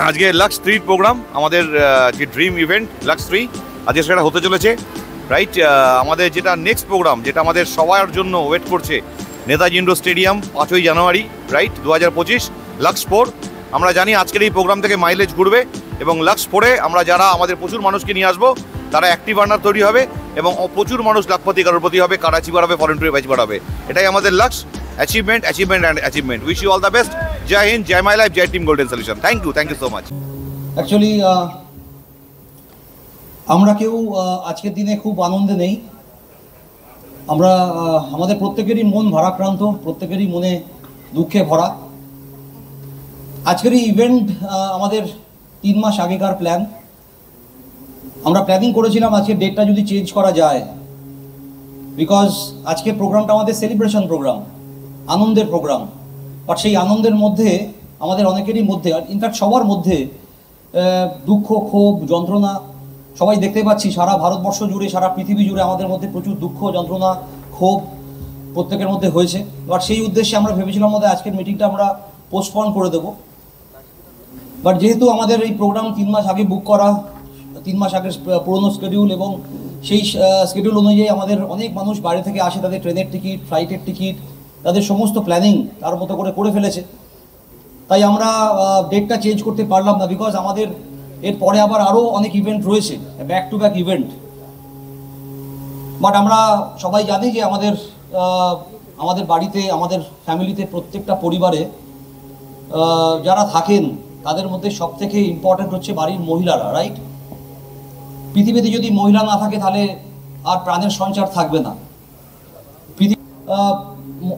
আজকে lux 3 programme আমাদের যে ড্রিম ইভেন্ট লাক্স 3 আজকে সেটা হতে চলেছে, রাইট। আমাদের যেটা নেক্সট প্রোগ্রাম, যেটা আমাদের সবার জন্য ওয়েট করছে, নেতাজি ইন্ডোর স্টেডিয়াম 5ই জানুয়ারি, রাইট, 2025 লাক্স 4। আমরা জানি আজকের এই প্রোগ্রাম থেকে মাইলেজ ঘুরবে এবং লাক্স 4-এ আমরা যারা আমাদের প্রচুর মানুষকে নিয়ে আসবো, তারা অ্যাক্টিভ আর্নার তৈরি হবে এবং প্রচুর মানুষ লাখপতি কারোরপতি হবে, কারাচি বাড়াবে, ফরেন ট্যুরে ব্যাচ বাড়াবে। এটাই আমাদের লাক্স। Achievement and achievement. Wish you all the best. জয় হিন্দ, জয় মাই লাইফ, জয় team golden Solution. Thank you so much. Actually আমরা কেউ আজকের দিনে খুব আনন্দে নেই। আমরা আমাদের প্রত্যেকেরই মন ভারাক্রান্ত, প্রত্যেকেরই মনে দুঃখে ভরা। আজকের এই ইভেন্ট আমাদের 3 মাস আগেকার প্ল্যান। আমরা প্ল্যানিং করেছিলাম আজকের ডেটটা যদি চেঞ্জ করা যায়, বিকজ আজকের প্রোগ্রামটা আমাদের সেলিব্রেশন প্রোগ্রাম, আনন্দের প্রোগ্রাম। বাট সেই আনন্দের মধ্যে আমাদের অনেকেরই মধ্যে, ইনফ্যাক্ট সবার মধ্যে দুঃখ, ক্ষোভ, যন্ত্রণা সবাই দেখতে পাচ্ছি। সারা ভারতবর্ষ জুড়ে, সারা পৃথিবী জুড়ে আমাদের মধ্যে প্রচুর দুঃখ, যন্ত্রণা, ক্ষোভ প্রত্যেকের মধ্যে হয়েছে। বাট সেই উদ্দেশ্যে আমরা ভেবেছিলাম মধ্যে আজকের মিটিংটা আমরা পোস্টপন করে দেবো। বাট যেহেতু আমাদের এই প্রোগ্রাম 3 মাস আগে বুক করা, 3 মাস আগের পুরোনো স্কেডিউল, এবং সেই স্কেডিউল অনুযায়ী আমাদের অনেক মানুষ বাইরে থেকে আসে, তাদের ট্রেনের টিকিট, ফ্লাইটের টিকিট, তাদের সমস্ত প্ল্যানিং তার মতো করে ফেলেছে। তাই আমরা ডেটটা চেঞ্জ করতে পারলাম না, বিকজ আমাদের এরপরে আবার আরও অনেক ইভেন্ট রয়েছে, back to back event. But আমরা সবাই জানি যে আমাদের বাড়িতে, আমাদের ফ্যামিলিতে, প্রত্যেকটা পরিবারে যারা থাকেন তাদের মধ্যে সব থেকে ইম্পর্টেন্ট হচ্ছে বাড়ির মহিলারা, রাইট। পৃথিবীতে যদি মহিলা না থাকে তাহলে আর প্রাণের সঞ্চার থাকবে না।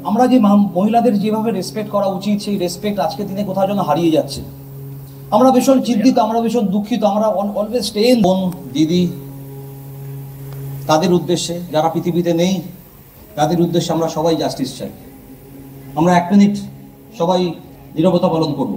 আমরা যে মহিলাদের যেভাবে রেসপেক্ট করা উচিত, সেই রেসপেক্ট আজকের দিনে কোথাও যেন হারিয়ে যাচ্ছে। আমরা ভীষণ চিন্তিত, আমরা ভীষণ দুঃখিত। আমরা অলওয়েজ স্টে ইন। বোন, দিদি, তাদের উদ্দেশ্যে, যারা পৃথিবীতে নেই তাদের উদ্দেশ্যে আমরা সবাই জাস্টিস চাই। আমরা 1 মিনিট সবাই নীরবতা পালন করব।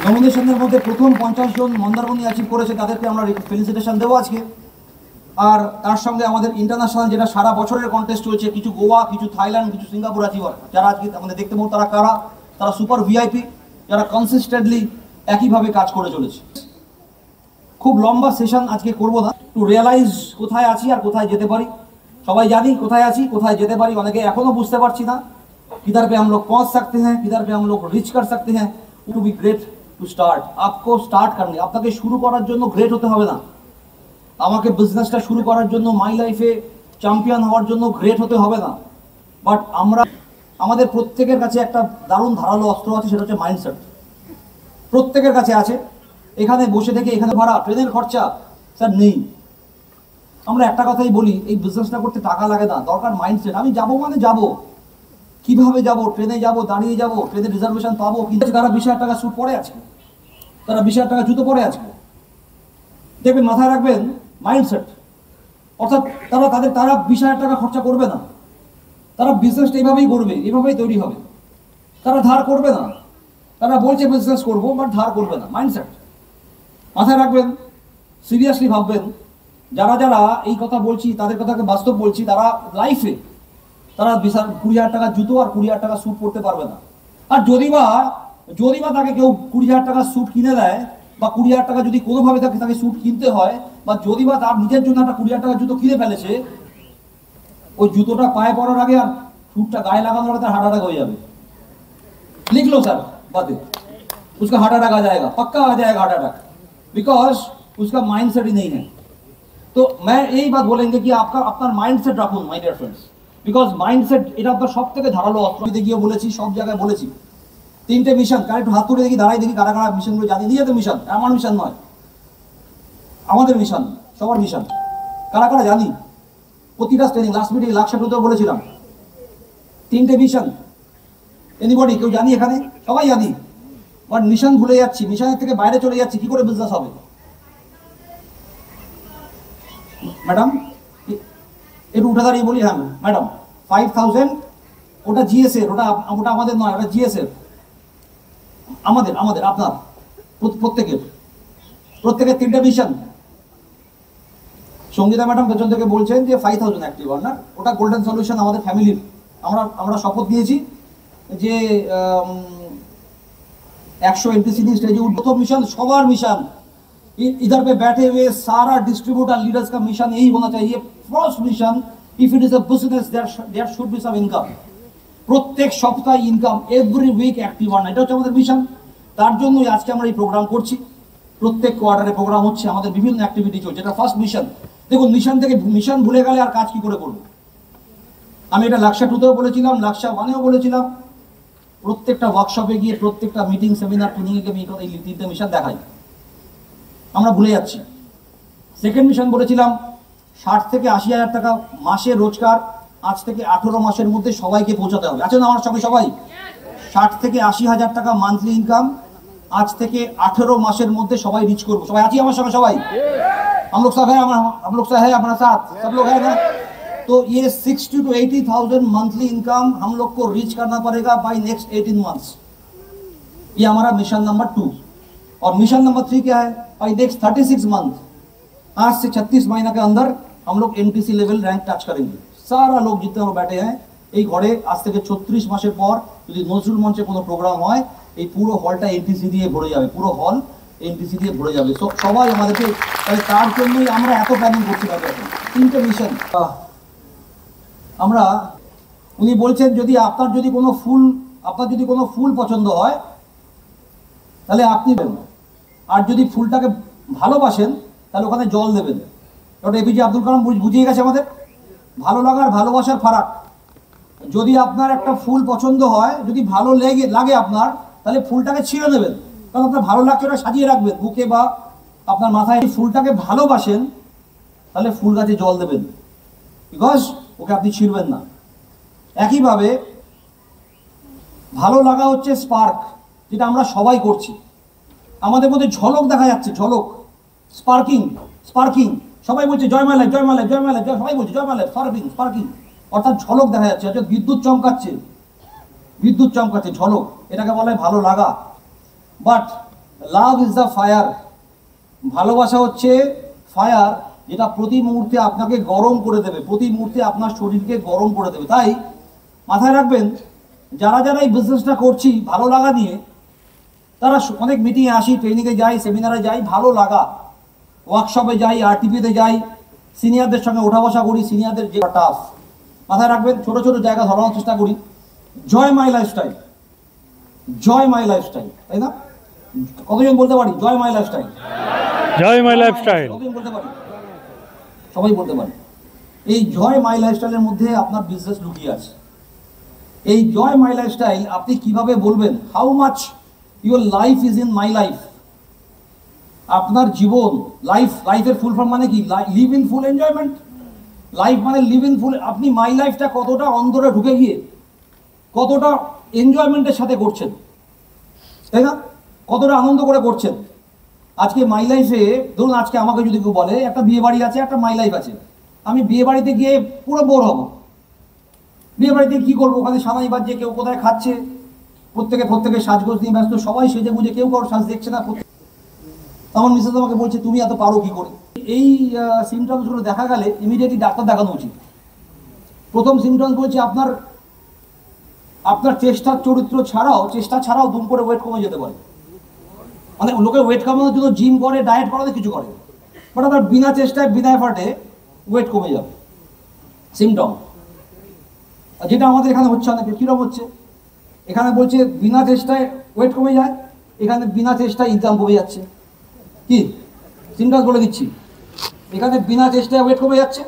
নমিনেশনের মধ্যে প্রথম 50 জন মন্দারমণি অ্যাচিভ করেছে, তাদেরকে আমরা ফেলিসিটেশন দেবো আজকে। আর তার সঙ্গে আমাদের ইন্টারন্যাশনাল যেটা সারা বছরের কন্টেস্ট হয়েছে, কিছু গোয়া, কিছু থাইল্যান্ড, কিছু সিঙ্গাপুর অ্যাচিভার, যারা আজকে আমাদের দেখতে পাবো তারা কারা? তারা সুপার ভিআইপি, যারা কনসিস্টেন্টলি একইভাবে কাজ করে চলেছে। খুব লম্বা সেশন আজকে করবো না, টু রিয়েলাইজ কোথায় আছি আর কোথায় যেতে পারি। সবাই জানি কোথায় আছি, কোথায় যেতে পারি, অনেকে এখনো বুঝতে পারছি না। किधर पे हम लोग पहुंच सकते हैं, किधर पे हम लोग রিচ कर सकते हैं। To be great to start. आपको স্টার্ট करने, আপনাকে শুরু করার জন্য গ্রেট হতে হবে না। আমাকে বিজনেসটা শুরু করার জন্য, মাই লাইফে চ্যাম্পিয়ন হওয়ার জন্য গ্রেট হতে হবে না। বাট আমাদের প্রত্যেকের কাছে একটা দারুণ ধারালো অস্ত্র আছে, সেটা হচ্ছে মাইন্ডসেট। প্রত্যেকের কাছে আছে। এখানে বসে থেকে এখানে ভাড়া, ট্রেনের খরচা স্যার নেই। আমরা একটা কথাই বলি, এই বিজনেসটা করতে টাকা লাগে না, দরকার মাইন্ডসেট। আমি যাবো মানে যাবো, কিভাবে যাব? ট্রেনে যাব, দাঁড়িয়ে যাব, ট্রেনের রিজার্ভেশন পাবো, কিন্তু তারা 20,000 টাকা স্যুট পরে আছে, তারা 20,000 টাকা জুতো পরে আছে। দেখবেন, মাথায় রাখবেন মাইন্ডসেট। অর্থাৎ তারা 20,000 টাকা খরচা করবে না, তারা বিজনেসটা এইভাবেই করবে, এইভাবেই তৈরি হবে। তারা ধার করবে না, তারা বলছে বিজনেস করবো, বাট ধার করবে না। মাইন্ডসেট মাথায় রাখবেন, সিরিয়াসলি ভাববেন। যারা যারা এই কথা বলছি, তাদের কথাকে বাস্তব বলছি, তারা লাইফে তারা 20,000 টাকা জুতো আর 20,000 টাকা স্যুট পরতে পারবে না। আর যদি বা তাকে কেউ 20,000 টাকা স্যুট কিনে দেয়, বা 20,000 টাকা যদি কোনোভাবে তাকে স্যুট কিনতে হয়, বা যদি বা তার নিজের জন্য একটা 20,000 টাকা জুতো কিনে ফেলেছে, ওই জুতোটা পায়ে পড়ার আগে আর স্যুটটা গায়ে লাগানোর আগে তার হার্ট অ্যাটাক হয়ে যাবে। लिख लो सर, बात है, उसका हार्ट अटैक आ जाएगा, पक्का आ जाएगा हार्ट अटैक, बिकॉज उसका माइंडसेट ही नहीं है। तो मैं यही बात बोलेंगे कि आपका अपना माइंडसेट रखुन my dear friends, because mindset এটা আপনার সবথেকে ধারালো অস্ত্র। গিয়ে বলেছি, সব জায়গায় বলেছি, 3টে মিশন। কারেক্ট হাত তুলে দেখি, দাঁড়াই দেখি কারা কারা মিশনগুলো জানি। নিজেদের মিশন, আমার মিশন নয়, আমাদের মিশন, সবার মিশন। কারা কারা জানি? প্রতিটা ট্রেনিং, লাস্ট মিটিং লাক্সারুতেও বলেছিলাম 3টে মিশন। এনিবডি, কেউ জানি? এখানে সবাই জানি। বাট মিশন ভুলে যাচ্ছি, মিশনের থেকে বাইরে চলে যাচ্ছি, কি করে বিজনেস হবে? ম্যাডাম একটু উঠে দাঁড়িয়ে বলি, হ্যাঁ ম্যাডাম 5000 ওটা জিএস এর, ওটা ওটা আমাদের নয়, ওটা জিএস এর, আমাদের আমাদের আপনার প্রত্যেকের 3টে মিশন। সঙ্গীতা ম্যাডাম পেছন থেকে বলছেন যে 5000 অ্যাক্টিভ আর্নার, ওটা গোল্ডেন সলিউশন আমাদের ফ্যামিলির। আমরা শপথ নিয়েছি যে 100 एनटीसीडी स्टेज तो मिशन सवार मिशन इधर पे बैठे हुए सारा डिस्ट्रीब्यूटर लीडर्स का मिशन यही होना चाहिए। First mission, if it is a business there should be some income, প্রত্যেক সপ্তাহে income, every week active earn, এটা হচ্ছে আমাদের মিশন। তার জন্যই আজকে আমরা এই প্রোগ্রাম করছি। প্রত্যেক কোয়ার্টারে প্রোগ্রাম হচ্ছে, আমাদের বিভিন্ন অ্যাক্টিভিটি চলছে, এটা ফার্স্ট মিশন। দেখুন মিশন থেকে মিশন ভুলে গেলে আর কাজ কি করে করবো? আমি এটা লাক্সা 2তেও বলেছিলাম, লাক্সা 1এও বলেছিলাম। প্রত্যেকটা ওয়ার্কশপে গিয়ে, প্রত্যেকটা মিটিং, সেমিনার, ট্রেনিংয়ে গিয়ে এই 3টে মিশন দেখাই, আমরা ভুলে যাচ্ছি। সেকেন্ড মিশন বলেছিলাম 60 থেকে 80 হাজার টাকা মাসে রোজগার আজ থেকে 18 মাসের মধ্যে সবাইকে পৌঁছাতে হবে। আছেন আমার সঙ্গে সবাই? 60 থেকে 80 হাজার টাকা মান্থলি ইনকাম আজ থেকে 18 মাসের মধ্যে সবাই রিচ করবো। সবাই আছি আমার সঙ্গে? সবাই हम लोग सब है हमारा साथ, सब लोग है ना? तो ये 60 to 80,000 मंथली इनकम हम लोग को रीच करना पड़ेगा बाय नेक्स्ट 18 मंथ्स। ये हमारा मिशन नंबर 2। और मिशन नंबर 3 क्या है? बाय नेक्स्ट 36 मंथ, आज से 36 महीना के अंदर हम लोग एनटीसी लेवल रैंक टच करेंगे। सारा लोग जितने लोग बैठे हैं এই ঘরে আজ থেকে 36 মাসের পর যদি নজরুল মঞ্চে কোনো প্রোগ্রাম হয়, এই পুরো হলটা এনটিসি দিয়ে ভরে যাবে, পুরো হল এনটিসি দিয়ে ভরে যাবে। সবাই আমাদেরকে, তার জন্যই আমরা এত প্ল্যানিং করতে পারবো। 3টে মিশন আমরা, উনি বলছেন যদি আপনার যদি কোনো ফুল পছন্দ হয় তাহলে আপনি দেবেন, আর যদি ফুলটাকে ভালোবাসেন তাহলে ওখানে জল দেবেন। ওটা এপিজে আব্দুল কালাম বুঝিয়ে গেছে আমাদের। ভালো লাগার ভালোবাসার ফারাক। যদি আপনার একটা ফুল পছন্দ হয়, যদি ভালো লাগে আপনার, তাহলে ফুলটাকে ছিঁড়ে নেবেন, কারণ আপনার ভালো লাগছে, ওটা সাজিয়ে রাখবেন বুকে বা আপনার মাথায়। ফুলটাকে ভালোবাসেন তাহলে ফুল গাছে জল দেবেন, বিকজ ওকে আপনি ছিঁড়বেন না। একইভাবে ভালো লাগা হচ্ছে স্পার্ক, যেটা আমরা সবাই করছি। আমাদের মধ্যে ঝলক দেখা যাচ্ছে, ঝলক, স্পার্কিং। সবাই বলছে জয় মাই লাইফ, জয় মাই লাইফ, জয় মাই লাইফ, সবাই বলছে জয় মাই লাইফ, স্পার্কিং, অর্থাৎ ঝলক দেখা যাচ্ছে, অর্থাৎ বিদ্যুৎ চমকাচ্ছে, ঝলক, এটাকে বলা হয় ভালো লাগা। But love is the fire, ভালোবাসা হচ্ছে ফায়ার, যেটা প্রতি মুহূর্তে আপনাকে গরম করে দেবে, প্রতি মুহূর্তে আপনার শরীরকে গরম করে দেবে। তাই মাথায় রাখবেন, যারা এই বিজনেসটা করছি ভালো লাগা নিয়ে, তারা অনেক মিটিংয়ে আসি, ট্রেনিংয়ে যাই, সেমিনারে যাই, ভালো লাগা, ওয়ার্কশপে যাই, আরটিপিতে যাই, সিনিয়রদের সঙ্গে ওঠা বসা করি, সিনিয়রদের যে টাফ। মাথায় রাখবেন, ছোট ছোট জায়গা ধরানোর চেষ্টা করি। জয় মাই লাইফস্টাইল, তাই না? কতজন বলতে পারি জয় মাই লাইফস্টাইল? কতজন বলতে পারি? সবাই বলতে পারি। এই জয় মাই লাইফস্টাইলের মধ্যে আপনার বিজনেস লুকিয়ে আছে। এই জয় মাই লাইফস্টাইল আপনি কিভাবে বলবেন? How much your life is in my life. আপনার জীবন, লাইফের ফুল ফর্ম মানে কি? Live in full enjoyment. Life মানে লিভ ইন ফুল। আপনি মাই লাইফটা কতটা অন্তরে ঢুকে গিয়ে কতটা এনজয়মেন্টের সাথে করছেন, তাই না? কতটা আনন্দ করে করছেন। আজকে মাই লাইফে, ধরুন আজকে আমাকে যদি কেউ বলে একটা বিয়ে বাড়ি আছে, একটা মাই লাইফ আছে, আমি বিয়ে বাড়িতে গিয়ে পুরো বোর হব। বিয়ে বাড়িতে কি করবো? ওখানে সানাই বাজছে, কেউ কোথায় খাচ্ছে, প্রত্যেকে সাজগোজ নিয়ে ব্যস্ত, সবাই সেজে গুজে, কেউ কারো সাজ দেখছে না। আমার মিসেস আমাকে বলছে তুমি এত পারো কি করে? এই সিমটমসগুলো দেখা গেলে ইমিডিয়েটলি ডাক্তার দেখানো উচিত। প্রথম সিমটমস বলছে আপনার চেষ্টা ছাড়াও দুম করে ওয়েট কমে যেতে পারে। মানে লোকে ওয়েট কমানোর জন্য জিম করে, ডায়েট করাতে কিছু করে, বাট আপনার বিনা চেষ্টায়, বিনা এফার্টে ওয়েট কমে যাবে। সিমটম যেটা আমাদের এখানে হচ্ছে, অনেকে কিরকম হচ্ছে, এখানে বলছে বিনা চেষ্টায় ওয়েট কমে যায়, এখানে বিনা চেষ্টায় ইনকাম কমে যাচ্ছে। কি সিমটমস বলে দিচ্ছি, এখানে বিনা চেষ্টায় ওয়েট কমে যাচ্ছে,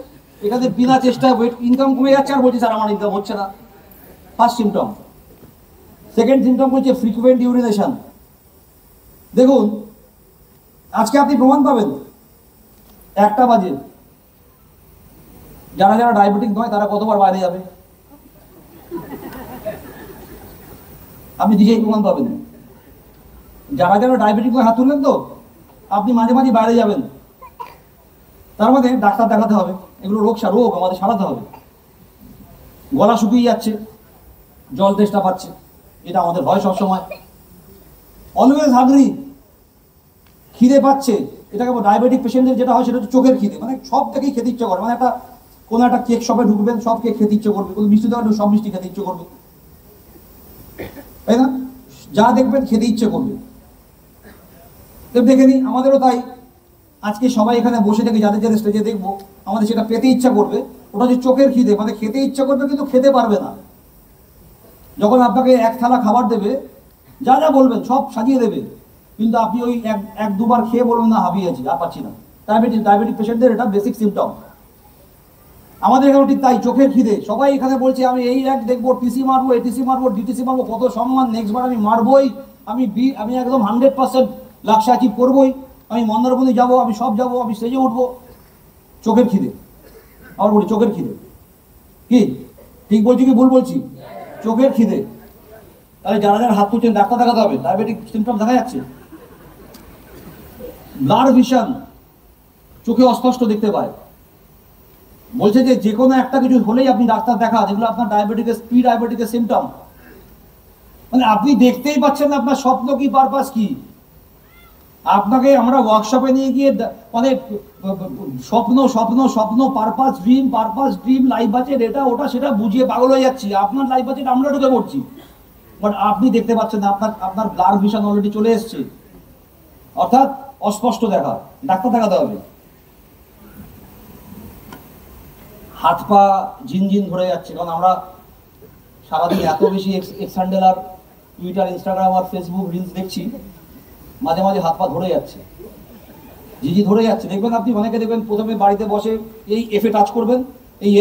এখানে বিনা চেষ্টায় ইনকাম কমে যাচ্ছে, আর বলছি স্যার আমার ইনকাম হচ্ছে না। First symptom. সেকেন্ড সিমটম হচ্ছে ফ্রিকুয়েন্ট ইউরিনেশন। দেখুন আজকে আপনি প্রমাণ পাবেন 1টা বাজে, যারা ডায়াবেটিক নয় তারা কতবার বাইরে যাবে আপনি নিজেই প্রমাণ পাবেন। যারা যারা ডায়াবেটিক হাত তুললেন তো, আপনি মাঝে মাঝে বাইরে যাবেন, তার মানে ডাক্তার দেখাতে হবে, এগুলো রোগ আমাদের সারাতে হবে। গলা শুকিয়ে যাচ্ছে, জল তেষ্টা পাচ্ছে, এটা আমাদের ভয় সবসময়। অলওয়েজ হাংরি, খিদে পাচ্ছে, এটাকে ডায়াবেটিক পেশেন্টের যেটা হয় সেটা হচ্ছে চোখের খিদে, মানে সব থেকেই খেতে ইচ্ছে করে, মানে কোনো একটা কেক শপে ঢুকবেন, সব কেক খেতে ইচ্ছে করবে, কোনো মিষ্টি দোকানে সব মিষ্টি খেতে ইচ্ছে করবে, তাই না? যা দেখবেন খেতে ইচ্ছে করবে। দেখে নিই, আমাদেরও তাই। আজকে সবাই এখানে বসে থেকে যাদের যাদের স্টেজে দেখবো, আমাদের সেটা পেতে ইচ্ছা করবে, ওটা হচ্ছে চোখের খিদে, মানে খেতে ইচ্ছা করবে কিন্তু খেতে পারবে না। যখন আপনাকে এক থালা খাবার দেবে, যা যা বলবেন সব সাজিয়ে দেবে, কিন্তু আপনি ওই এক দুবার খেয়ে বলবেন না হাবিয়ে আছি, আর পাচ্ছি না। ডায়াবেটিক পেশেন্টদের এটা বেসিক সিমটম। আমাদের এখানে ঠিক তাই, চোখের খিদে। সবাই এখানে বলছে আমি এই এক দেখবো, টিসি মারবো, এটিসি মারবো, ডিটিসি মারবো, কত সম্মান, নেক্সট বার আমি মারবই, আমি একদম 100% লক্ষ্য অ্যাচিভ করবোই, আমি মন্দারমণি যাবো, আমি সব যাবো, আমি স্টেজে উঠবো। চোখের খিদে, আবার বলি চোখের খিদে। কি ঠিক বলছি কি ভুল বলছি? চোখের খিদে। তাহলে যারা যারা হাত তুলছেন ডাক্তার দেখাতে হবে, ডায়াবেটিক সিমটম দেখা যাচ্ছে। ব্লাড ভিশন, চোখে অস্পষ্ট দেখতে পায়, বলছে যে কোনো একটা কিছু হলেই আপনি ডাক্তার দেখা, যেগুলো আপনার প্রি ডায়াবেটিকের সিমটম। মানে আপনি দেখতেই পাচ্ছেন না আপনার স্বপ্ন কি, পারপাস কি। আপনাকে আমরা ওয়ার্কশপে নিয়ে গিয়ে মানে স্বপ্ন স্বপ্ন স্বপ্ন, পারপাস ড্রিম, লাইফ বাজেট, এটা ওটা সেটা বুঝিয়ে পাগল হয়ে যাচ্ছি। আপনার লাইফ বাজেট আমরা ঢুকে পড়ছি, বাট আপনি দেখতে পাচ্ছেন না, আপনার ব্লাড ভিশন অলরেডি চলে এসছে, অর্থাৎ অস্পষ্ট দেখা, ডাক্তার দেখাতে হবে। হাত পা ঝিনঝিন ধরে যাচ্ছে, কারণ আমরা সারাদিন এত বেশি এক্স হ্যান্ডেল আর টুইটার, ইনস্টাগ্রাম আর ফেসবুক রিলস দেখছি, মাঝে মাঝে হাত পা ধরে যাচ্ছে, ঝিঝি ধরে যাচ্ছে। দেখবেন আপনি অনেকে দেখবেন প্রথমে বাড়িতে বসে এই এফে টাচ করবেন, এই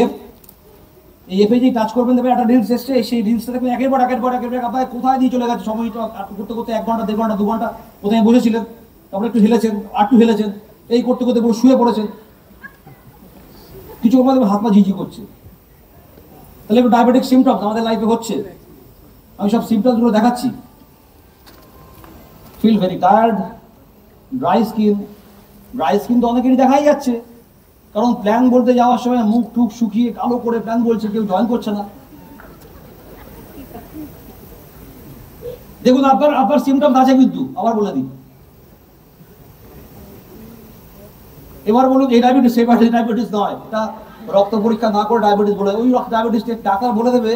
এফে যেই টাচ করবেন দেখবেন একটা রিলস এসছে, সেই রিলসটা দেখবেন একের পর আপনার কোথায় দিয়ে চলে গেছে, সময়টা করতে করতে 1 ঘন্টা 1.5 ঘন্টা 2 ঘন্টা প্রথমে বসেছিলেন, তারপরে একটু হেলেছেন, একটু হেলেছেন, এই করতে করতে পুরো শুয়ে পড়েছেন, কিছু আমাদের হাত পা ঝিঝি করছে। তাহলে একটু ডায়াবেটিক সিমটমস আমাদের লাইফে হচ্ছে। আমি সব সিমটমসগুলো দেখাচ্ছি। Feel very tired, dry skin তো অনেকেরই দেখাই যাচ্ছে, কারণ প্ল্যান বলতে যাওয়ার সময় মুখ টুক শুকিয়ে কালো করে প্ল্যান বলছে, কেউ জয়েন করছে না। দেখুন আপনার সিমটম আছে, কিন্তু আবার বলে দিই, এবার বলুন এই ডায়াবেটিস, সেই ডায়াবেটিস নয়, এটা রক্ত পরীক্ষা না করে ডায়াবেটিস বলে। ওই ডায়াবেটিস ডাক্তার বলে দেবে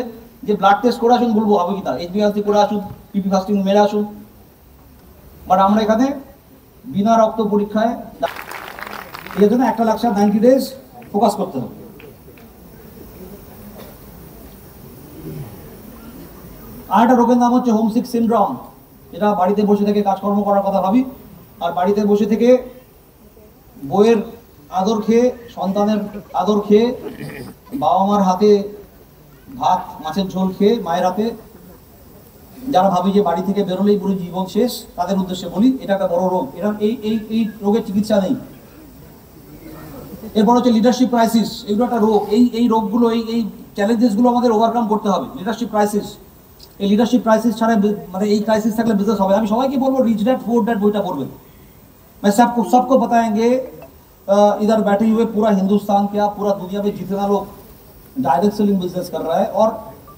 যে ব্লাড টেস্ট করে আসুন, বলবো হবে কি তা, HbA1c করে আসুন, পিপি ফাস্টিং মেরে আসুন। বাট আমরা এখানে বিনা রক্ত পরীক্ষায়, এর জন্য 1,90,000 ডেজ ফোকাস করতে হবে। আর একটা রোগের নাম হচ্ছে হোমসিক সিনড্রোম, এটা বাড়িতে বসে থেকে কাজকর্ম করার কথা ভাবি, আর বাড়িতে বসে থেকে বইয়ের আদর খেয়ে, সন্তানের আদর খেয়ে, বাবা মার হাতে ভাত মাছের ঝোল খেয়ে, মায়ের হাতে, যারা ভাবি যে বাড়ি থেকে বেরোলেই পুরো জীবন শেষ, তাদের উদ্দেশ্যে বলি এটা একটা বড় রোগ। এটা এই রোগের চিকিৎসা নেই। এরপর হচ্ছে লিডারশিপ ক্রাইসিস, এগুলো একটা রোগ। এই রোগগুলো, এই চ্যালেঞ্জেসগুলো আমাদের ওভারকাম করতে হবে। লিডারশিপ ক্রাইসিস, এই লিডারশিপ ক্রাইসিস ছাড়া, মানে এই ক্রাইসিস থাকলে বিজনেস হবে। আমি সবাইকে বলবো রিচ ড্যাড পুয়ার ড্যাড বইটা পড়বেন। मैं सबको बताएंगे, इधर बैठे हुए पूरा हिंदुस्तान क्या पूरा दुनिया में जितना लोग डायरेक्ट सेलिंग बिजनेस कर रहा है और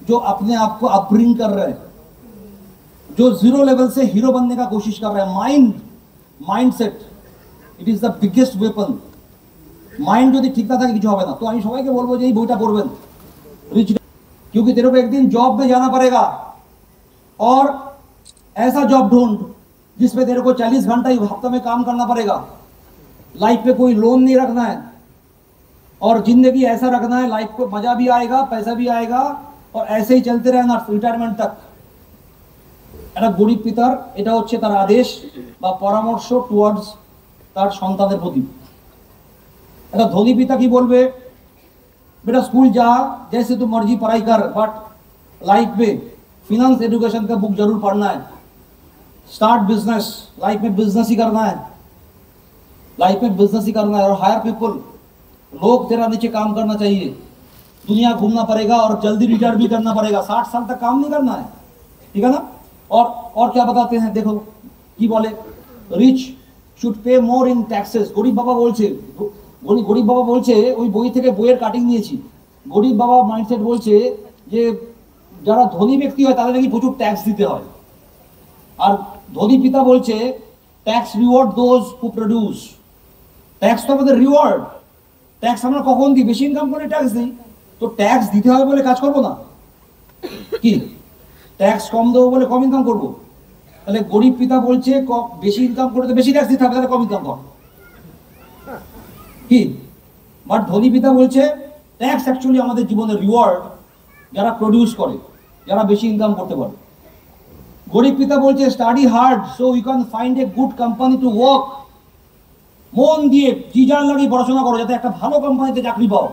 जो अपने आप को अपब्रिंग कर रहे हैं, जो 0 लेवल से हीरो बनने का कोशिश कर रहे हैं, mindset it is the biggest weapon. Mind যদি ঠিক না থাকে কিছু হবে না। তো আমি সবাইকে বলবো যে এই বইটা পড়বেন, रिच, क्योंकि तेरे को एक दिन जॉब में जाना पड़ेगा और ऐसा जॉब ढूंढ जिसमें तेरे को 40 घंटा ही हफ्ते में काम करना पड़ेगा। लाइफ पे कोई लोन नहीं रखना है और जिंदगी ऐसा रखना है, लाइफ को मजा भी आएगा, पैसा भी आएगा और ऐसे ही चलते रहना रिटायरमेंट तक। একটা গরিব পিতার এটা হচ্ছে তার আদেশ বা পরামর্শ টুয়ার্ডস তার সন্তানের প্রতি। একটা ধনী পিতা কি বলবে, बेटा स्कूल जा, जैसे तू मर्जी पढ़ाई कर, बट लाइफ में फिनेंस एजुकेशन का बुक जरूर पढ़ना है। स्टार्ट बिजनेस, लाइफ में बिजनेस ही करना है, लाइफ में बिजनेस ही करना है। और हायर पीपल, लोग तेरा नीचे काम करना चाहिए, दुनिया घूमना पड़ेगा और जल्दी रिटायर भी करना पड़ेगा। 60 साल तक काम नहीं करना है, ठीक है ना। और क्या बताते हैं, देखो কি বলে, rich should pay more in taxes. গরিব বাবা বলছে, গরিব বাবা বলছে, ওই বই থেকে বইয়ের কাটিং নিয়েছি, গরিব বাবা মাইন্ডসেট বলছে যে যারা ধনী ব্যক্তি হয় তাদের নাকি প্রচুর ট্যাক্স দিতে হয়। আর ধনী পিতা বলছে tax reward those who produce. Tax তো আমাদের রিওয়ার্ড, ট্যাক্স আমরা কখন দিই, বেশি ইনকাম করে ট্যাক্স দিই, তো ট্যাক্স দিতে হবে বলে কাজ করবো না, কি ট্যাক্স কম দেবো বলে কম ইনকাম করবো? তাহলে গরিব পিতা বলছে বেশি ইনকাম করে তো বেশি ট্যাক্স দিতে হবে, তাহলে কম ইনকাম কর, কি? বাট ধনী পিতা বলছে ট্যাক্স অ্যাকচুয়ালি আমাদের জীবনের রিওয়ার্ড, যারা প্রডিউস করে, যারা বেশি ইনকাম করতে পারে। গরিব পিতা বলছে study hard so you can find a good company to work. মন দিয়ে জিজান লাগিয়ে পড়াশোনা করো যাতে একটা ভালো কোম্পানিতে চাকরি পাও।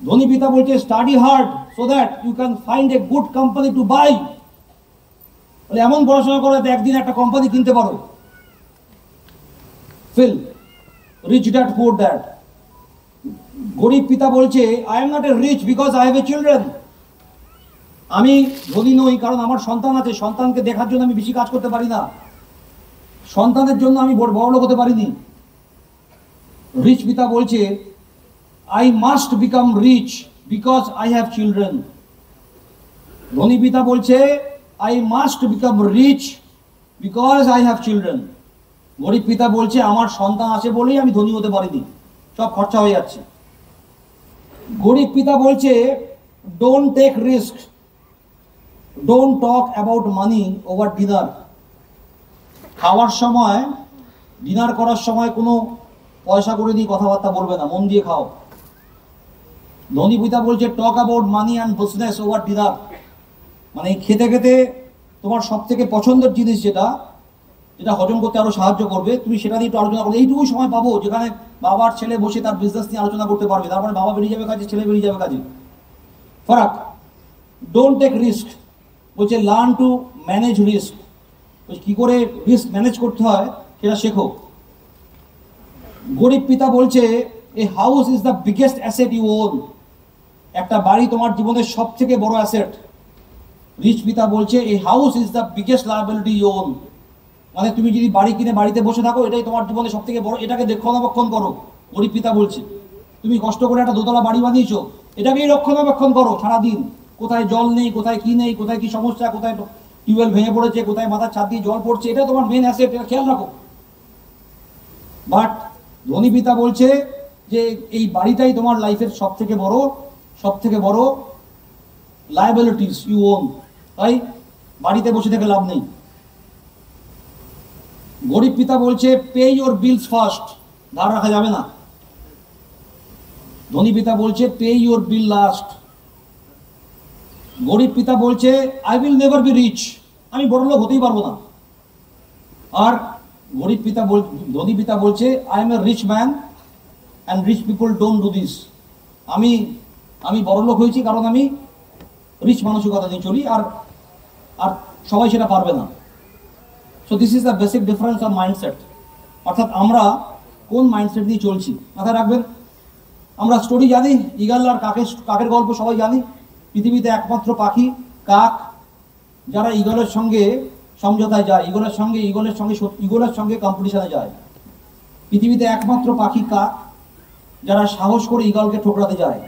ধনী পিতা বলছে study hard so that you can find a good company to buy. বলে এমন পড়াশোনা করো যাতে একদিন একটা কোম্পানি কিনতে পারো। Feel rich dad poor dad. গরিব পিতা বলছে I am not a rich because I have a children. আমি ধনী নই কারণ আমার সন্তান আছে, সন্তানকে দেখার জন্য আমি বেশি কাজ করতে পারি না, সন্তানের জন্য আমি বড় লোক হতে পারিনি। রিচ পিতা বলছে I must become rich because I have children. ধনী পিতা বলছে I must become rich because I have children. গরিব পিতা বলছে আমার সন্তান আছে বলেই আমি ধনী হতে পারিনি, সব খরচা হয়ে যাচ্ছে। গরিব পিতা বলছে don't take risk, don't talk about money over dinner. খাওয়ার সময়, ডিনার করার সময় কোনো পয়সা করে দিয়ে কথাবার্তা বলবে না, মন দিয়ে খাও। ধনী পিতা বলছে টক about money and business over dinner. মানে খেতে খেতে তোমার সব থেকে পছন্দের জিনিস যেটা যেটা হজম করতে আরো সাহায্য করবে, তুমি সেটা নিয়ে একটু আলোচনা করো। এইটুকুই সময় পাবো যেখানে বাবার ছেলে বসে তার বিজনেস নিয়ে আলোচনা করতে পারবে, তারপরে বাবা বেরিয়ে যাবে কাজে, ছেলে বেরিয়ে যাবে কাজে। ফারাক। ডোন্ট টেক রিস্ক বলছে লার্ন টু ম্যানেজ রিস্ক। কি করে রিস্ক ম্যানেজ করতে হয় সেটা শেখো। গরিব পিতা বলছে a house is the biggest asset you own. একটা বাড়ি তোমার জীবনের সব থেকে বড় অ্যাসেট। রিচ পিতা বলছে a house is the biggest liability you own. মানে তুমি যদি বাড়ি কিনে বাড়িতে বসে থাকো, এটাই তোমার জীবনে সব থেকে বড়, এটাকে রক্ষণাবেক্ষণ করো। গরিব পিতা বলছে তুমি কষ্ট করে একটা দোতলা বাড়ি বানিয়েছো, এটাকেই রক্ষণাবেক্ষণ করো সারাদিন। কোথায় জল নেই, কোথায় কি নেই, কোথায় কি সমস্যা, কোথায় টিউবওয়েল ভেঙে পড়েছে, কোথায় মাথার ছাদ দিয়ে জল পড়ছে, এটা তোমার মেন অ্যাসেট, এটা খেয়াল রাখো। বাট ধনী পিতা বলছে যে এই বাড়িটাই তোমার লাইফের সব থেকে বড় লায়াবিলিটিস ইউ ওন, তাই বাড়িতে বসে থেকে লাভ নেই। গরিব পিতা বলছে পে ইউর বিলস ফার্স্ট, ধার রাখা যাবে না। ধনী পিতা বলছে পে ইউর বিল লাস্ট। গরিব পিতা বলছে I will never be rich, আমি বড় লোক হতেই পারবো না। আর ধনী পিতা বলছে I am a rich man and rich people don't do this. আমি বড় লোক হয়েছি কারণ আমি রিচ মানসিকতা নিয়ে চলি, আর সবাই সেটা পারবে না। So this is the basic difference of mindset. অর্থাৎ আমরা কোন মাইন্ডসেট নিয়ে চলছি মাথায় রাখবেন। আমরা স্টোরি জানি, ঈগল আর কাকের গল্প সবাই জানি। পৃথিবীতে একমাত্র পাখি কাক যারা ঈগলের সঙ্গে সমঝোতায় যায়, ঈগলের সঙ্গে কম্পিটিশনে যায়। পৃথিবীতে একমাত্র পাখি কাক যারা সাহস করে ঈগলকে ঠোকরাতে যায়।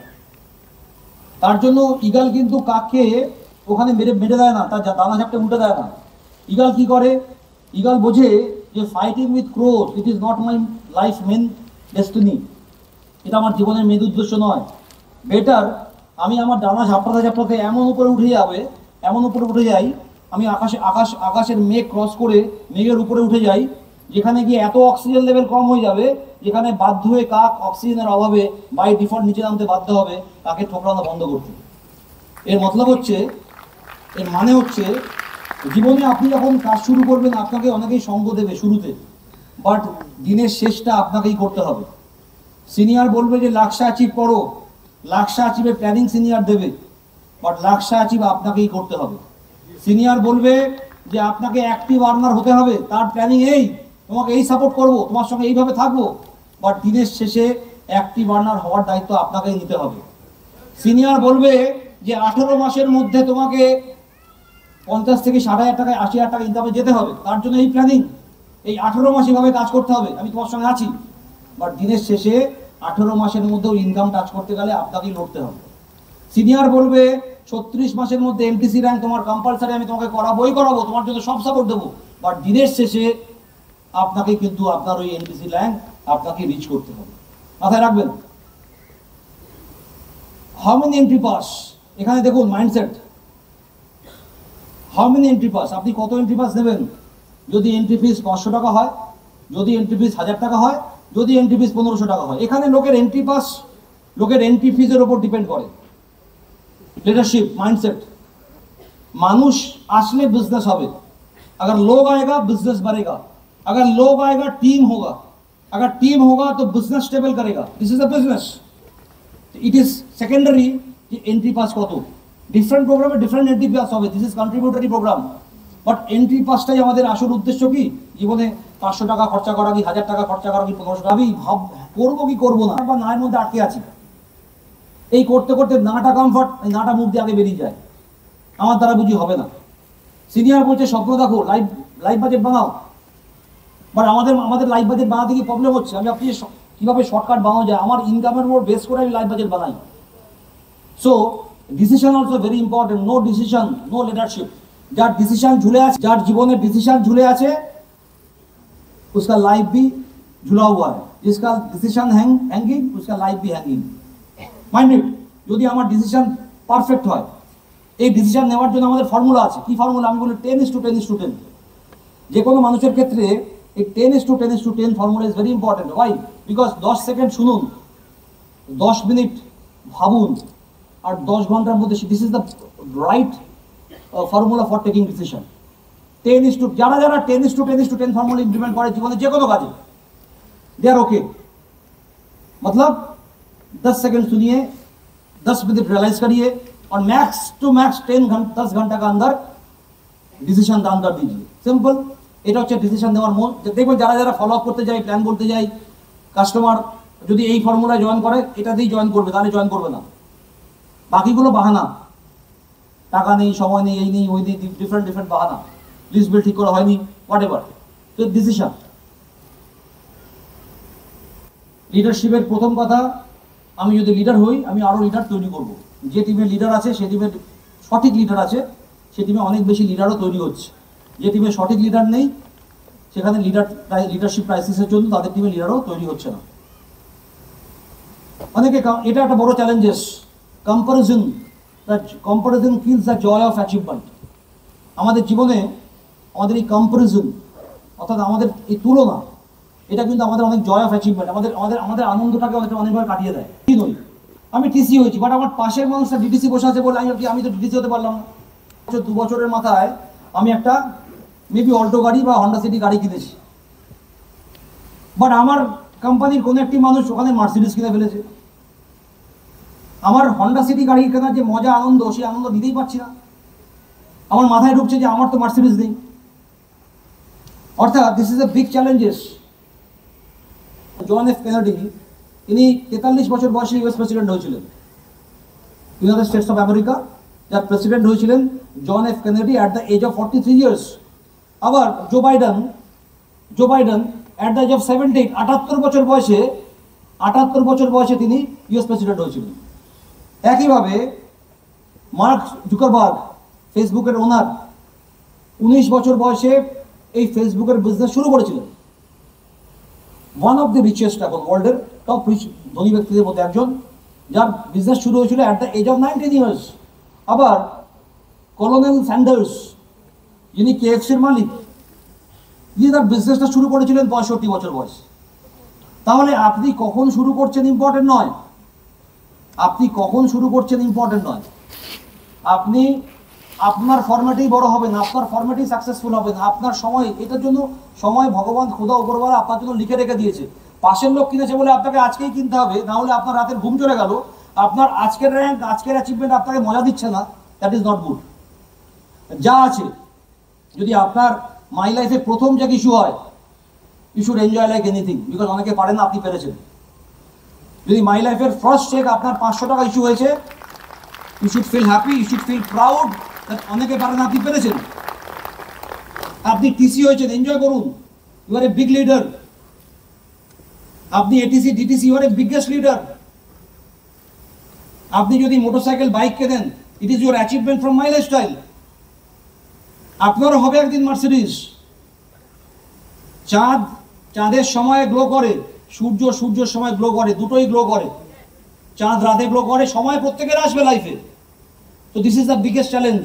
তার জন্য ঈগল কিন্তু কাককে ওখানে মেরে দেয় না, তার দানা ঝাপটে উল্টে দেয় না। ঈগল কি করে, ঈগল বোঝে যে fighting with crows it is not my life main destiny, এটা আমার জীবনের মেন উদ্দেশ্য নয়। বেটার আমি আমার ডানা ঝাপটাতে এমন উপরে উঠে যাই, আমি আকাশের মেঘ ক্রস করে মেঘের উপরে উঠে যাই, যেখানে গিয়ে এত অক্সিজেন লেভেল কম হয়ে যাবে যেখানে বাধ্য হয়ে কাক অক্সিজেনের অভাবে বাই ডিফল্ট নিচে নামতে বাধ্য হবে, তাকে ঠোকরানো বন্ধ করতে। এর মানে হচ্ছে জীবনে আপনি যখন কাজ শুরু করবেন আপনাকে অনেকেই সঙ্গ দেবে শুরুতে, বাট দিনের শেষটা আপনাকেই করতে হবে। সিনিয়র বলবে যে লাক্ষ্য অ্যাচিভ করো, লাক্ষ্য অ্যাচিভের প্ল্যানিং সিনিয়র দেবে, বাট লাক্ষ্য অ্যাচিভ আপনাকেই করতে হবে। সিনিয়র বলবে যে আপনাকে অ্যাক্টিভ আর্নার হতে হবে, তার প্ল্যানিং এই, তোমাকে এই সাপোর্ট করবো, তোমার সঙ্গে এইভাবে থাকবো, বাট দিনের শেষে অ্যাক্টিভ আর্নার হওয়ার দায়িত্ব আপনাকেই নিতে হবে। সিনিয়র বলবে যে 18 মাসের মধ্যে তোমাকে 50 থেকে 60,000 টাকায় 80,000 টাকা ইনকামে যেতে হবে, তার জন্য এই প্ল্যানিং, এই 18 মাস এভাবে কাজ করতে হবে। আমি তোমার সঙ্গে আছি, বাট দিনের শেষে 18 মাসের মধ্যেও ইনকাম টাচ করতে গেলে আপনাকেই লড়তে হবে। সিনিয়র বলবে 36 মাসের মধ্যে এমটিসি র্যাঙ্ক তোমার কম্পালসারি, আমি তোমাকে করাবোই করাবো, তোমার জন্য সব সাপোর্ট দেবো, বাট দিনের শেষে আপনাকে কিন্তু আপনার ওই এমটিসি র্যাঙ্ক আপনাকে রিচ করতে হবে, মাথায় রাখবেন। হাউ মেনি এন্ট্রি পাস, এখানে দেখুন mindset, how many entry pass, আপনি কত এন্ট্রি পাস নেবেন। যদি এন্ট্রি ফিস 500 টাকা হয়, যদি এন্ট্রি ফিস 1000 টাকা হয়, যদি এন্ট্রি ফিস 1500 টাকা হয়, এখানে লোকের এন্ট্রি পাস লোকের এন্ট্রি ফিজের উপর ডিপেন্ড করে। লিডারशिप माइंडसेट, मानुष আসলে बिजनेस হবে, अगर लोग आएगा बिजनेस बढ़ेगा, अगर लोग आएगा टीम होगा, अगर टीम होगा तो बिजनेस स्टेबल करेगा, this is a business. It is secondary कि एंट्री पास কত, ডিফারেন্ট প্রোগ্রামে ডিফারেন্ট এন্ট্রি পাস হবে, this is contributory programme, but entry পাসটাই আমাদের আসল উদ্দেশ্য। কি জীবনে 500 টাকা খরচা করা, কি 1000 টাকা খরচা করা, কি 1500 টাকা, আমি ভাব করবো কি করবো না, বা নায়ের মধ্যে আটকে আছি, এই করতে করতে নাটা কমফর্ট, এই নাটা মুখ দিয়ে আগে বেরিয়ে যায়, আমার দ্বারা বুঝি হবে না। সিনিয়র বলছে স্বপ্ন দেখো, লাইফ বাজেট বানাও, বাট আমাদের লাইফ বাজেট বানাতে কি প্রবলেম হচ্ছে, আমি আপনি কিভাবে শর্টকাট বানানো যায়, আমার ইনকামের উপর বেস করে আমি লাইফ বাজেট বানাই। So decision also very important, no decision no leadership. যার ডিসিশন ঝুলে আছে, যার জীবনের ডিসিশন ঝুলে আছে, उसका लाइफ भी झुला हुआ है, जिसका डिसीजन हैंगिंग उसका लाइफ भी हैंगिंग। মাইন্ড, যদি আমার ডিসিশন পারফেক্ট হয়, এই ডিসিশন নেওয়ার জন্য আমাদের ফর্মুলা আছে। কি ফর্মুলা, আমি বলি 10:10:10। যে কোনো মানুষের ক্ষেত্রে এই 10:10:10 formula is very important. Why? Because 10 second শুনুন, 10 মিনিট ভাবুন, আর 10 ঘন্টার মধ্যে, this is the right formula for taking decision. যারা 10:10:10 फॉर्मूला इम्प्लीमेंट করে জীবনে যে কোনো কাজে, दे आर ओके। मतलब 10 सेकंड सुनिए, 10 मिनट रियलाइज करिए, और मैक्स टू मैक्स 10 घंटा का अंदर डिसीजन दान कर दीजिए। सिंपल, এটা হচ্ছে ডিসিশন নেওয়ার মূল। দেখবেন যারা যারা ফলো আপ করতে যায়, প্ল্যান বলতে যায়, কাস্টমার যদি এই ফর্মুলায় জয়েন করে, এটাতেই জয়েন করবে, তাহলে জয়েন করবে না, বাকিগুলো বাহানা, টাকা নেই, সময় নেই, এই নেই, ওই নেই, ডিফারেন্ট বাহানা, লিস্ট বিল ঠিক করা হয়নি, হোয়াট এভার। তো ডিসিশন, লিডারশিপের প্রথম কথা, আমি যদি লিডার হই, আমি আরো লিডার তৈরি করব। যে টিমে লিডার আছে, সে টিমের সঠিক লিডার আছে, সে টিমে অনেক বেশি লিডারও তৈরি হচ্ছে। যে টিমে সঠিক লিডার নেই, সেখানে লিডারশিপ ক্রাইসিসের জন্য তাদের টিমে লিডারও তৈরি হচ্ছে না। অনেকে, এটা একটা বড় challenges, comparison kills the joy of achievement. আমাদের জীবনে আমাদের এই কম্পারিজন, অর্থাৎ আমাদের এই তুলনা, এটা কিন্তু আমাদের অনেক জয় অফ অ্যাচিভমেন্ট, আমাদের আনন্দটাকে অনেকভাবে কাটিয়ে দেয়। কি নই, আমি টিসি হয়েছি, বাট আমার পাশের মানুষটা ডিটিসি বসে আছে বলে আমি তো ডিটিসি হতে পারলাম না। 2 বছরের মাথায় আমি একটা মেবি অল্টো গাড়ি বা হন্ডা সিটি গাড়ি কিনেছি, বাট আমার কোম্পানির কোনো একটি মানুষ ওখানে মার্সিডিজ কিনে ফেলেছে। আমার হন্ডা সিটি গাড়ি কেনার যে মজা, আনন্দ, সেই আনন্দ নিতেই পারছি না। আমার মাথায় ঢুকছে যে আমার তো মার্সিডিজ নেই। অর্থাৎ this is a big challenges. John F Kennedy, ইনি 43 বছর বয়সে ইউএস প্রেসিডেন্ট হয়েছিলেন, ইউনাইটেড স্টেটস অফ আমেরিকা। যার প্রেসিডেন্ট হয়েছিলেন John F Kennedy at the age of 43 years. আবার Joe Biden at the age of 78, 78 বছর বয়সে তিনি ইউএস প্রেসিডেন্ট হয়েছিলেন। একইভাবে মার্ক জুকারবার্গ, ফেসবুকের ওনার, 19 বছর বয়সে এই ফেসবুকের বিজনেস শুরু করেছিলেন। ওয়ান অফ দি রিচেস্ট, এখন ওয়ার্ল্ডের টপ রিচ ধনী ব্যক্তিদের মধ্যে একজন, যার বিজনেস শুরু হয়েছিল at the age of 19 years. আবার কলোনেল স্যান্ডার্স, যিনি কেএফসির মালিক, তিনি তার বিজনেসটা শুরু করেছিলেন 65 বছর বয়স। তাহলে আপনি কখন শুরু করছেন ইম্পর্টেন্ট নয়, আপনি কখন শুরু করছেন ইম্পর্টেন্ট নয়, আপনি আপনার ফরম্যাটেই বড় হবে না, আপনার ফরম্যাটেই সাকসেসফুল হবে না। আপনার সময়, এটার জন্য সময় ভগবান খোদা উপরওয়ালা আপনার জন্য লিখে রেখে দিয়েছে। পাশের লোক কিনেছে বলে আপনাকে আজকেই কিনতে হবে, না হলে আপনার রাতের ঘুম চলে গেল, আপনার আজকের র্যাঙ্ক, আজকের অ্যাচিভমেন্ট আপনাকে মজা দিচ্ছে না, দ্যাট ইজ নট গুড। যা আছে, যদি আপনার মাই লাইফে প্রথম যে ইস্যু হয়, you should enjoy like anything, because অনেকে পারে না, আপনি পেরেছেন। যদি মাই লাইফের ফার্স্ট চেক আপনার 500 টাকা ইস্যু হয়েছে, you should feel happy, you should feel proud, অনেকে পারে না, আপনি পেরেছেন, আপনি টিসি হয়েছেন, এনজয় করুন, you are a big leader. আপনি ATC DTC, you are a biggest leader. আপনি যদি মোটরসাইকেল বাইক কেনেন, it is your achievement from my lifestyle. আপনারও হবে একদিন মার্সিডিজ। চাঁদ চাঁদের সময় গ্লো করে, সূর্য সূর্যের সময় গ্লো করে, দুটোই গ্লো করে। চাঁদ রাতে গ্লো করে, সময় প্রত্যেকের আসবে লাইফে। তো this is the biggest challenge,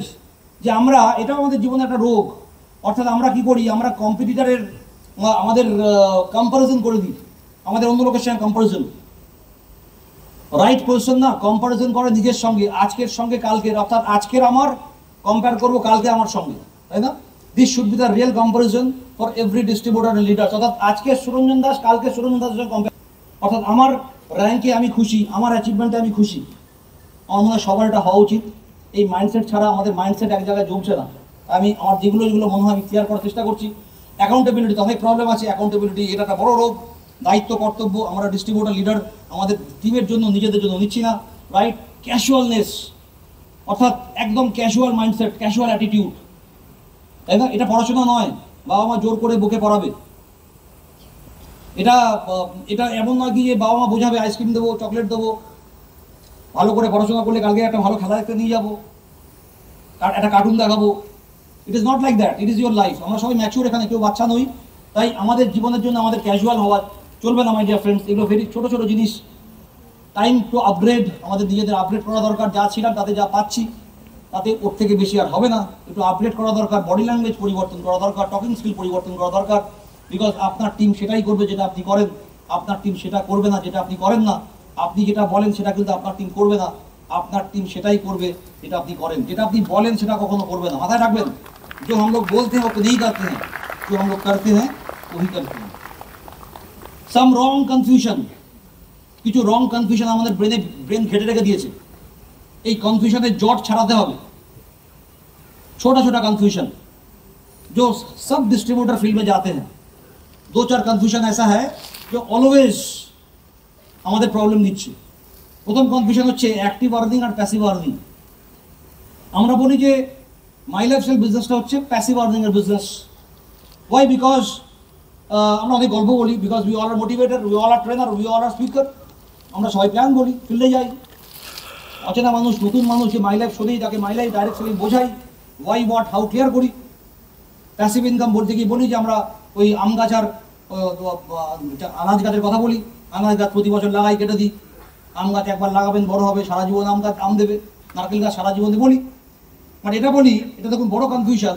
যে আমরা, এটাও আমাদের জীবনে একটা রোগ, অর্থাৎ আমরা কি করি, আমরা কম্পিটিটারের আমাদের কম্পারিজন করে দিই, আমাদের অন্য লোকের সঙ্গে কম্পারিজন। রাইট কোয়েশ্চেন না, কম্পারিজন করে নিজের সঙ্গে, আজকের সঙ্গে কালকের, অর্থাৎ আজকের আমার কম্পেয়ার করবো কালকে আমার সঙ্গে, তাই না? This should be the real comparison for every distributor and leader. অর্থাৎ আজকের সুরঞ্জন দাস কালকে সুরঞ্জন দাসের সঙ্গে কম্পেয়ার, অর্থাৎ আমার র্যাঙ্কে আমি খুশি, আমার অ্যাচিভমেন্টে আমি খুশি। আমার মনে হয় সবার এটা হওয়া উচিত। এই মাইন্ডসেট ছাড়া আমাদের মাইন্ডসেট এক জায়গায় জমছে না। আমি আমার যেগুলো মনে হয় আমি ক্লিয়ার করার চেষ্টা করছি। অ্যাকাউন্টেবিলিটি, অনেক প্রবলেম আছে অ্যাকাউন্টেবিলিটি, এটা একটা বড় রোগ। দায়িত্ব কর্তব্য আমরা ডিস্ট্রিবিউটার লিডার আমাদের টিমের জন্য, নিজেদের জন্য নিচ্ছি না। রাইট ক্যাজুয়ালনেস, অর্থাৎ একদম ক্যাজুয়াল মাইন্ডসেট, ক্যাজুয়াল অ্যাটিটিউড, তাই না? এটা পড়াশোনা নয়, বাবা মা জোর করে বকে পড়াবে। এটা এটা এমন নয় কি যে বাবা মা বোঝাবে, আইসক্রিম দেবো, চকলেট দেবো, ভালো করে পড়াশোনা করলে কালকে একটা ভালো খেলা দেখতে নিয়ে যাবো, একটা কার্টুন দেখাবো। ইট is not like that, it is your life. আমরা সবাই ম্যাচিউর এখানে, কেউ বাচ্চা নই। তাই আমাদের জীবনের জন্য আমাদের ক্যাজুয়াল হওয়া চলবে না, মাই ডিয়ার ফ্রেন্ডস। এগুলো ভেরি ছোটো ছোটো জিনিস। টাইম টু আপগ্রেড, আমাদের নিজেদের আপগ্রেড করা দরকার। যা ছিলাম তাতে যা পাচ্ছি তাতে ওর থেকে বেশি আর হবে না, একটু আপগ্রেড করা দরকার। বডি ল্যাঙ্গুয়েজ পরিবর্তন করা দরকার, টকিং স্কিল পরিবর্তন করা দরকার। বিকজ আপনার টিম সেটাই করবে যেটা আপনি করেন, আপনার টিম সেটা করবে না যেটা আপনি করেন না। আপনি যেটা বলেন সেটা কিন্তু আপনার টিম করবে না, আপনার টিম সেটাই করবে যেটা আপনি করেন। যেটা আপনি বলেন সেটা কখনো করবে না, মাথায় রাখবেন। जो हम लोग बोलते हैं वो नहीं करते हैं, जो हम लोग करते हैं वही करते हैं। सम रॉन्ग कन्फ्यूजन, কিছু রং কনফিউশন আমাদের ব্রেন ঘেটে রেখে দিয়েছে। এই কনফিউশনের জট ছাড়াতে হবে। छोटा छोटा कन्फ्यूजन जो सब डिस्ट्रीब्यूटर फील्ड में जाते हैं, 2-4 कन्फ्यूजन ऐसा है जो ऑलवेज আমাদের প্রবলেম দিচ্ছে। প্রথম কনফিউশন হচ্ছে অ্যাক্টিভ আর্নিং আর প্যাসিভ আর্নিং। আমরা বলি যে মাই লাইফস্টাইল বিজনেসটা হচ্ছে প্যাসিভ আর্নিং এর বিজনেস। ওয়াই? বিকজ আমরা অনেক গল্প বলি, because we all are motivator, we all are trainer, we all are speaker. আমরা সবাই প্ল্যান বলি, ফিল্ডে যাই, অচেনা মানুষ, নতুন মানুষ যে মাই লাইফ শোনেই তাকে মাই লাইফ ডাইরেক্ট সেলিং বোঝাই, ওয়াই হোয়াট হাউ ক্লিয়ার করি। প্যাসিভ ইনকাম বলতে গিয়ে বলি যে আমরা ওই আম গাছ আর আনাজ গাছের কথা বলি। আনাজ গাছ প্রতি বছর লাগাই, কেটে দিই। আম গাছ একবার লাগাবেন, বড় হবে, সারা জীবন আম গাছ আম দেবে। নারকেল গাছ সারা জীবনে বলি। বাট এটা বলি, এটা দেখুন বড় কনফিউশন,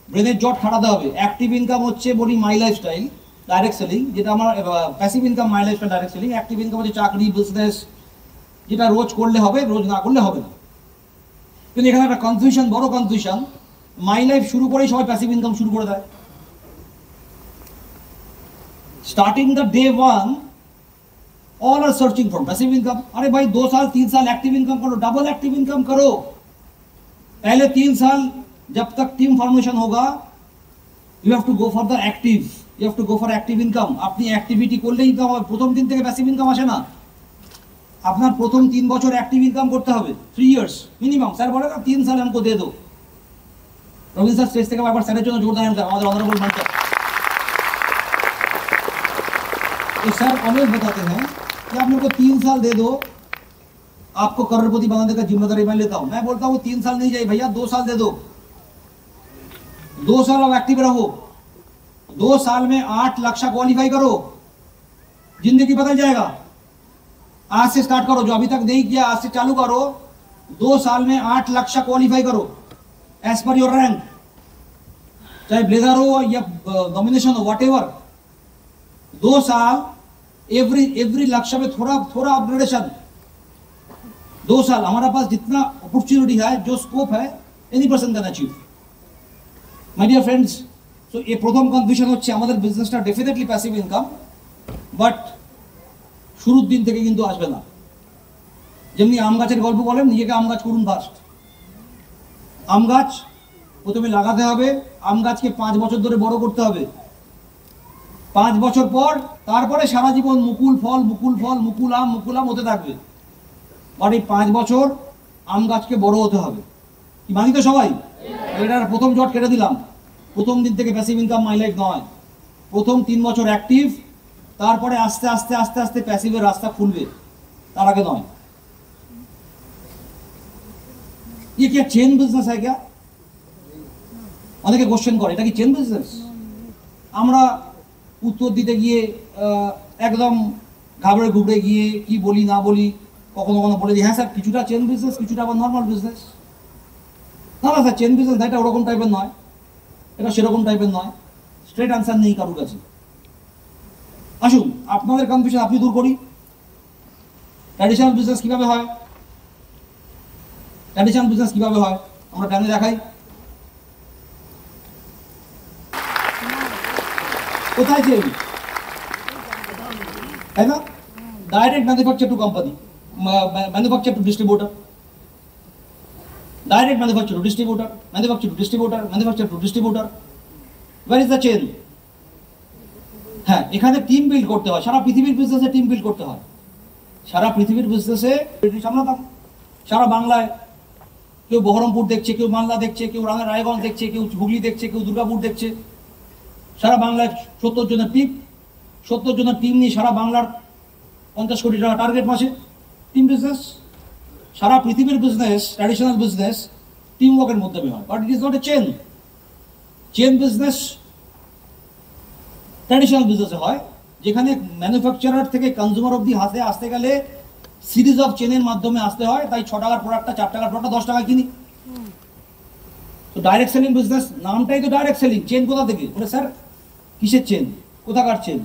ব্রেনের জট খাটাতে হবে। অ্যাক্টিভ ইনকাম হচ্ছে বলি মাই লাইফস্টাইল ডাইরেক্ট সেলিং, যেটা আমার প্যাসিভ ইনকাম মাই lifestyle direct selling. Active income হচ্ছে চাকরি, বিজনেস, যেটা রোজ করলে হবে, রোজ না করলে হবে না। কিন্তু এখানে একটা কনফিউশন, বড় কনফিউশন, মাই লাইফ শুরু করেই সবাই প্যাসিভ ইনকাম শুরু করে দেয়। Starting the day 1 all are searching for passive income. अरे भाई 2 साल 3 साल एक्टिव इनकम करो, डबल एक्टिव इनकम करो। पहले 3 साल जब तक टीम फॉर्मेशन होगा, you have to go for the active, you have to go for active income. अपनी एक्टिविटी করলেই তো প্রথম দিন থেকে প্যাসিভ ইনকাম আসে না। আপনার প্রথম 3 বছর অ্যাক্টিভ ইনকাম করতে হবে, 3 ইয়ার্স মিনিমাম। স্যার বলে না 3 साल हमको दे दो। রবীন্দ্র স্যার স্টেজ থেকে একবার স্যারের জন্য জোরদার হ্যান্ড আমাদের অনারেবল মেন্টর। तो सर ऑलवेज बताते हैं कि आप मेरे को 3 साल दे दो, आपको करोड़पति बनाने का जिम्मेदारी मैं लेता हूं। मैं बोलता हूं 3 साल नहीं चाहिए भैया, 2 साल दे दो। 2 साल आप एक्टिव रहो, 2 साल में 8 लक्ष्य क्वालिफाई करो, जिंदगी बदल जाएगा। आज से स्टार्ट करो, जो अभी तक नहीं किया आज से चालू करो। 2 साल में 8 लक्ष्य क्वालिफाई करो एज पर योर रैंक, चाहे ब्लेजर हो या नॉमिनेशन हो, वॉट एवर। 2 साल एवरी लक्ष्य में थोड़ा थोड़ा अपग्रेडेशन। 2 साल हमारा पास जितना अपॉर्चुनिटी है, जो स्कोप है, any person can achieve. My dear friends, so ये प्रथम कन्फ्यूजन হচ্ছে আমাদের বিজনেসটা ডেফিনেটলি প্যাসিভ ইনকাম, বাট শুরুর দিন থেকে কিন্তু আসবে না। যেমনি আম গাছের গল্প বলেন, নিজেকে আম গাছ করুন ফার্স্ট। আম গাছ প্রথমে লাগাতে হবে, আম গাছকে 5 বছর ধরে বড় করতে হবে। 5 বছর পর তারপরে সারা জীবন মুকুল ফল, মুকুল ফল, মুকুল আম হতে থাকবে। আর এই 5 বছর আম গাছকে বড় হতে হবে। মানি তো সবাই? এটার প্রথম জট কেটে দিলাম। প্রথম দিন থেকে প্যাসিভ ইনকাম মাই লাইফ নয়, প্রথম 3 বছর অ্যাক্টিভ, তারপরে আস্তে আস্তে আস্তে আস্তে প্যাসিভের রাস্তা খুলবে, তার আগে নয়। ये क्या चेन बिजनेस है क्या? অনেকে কোশ্চেন করে এটা কি চেন বিজনেস? আমরা উত্তর দিতে গিয়ে একদম ঘাবড়ে ঘুবড়ে গিয়ে কি বলি না বলি, কখনো কখনো বলে দিই হ্যাঁ স্যার কিছুটা চেন বিজনেস, কিছুটা আবার নর্মাল বিজনেস। না না স্যার চেন বিজনেস এটা ওরকম টাইপের নয়, এটা সেরকম টাইপের নয়, স্ট্রেট আনসার নেই কারোর কাছে। আসুন আপনাদের কনফিউশন আপনি দূর করি। ট্র্যাডিশনাল বিজনেস কিভাবে হয়, ট্র্যাডিশনাল বিজনেস কিভাবে হয় আমরা টানে দেখাই। কোথায় চেন, তাই না? Direct manufacture to company, manufacture to distributor, direct manufacture to distributor, manufacture to distributor, manufacture to distributor. Where is the chain? হ্যাঁ, এখানে টিম বিল্ড করতে হয়, সারা পৃথিবীর বিজনেসে টিম বিল্ড করতে হয়। সারা পৃথিবীর বিজনেসে সামলাতাম, সারা বাংলায় কেউ বহরমপুর দেখছে, কেউ মালদা দেখছে, কেউ রায়গঞ্জ দেখছে, কেউ হুগলি দেখছে, কেউ দুর্গাপুর দেখছে। সারা বাংলায় 70 জনের টিম, 70 জনের টিম নিয়ে সারা বাংলার 50 কোটি টাকা টার্গেট মাসে, টিম বিজনেস। সারা পৃথিবীর বিজনেস, ট্র্যাডিশনাল বিজনেস টিম ওয়ার্কের মাধ্যমে হয়, but it is not a chain. Chain business traditional বিজনেসে হয়, যেখানে ম্যানুফ্যাকচারার থেকে কনজিউমার অবধি হাতে আসতে গেলে সিরিজ অফ চেনের মাধ্যমে আসতে হয়। তাই 6 টাকার প্রোডাক্টটা 4 টাকার প্রোডাক্টটা 10 টাকায় কিনি। তো ডাইরেক্ট সেলিং বিজনেস, নামটাই তো ডাইরেক্ট সেলিং। চেন কোথা থেকে? বলে স্যার কিসের চেন, কোথাকার চেন?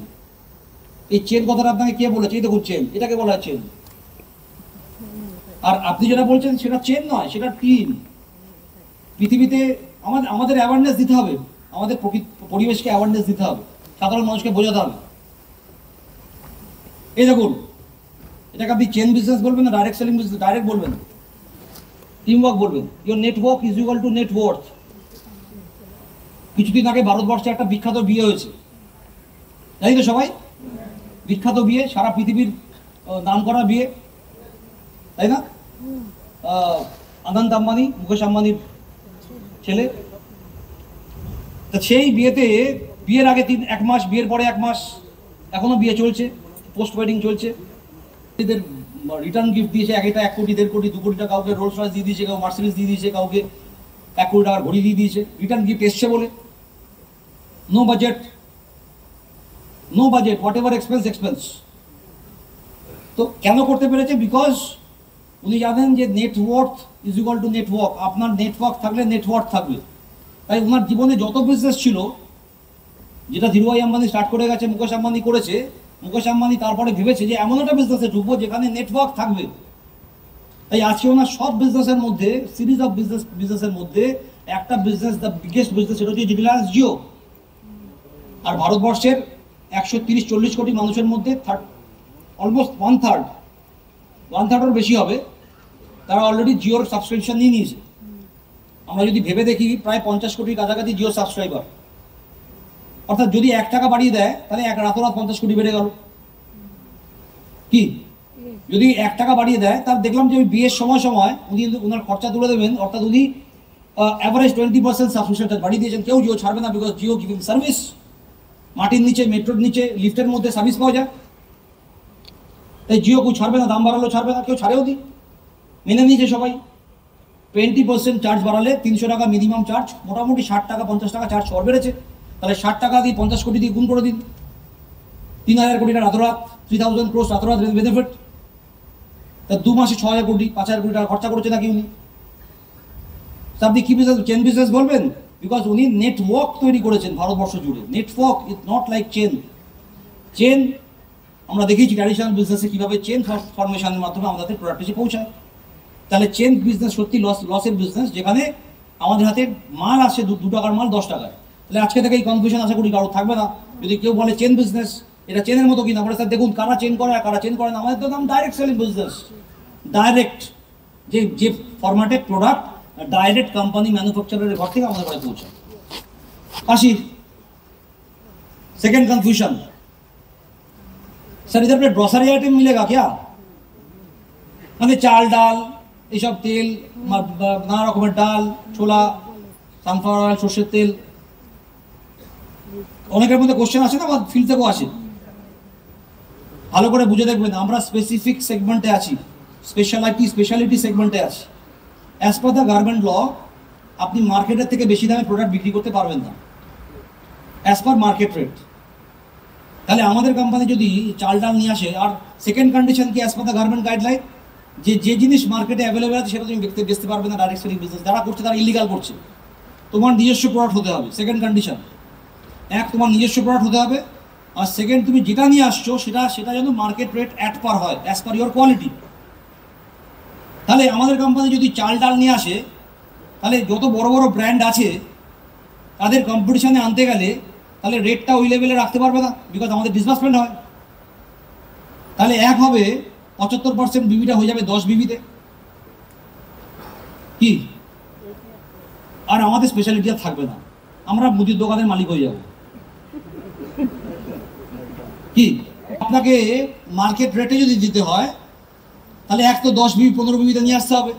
এই চেন কথাটা আপনাকে কে বলেছে? এই দেখুন চেন, এটাকে বলা হয় চেন। আর আপনি যেটা বলছেন সেটা চেন নয়, সেটা টিম। পৃথিবীতে আমাদের অ্যাওয়ারনেস দিতে হবে, আমাদের পরিবেশকে অ্যাওয়ারনেস দিতে হবে, সাধারণ মানুষকে বোঝাতে হবে। এই দেখুন, এটাকে আপনি চেন বিজনেস বলবেন না ডাইরেক্ট সেলিং বিজনেস? ডাইরেক্ট বলবেন, টিম ওয়ার্ক বলবেন। Your network is equal two net worth. কিছুদিন আগে ভারতবর্ষে একটা বিখ্যাত বিয়ে হয়েছে, জানি তো সবাই? বিখ্যাত বিয়ে, সারা পৃথিবীর নাম করা বিয়ে, তাই না? আনন্দ আম্বানি, মুকেশ আম্বানির ছেলে। তা সেই বিয়েতে, বিয়ের আগে 1 মাস, বিয়ের পরে 1 মাস, এখনো বিয়ে চলছে, পোস্ট ওয়েডিং চলছে। এদের রিটার্ন গিফট দিয়েছে, একটা 1 কোটি 1.5 কোটি 2 কোটি টাকা, কাউকে রোলস রয়েস দিয়ে দিয়েছে, কাউকে মার্সিডিজ দিয়ে দিয়েছে, কাউকে 1 কোটি টাকার ঘড়ি দিয়ে দিয়েছে। রিটার্ন গিফট এসছে বলে। No budget, no budget, whatever expense. তো কেন করতে পেরেছে? বিকজ উনি জানেন যে net worth is equal to network. আপনার নেটওয়ার্ক থাকলে নেটওয়ার্থ থাকবে। তাই ওনার জীবনে যত বিজনেস ছিল, যেটা ধীরুভাই আম্বানি স্টার্ট করে গেছে, মুকেশ আম্বানি করেছে, মুকেশ আম্বানি তারপরে ভেবেছে যে এমন একটা বিজনেসে ঢুকবো যেখানে নেটওয়ার্ক থাকবে। তাই আজকে ওনার সব বিজনেসের মধ্যে, সিরিজ অফ বিজনেসের মধ্যে একটা বিজনেস, দ্য বিগেস্ট বিজনেস, সেটা হচ্ছে রিলায়েন্স জিও। আর ভারতবর্ষের 130-40 কোটি মানুষের মধ্যে অলমোস্ট 1/3 বেশি হবে, তারা অলরেডি জিওর সাবস্ক্রিপশন নিয়ে নিয়েছে। আমরা যদি ভেবে দেখি, প্রায় 50 কোটির কাছাকাছি জিও সাবস্ক্রাইবার। অর্থাৎ যদি 1 টাকা বাড়িয়ে দেয়, তাহলে রাতোরাত 50 কোটি বেড়ে গেল। কি যদি 1 টাকা বাড়িয়ে দেয়, তার দেখলাম যে ওই বিয়ের সময় উনি ওনার খরচা তুলে দেবেন। অর্থাৎ উনি অ্যাভারেজ 20% সাবস্ক্রিপশন বাড়িয়ে দিয়েছেন। কেউ জিও ছাড়বে না, বিকজ জিও গিভিং সার্ভিস। মাটির নিচে, মেট্রোর নিচে, লিফটের মধ্যে সার্ভিস পাওয়া যায়। তাই জিও কেউ ছাড়বে না, দাম বাড়ালেও ছাড়বে না, কেউ ছাড়েও দিই, মেনে নিয়েছে সবাই। 20% চার্জ বাড়ালে 300 টাকা মিনিমাম চার্জ, মোটামুটি 60 টাকা 50 টাকা চার্জ সর বেড়েছে। তাহলে 60 টাকা দিয়ে 50 কোটি দিয়ে গুণ করে দিন, 3000 কোটি টাকা রাতোরাত, 3000 ক্রোস রাতোরাত বেনিফিট। তা 2 মাসে 6000 কোটি, 5000 কোটি টাকা খরচা করেছে নাকি উনি? আপনি কি বিজনেস, চেন বিজনেস বলবেন? বিকজ উনি নেটওয়ার্ক তৈরি করেছেন ভারতবর্ষ জুড়ে। Network is not like chain. Chain আমরা দেখেছি ট্র্যাডিশনাল বিজনেসে কীভাবে চেন ফরমেশনের মাধ্যমে আমাদের প্রোডাক্ট এসে পৌঁছায়। তাহলে চেন বিজনেস সত্যি লসের বিজনেস, যেখানে আমাদের হাতে মাল আসে 2 টাকার মাল 10 টাকায়। তাহলে আজকে থেকে এই কনফিউশন আশা করি কারো থাকবে না। যদি কেউ বলে চেন বিজনেস, এটা চেনের মতো কিনা, বলে স্যার দেখুন কারা চেন করে আর কারা চেন করে না। আমাদের তো নাম ডাইরেক্ট সেলিং বিজনেস। ডাইরেক্ট, যে ফরম্যাটে প্রোডাক্ট ডাইরেক্ট কোম্পানি ম্যানুফ্যাকচারের ঘর থেকে আমাদের ঘরে পৌঁছায়। আসি सेकंड कंफ्यूजन, सर इधर पे ग्रोसरी आइटम मिलेगा क्या? मतलब चाल दाल, এইসব তেল, নানা রকমের ডাল, ছোলা, সানফ্লাওয়ার অয়েল, সর্ষের তেল। অনেকের মধ্যে কোশ্চেন আসে না বা ফিল থেকেও আসে, ভালো করে বুঝে দেখবেন। আমরা স্পেসিফিক সেগমেন্টে আছি, স্পেশালিটি সেগমেন্টে আছি। অ্যাজ পার দ্য গার্মেন্ট ল আপনি মার্কেটের থেকে বেশি দামে প্রোডাক্ট বিক্রি করতে পারবেন না, অ্যাজ পার মার্কেট রেট। তাহলে আমাদের কোম্পানি যদি চাল ডাল নিয়ে আসে, আর সেকেন্ড কন্ডিশন কি as per the garment guideline, যে জিনিস মার্কেটে অ্যাভেলেবেল আছে সেটা তুমি বেচতে পারবে না। ডাইরেক্ট সেলিং বিজনেস যারা করছে তারা ইলিগাল করছে। তোমার নিজস্ব প্রোডাক্ট হতে হবে, সেকেন্ড কন্ডিশন। এক, তোমার নিজস্ব প্রোডাক্ট হতে হবে, আর সেকেন্ড, তুমি যেটা নিয়ে আসছো সেটা যেন মার্কেট রেট অ্যাট পার হয়, অ্যাজ পার ইওর কোয়ালিটি। তাহলে আমাদের কোম্পানি যদি চাল ডাল নিয়ে আসে, তাহলে যত বড় বড় ব্র্যান্ড আছে তাদের কম্পিটিশনে আনতে গেলে তাহলে রেটটা ওই লেভেলে রাখতে পারবে না, বিকজ আমাদের ডিসবার্সমেন্ট হয়। তাহলে এক হবে 75% বিবিটা হয়ে যাবে 10 বিবিতে, কি? আর আমাদের স্পেশালিটি আর থাকবে না, আমরা মুদির দোকানের মালিক হয়ে যাব। কি? আপনাকে মার্কেট রেটে যদি দিতে হয় তাহলে এক তো 10 বিবি 15 বিবিতে নিয়ে আসতে হবে,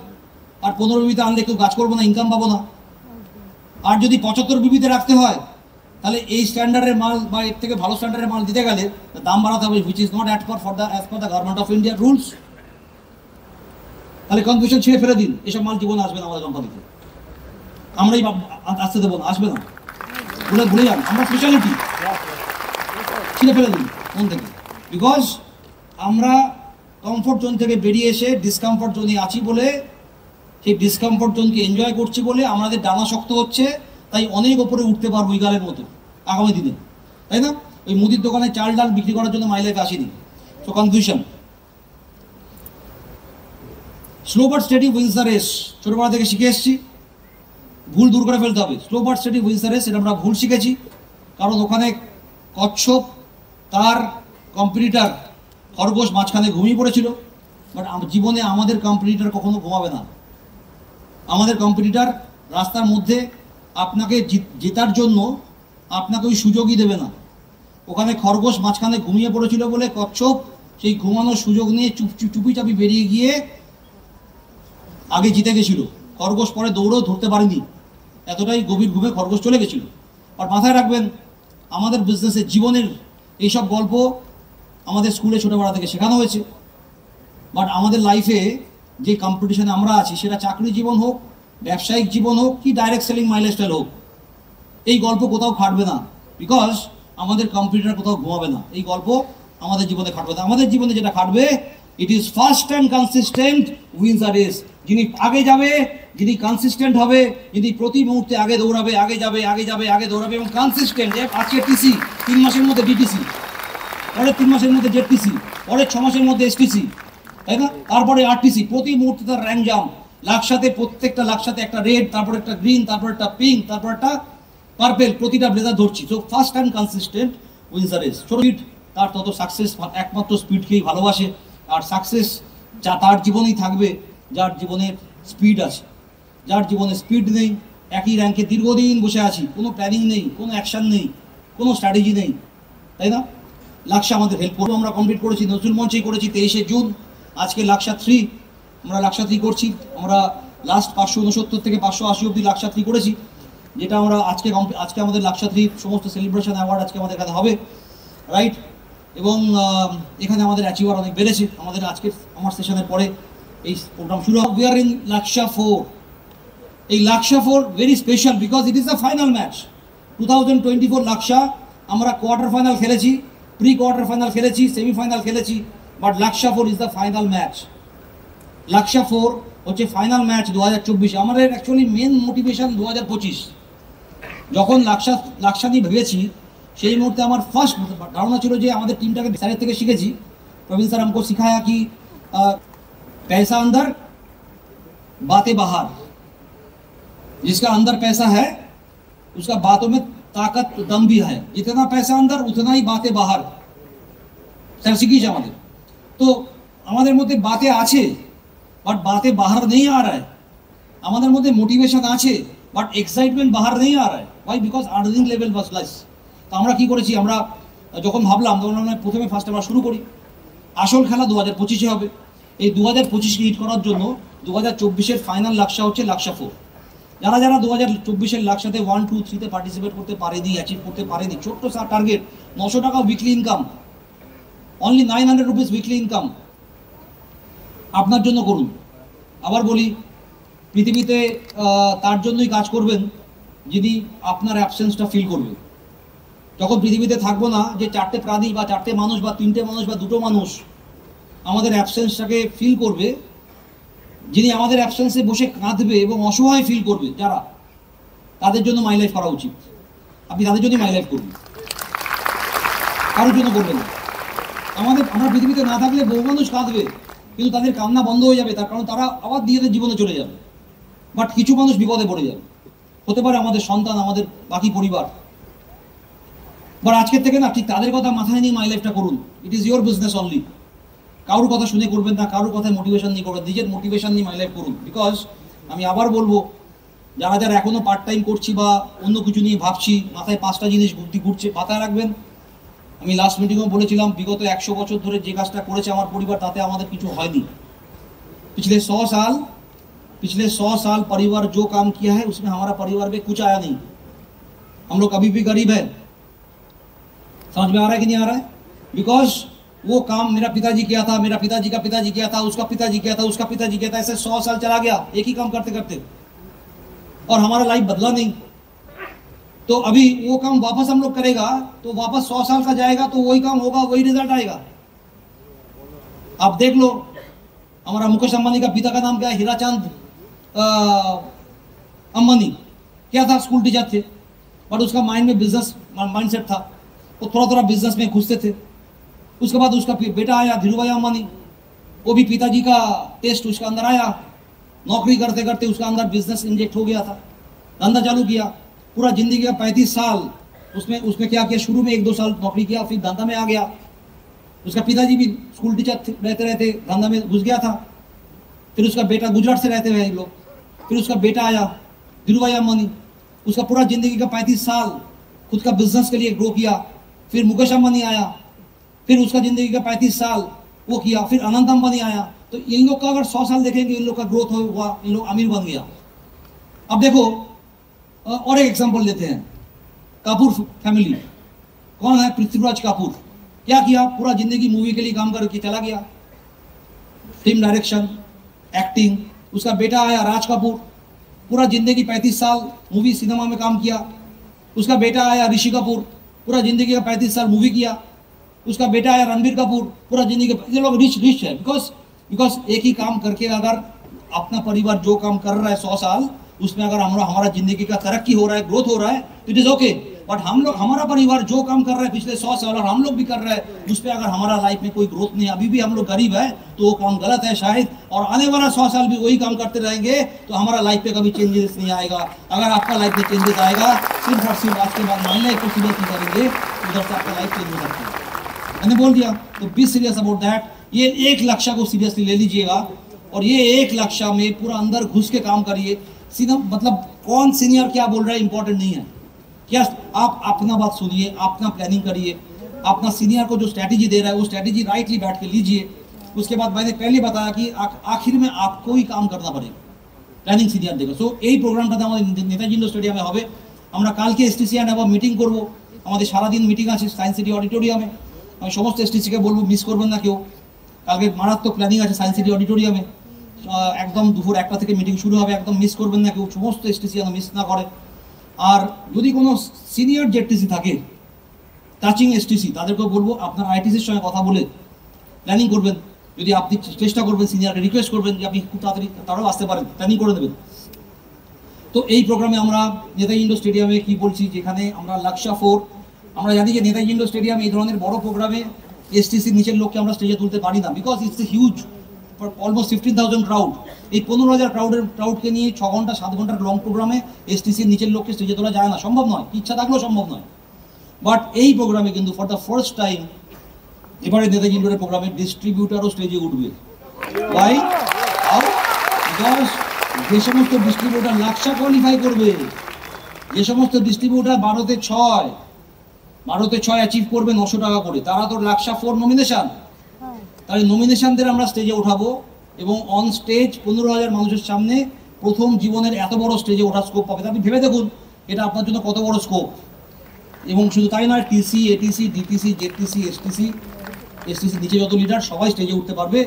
আর 15 বিবিতে আনলে কেউ কাজ করবো না, ইনকাম পাবো না। আর যদি 75 বিবিতে রাখতে হয় তাহলে এই স্ট্যান্ডার্ডের মাল বা এর থেকে ভালো স্ট্যান্ডার্ডের মাল দিতে গেলে দাম বাড়াতে হবে, which is not as per the government of India rules. তাহলে কনফিউশন ছেড়ে ফেলে দিন, এসব মাল জীবনে আসবে না আমাদের কোম্পানিতে, আমরাই আসতে দেবো না, আসবে না, ভুলে যান। আমরা স্পেশালিটি ছিঁড়ে ফেলে দিন মন থেকে, বিকজ আমরা কমফোর্ট জোন থেকে বেরিয়ে এসে ডিসকমফোর্ট জোনে আছি বলে, সেই ডিসকমফোর্ট জোনকে এনজয় করছি বলে আমাদের ডানা শক্ত হচ্ছে, তাই অনেক ওপরে উঠতে পারবো ইগালের মতো আগামী দিনে, তাই না? ওই মুদির দোকানে চাল ডাল বিক্রি করার জন্য মাই লাইফে আসিনি। So confusion, slow but steady wins the race, ছোটবেলা থেকে শিখে এসেছি, ভুল দূর করে ফেলতে হবে। Slow but steady wins the race, এটা আমরা ভুল শিখেছি, কারণ ওখানে কচ্ছপ তার কম্পিটিটার খরগোশ মাঝখানে ঘুমিয়ে পড়েছিল। বাট জীবনে আমাদের কম্পিটিটার কখনো ঘুমাবে না। আমাদের কম্পিটিটার রাস্তার মধ্যে আপনাকে জেতার জন্য আপনাকে ওই সুযোগই দেবে না। ওখানে খরগোশ মাঝখানে ঘুমিয়ে পড়েছিল বলে কচ্ছপ সেই ঘুমানোর সুযোগ নিয়ে চুপি চাপি বেরিয়ে গিয়ে আগে জিতে গেছিল। খরগোশ পরে দৌড়েও ধরতে পারেনি, এতটাই গভীর ঘুমে খরগোশ চলে গেছিল। আর মাথায় রাখবেন, আমাদের বিজনেসের জীবনের এইসব গল্প আমাদের স্কুলে ছোটোবেলা থেকে শেখানো হয়েছে। বাট আমাদের লাইফে যে কম্পিটিশনে আমরা আছি, সেটা চাকরি জীবন হোক, ব্যবসায়িক জীবন হোক, কি ডাইরেক্ট সেলিং মাই লাইফস্টাইল হোক, এই গল্প কোথাও খাটবে না, বিকজ আমাদের কম্পিউটার কোথাও ঘুমাবে না। এই গল্প আমাদের জীবনে খাটবে না। আমাদের জীবনে যেটা খাটবে, it is fast and consistent wins the race. যিনি আগে যাবে, যিনি কনসিস্টেন্ট হবে, যিনি প্রতি মুহূর্তে আগে দৌড়াবে, আগে দৌড়াবে এবং কনসিস্টেন্ট। আজকে টিসি 3 মাসের মধ্যে ডিটিসি, পরের 3 মাসের মধ্যে জেডটিসি, পরের 6 মাসের মধ্যে এসটিসি, তাই না? তারপরে আরটিসি, প্রতি মুহূর্তে তার র্যাঙ্ক জাম্প, লাক্সাতে প্রত্যেকটা লাক্সাতে একটা রেড, তারপর একটা গ্রিন, তারপর একটা পিঙ্ক, তারপর একটা পার্পেল, প্রতিটা ব্লেজার ধরছি। So fast and consistent wins the race. ছোট স্পিড, তার তত সাকসেস একমাত্র স্পিডকেই ভালোবাসে। আর সাকসেস তার জীবনেই থাকবে যার জীবনের স্পিড আছে। যার জীবনে স্পিড নেই, একই র্যাঙ্কে দীর্ঘদিন বসে আছি, কোনো প্ল্যানিং নেই, কোনো অ্যাকশন নেই, কোনো স্ট্র্যাটেজি নেই, তাই না? লাক্সা আমাদের হেল্প করবো। আমরা কমপ্লিট করেছি, নজরুল মঞ্চেই করেছি 23শে জুন। আজকে লাক্সা 3, আমরা লাক্সা 3 করছি। আমরা লাস্ট 569 থেকে 580 অব্দি লাক্সা 3 করেছি, যেটা আমরা আজকে আমাদের লাক্সা 3 সমস্ত সেলিব্রেশন অ্যাওয়ার্ড আজকে আমাদের এখানে হবে, রাইট? এবং এখানে আমাদের অ্যাচিভার অনেক বেড়েছে। আমাদের আমার সেশনের পরে এই প্রোগ্রাম শুরু হবে। We are in laksa 4। এই laksa 4 very special because it is the final match. 2024 laksa আমরা কোয়ার্টার ফাইনাল খেলেছি, প্রি কোয়ার্টার ফাইনাল খেলেছি, সেমিফাইনাল খেলেছি, but laksa 4 is the final match. Laksa 4 হচ্ছে ফাইনাল ম্যাচ 2024। আমাদের অ্যাকচুয়ালি মেন মোটিভেশন 2025। যখন laksa নিয়ে ভেবেছি, সেই মুহূর্তে আমার ফার্স্ট ধারণা ছিল যে আমাদের টিমটাকে স্যারের থেকে শিখেছি। প্রবীণ স্যার हमको सिखाया कि पैसा अंदर बातें बाहर, जिसका अंदर पैसा है उसका बातों में ताकत दम भी है, जितना पैसा अंदर उतना ही बातें बाहर। স্যার শিখিয়েছে আমাদের। তো আমাদের মধ্যে বাতে আছে, বাট বাতে বাহার নেই आ रहा है। আমাদের মধ্যে মোটিভেশন আছে, বাট এক্সাইটমেন্ট বাহার নেই आ रहा है। Why? Because earning level was less। তো আমরা কি করেছি, আমরা যখন ভাবলাম, তখন আমরা প্রথমে ফার্স্ট আমরা শুরু করি। আসল খেলা 2025-এ হবে। এই 2025-কে হিট করার জন্য 2024-এর ফাইনাল লাক্সা হচ্ছে লাক্সা 4। যারা যারা 2024-এর লাক্সাতে 1, 2, 3-তে পার্টিসিপেট করতে পারেনি, অ্যাচিভ করতে পারেনি, ছোট্ট টার্গেট 900 টাকা weekly income, only 900 rupees weekly income আপনার জন্য করুন। আবার বলি, পৃথিবীতে তার জন্যই কাজ করবেন যিনি আপনার অ্যাবসেন্সটা ফিল করবে। যখন পৃথিবীতে থাকবো না, যে 4টে প্রাণী বা 4টে মানুষ বা 3টে মানুষ বা 2টো মানুষ আমাদের অ্যাবসেন্সটাকে ফিল করবে, যিনি আমাদের অ্যাবসেন্সে বসে কাঁদবে এবং অসহায় ফিল করবে, যারা, তাদের জন্য মাই লাইফ করা উচিত। আপনি তাদের জন্যই মাই লাইফ করবেন, কারোর জন্য করবেন না। আমরা পৃথিবীতে না থাকলে বহু মানুষ কাঁদবে, কিন্তু তাদের কান্না বন্ধ হয়ে যাবে, তার কারণ তারা আবার নিজেদের জীবনে চলে যাবে। বাট কিছু মানুষ বিপদে পড়ে যাবে, হতে পারে আমাদের সন্তান, আমাদের বাকি পরিবার। বাট আজকের থেকে না, ঠিক তাদের কথা মাথায় নিয়ে মাই লাইফটা করুন। It is your business only. কারোর কথা শুনে করবেন না, কারোর কথায় মোটিভেশন নিয়ে করবেন, নিজের মোটিভেশন নিয়ে মাই লাইফ করুন। বিকজ আমি আবার বলবো, যারা যারা এখনো পার্ট টাইম করছি বা অন্য কিছু নিয়ে ভাবছি, মাথায় 5টা জিনিস বুদ্ধি ঘুরছে, মাথায় রাখবেন। আমি লাস্ট মিটিংও বলেছিলাম, বিগত 100 বছর ধরে যে কাজটা করেছে আমার পরিবার, তাতে আমাদের কিছু হয়নি। पिछले 100 साल परिवार जो काम किया है उसमें हमारा परिवार में कुछ आया नहीं। हम लोग अभी भी गरीब है। समझ में आ रहा है कि नहीं आ रहा है? बिकॉज वो काम मेरा पिताजी किया था, मेरा पिताजी का पिताजी किया था, उसका पिताजी किया था, उसका पिताजी किया था, ऐसे 100 साल चला गया एक ही काम करते करते, और हमारा लाइफ बदला नहीं। तो अभी वो काम वापस हम लोग करेगा तो वापस 100 साल का जाएगा, तो वही काम होगा, वही रिजल्ट आएगा। आप देख लो, हमारा मुकेश अंबानी का पिता का नाम क्या है? हीराचंद अंबानी। क्या था? स्कूल टीचर थे, बट उसका माइंड में बिजनेस माइंडसेट था, वो थोड़ा थोड़ा बिजनेस में घुसते थे। उसके बाद उसका बेटा आया धीरूभाई अंबानी, वो भी पिताजी का टेस्ट उसके अंदर आया, नौकरी करते करते उसका अंदर बिजनेस इंजेक्ट हो गया था, धंधा चालू किया। पूरा जिंदगी का 35 साल उसमें क्या किया? शुरू में 1-2 साल नौकरी किया, फिर धंधा में आ गया। उसका पिताजी भी स्कूल टीचर रहते रहते धंधा में घुस गया था। फिर उसका बेटा, गुजरात से रहते हुए लोग, फिर उसका बेटा आया धीरूभाई अंबानी, उसका पूरा जिंदगी का 35 साल खुद का बिजनेस के लिए ग्रो किया। फिर मुकेश अंबानी आया, फिर उसका जिंदगी का 35 साल वो किया। फिर अनंत अंबानी आया। तो इन लोग का अगर 100 साल देखेंगे, इन लोग का ग्रोथ हुआ, इन लोग अमीर बन गया। अब देखो, और एक एग्जांपल लेते हैं, कपूर फैमिली। कौन है? पृथ्वीराज कपूर। क्या किया? पूरा जिंदगी मूवी के लिए काम करके चला गया, फिल्म डायरेक्शन, एक्टिंग। उसका बेटा आया राज कपूर, पूरा जिंदगी 35 साल मूवी सिनेमा में काम किया। उसका बेटा आया ऋषि कपूर, पूरा जिंदगी का 35 साल मूवी किया। उसका बेटा आया रणबीर कपूर, पूरा जिंदगी, ये लोग रिच है। बिकॉज एक ही काम करके अगर अपना परिवार जो काम कर रहा है 100 साल, उसमें अगर हमारा जिंदगी का तरक्की हो रहा है, ग्रोथ हो रहा है, तो इट इज ओके। बट हम लोग, हमारा परिवार जो काम कर रहा है पिछले 100 साल और हम लोग भी कर रहे हैं, उस पर अगर हमारा लाइफ में कोई ग्रोथ नहीं, अभी भी हम लोग गरीब है, तो वो काम गलत है शायद। और आने वाला 100 साल भी वही काम करते रहेंगे, तो हमारा लाइफ पे कभी चेंजेस नहीं आएगा। अगर आपका लाइफ में चेंजेस आएगा, सिर्फ और सिर्फ आज के बाद माइंड को सीरियस नहीं करेंगे, उधर से आपका लाइफ चेंज हो सकता है। मैंने बोल दिया, तो बी सीरियस अबाउट दैट। ये एक लक्ष्य को सीरियसली ले लीजिएगा, और ये एक लक्ष्य में पूरा अंदर घुस के काम करिए। सीधा मतलब कौन सीनियर क्या बोल रहा है इंपॉर्टेंट नहीं है। क्या आप अपना बात सुनिए, अपना प्लानिंग करिए, अपना सीनियर को जो स्ट्रैटेजी दे रहा है वो स्ट्रैटेजी राइटली बैठ के लीजिए। उसके बाद मैंने पहले बताया कि आखिर में आपको ही काम करना पड़ेगा, প্ল্যানিং সিনিয়র দেবে। সো এই প্রোগ্রামটাতে আমাদের নেতাজি ইন্ডোর স্টেডিয়ামে হবে। আমরা কালকে এসটিসি অ্যান্ড আবার মিটিং করব। আমাদের সারাদিন মিটিং আছে সায়েন্স সিটি অডিটোরিয়ামে। আমি সমস্ত এসটিসিকে বলবো মিস করবেন না কেউ। কালকে মারাত্মক প্ল্যানিং আছে সায়েন্স সিটি অডিটোরিয়ামে, একদম দুপুর 1টা থেকে মিটিং শুরু হবে, একদম মিস করবেন না কেউ, সমস্ত এসটিসি যেন মিস না করে। আর যদি কোনো সিনিয়র জেডটিসি থাকে, টাচিং এসটিসি, তাদেরকেও বলবো আপনার আইটিসির সঙ্গে কথা বলে প্ল্যানিং করবেন। যদি আপনি চেষ্টা করবেন, সিনিয়রকে রিকোয়েস্ট করবেন যে আপনি খুব তাড়াতাড়ি তারাও আসতে পারেন, প্ল্যানিং করে দেবেন। তো এই প্রোগ্রামে আমরা নেতাজি ইন্ডোর স্টেডিয়ামে কি বলছি, যেখানে আমরা লাক্সা 4, আমরা জানি যে নেতাজি ইন্ডোর স্টেডিয়ামে এই ধরনের বড় প্রোগ্রামে এসটিসির নিচের লোককে আমরা স্টেজে তুলতে পারি না, because it's a huge, almost 15,000 crowd. এই 15,000 ক্রাউডকে নিয়ে 6 ঘন্টা 7 ঘন্টার লং প্রোগ্রামে এসটিসির নিচের লোককে স্টেজে তোলা যায় না, সম্ভব নয়, ইচ্ছা থাকলেও সম্ভব নয়। বাট এই প্রোগ্রামে কিন্তু ফর দ্য ফার্স্ট টাইম এবারে নেতাজি ইন্ডোরের প্রোগ্রামে ডিস্ট্রিবিউটারও স্টেজে উঠবে। ওয়াই? বিকজ যে সমস্ত ডিস্ট্রিবিউটার লাক্সা কোয়ালিফাই করবে, যে সমস্ত ডিস্ট্রিবিউটার 12তে 6 অ্যাচিভ করবে 900 টাকা করে, তারা তো লাক্সা 4 নমিনেশন, তাহলে নমিনেশনদের আমরা স্টেজে উঠাবো এবং অন স্টেজ 15,000 মানুষের সামনে প্রথম জীবনের এত বড় স্টেজে ওঠার স্কোপ পাবে। আপনি ভেবে দেখুন এটা আপনার জন্য কত বড় স্কোপ। এবং শুধু তাই নয়, টিসি, এটিসি, ডিটিসি, জেডটিসি, এসটিসি নিচে যত লিডার সবাই স্টেজে উঠতে পারবে।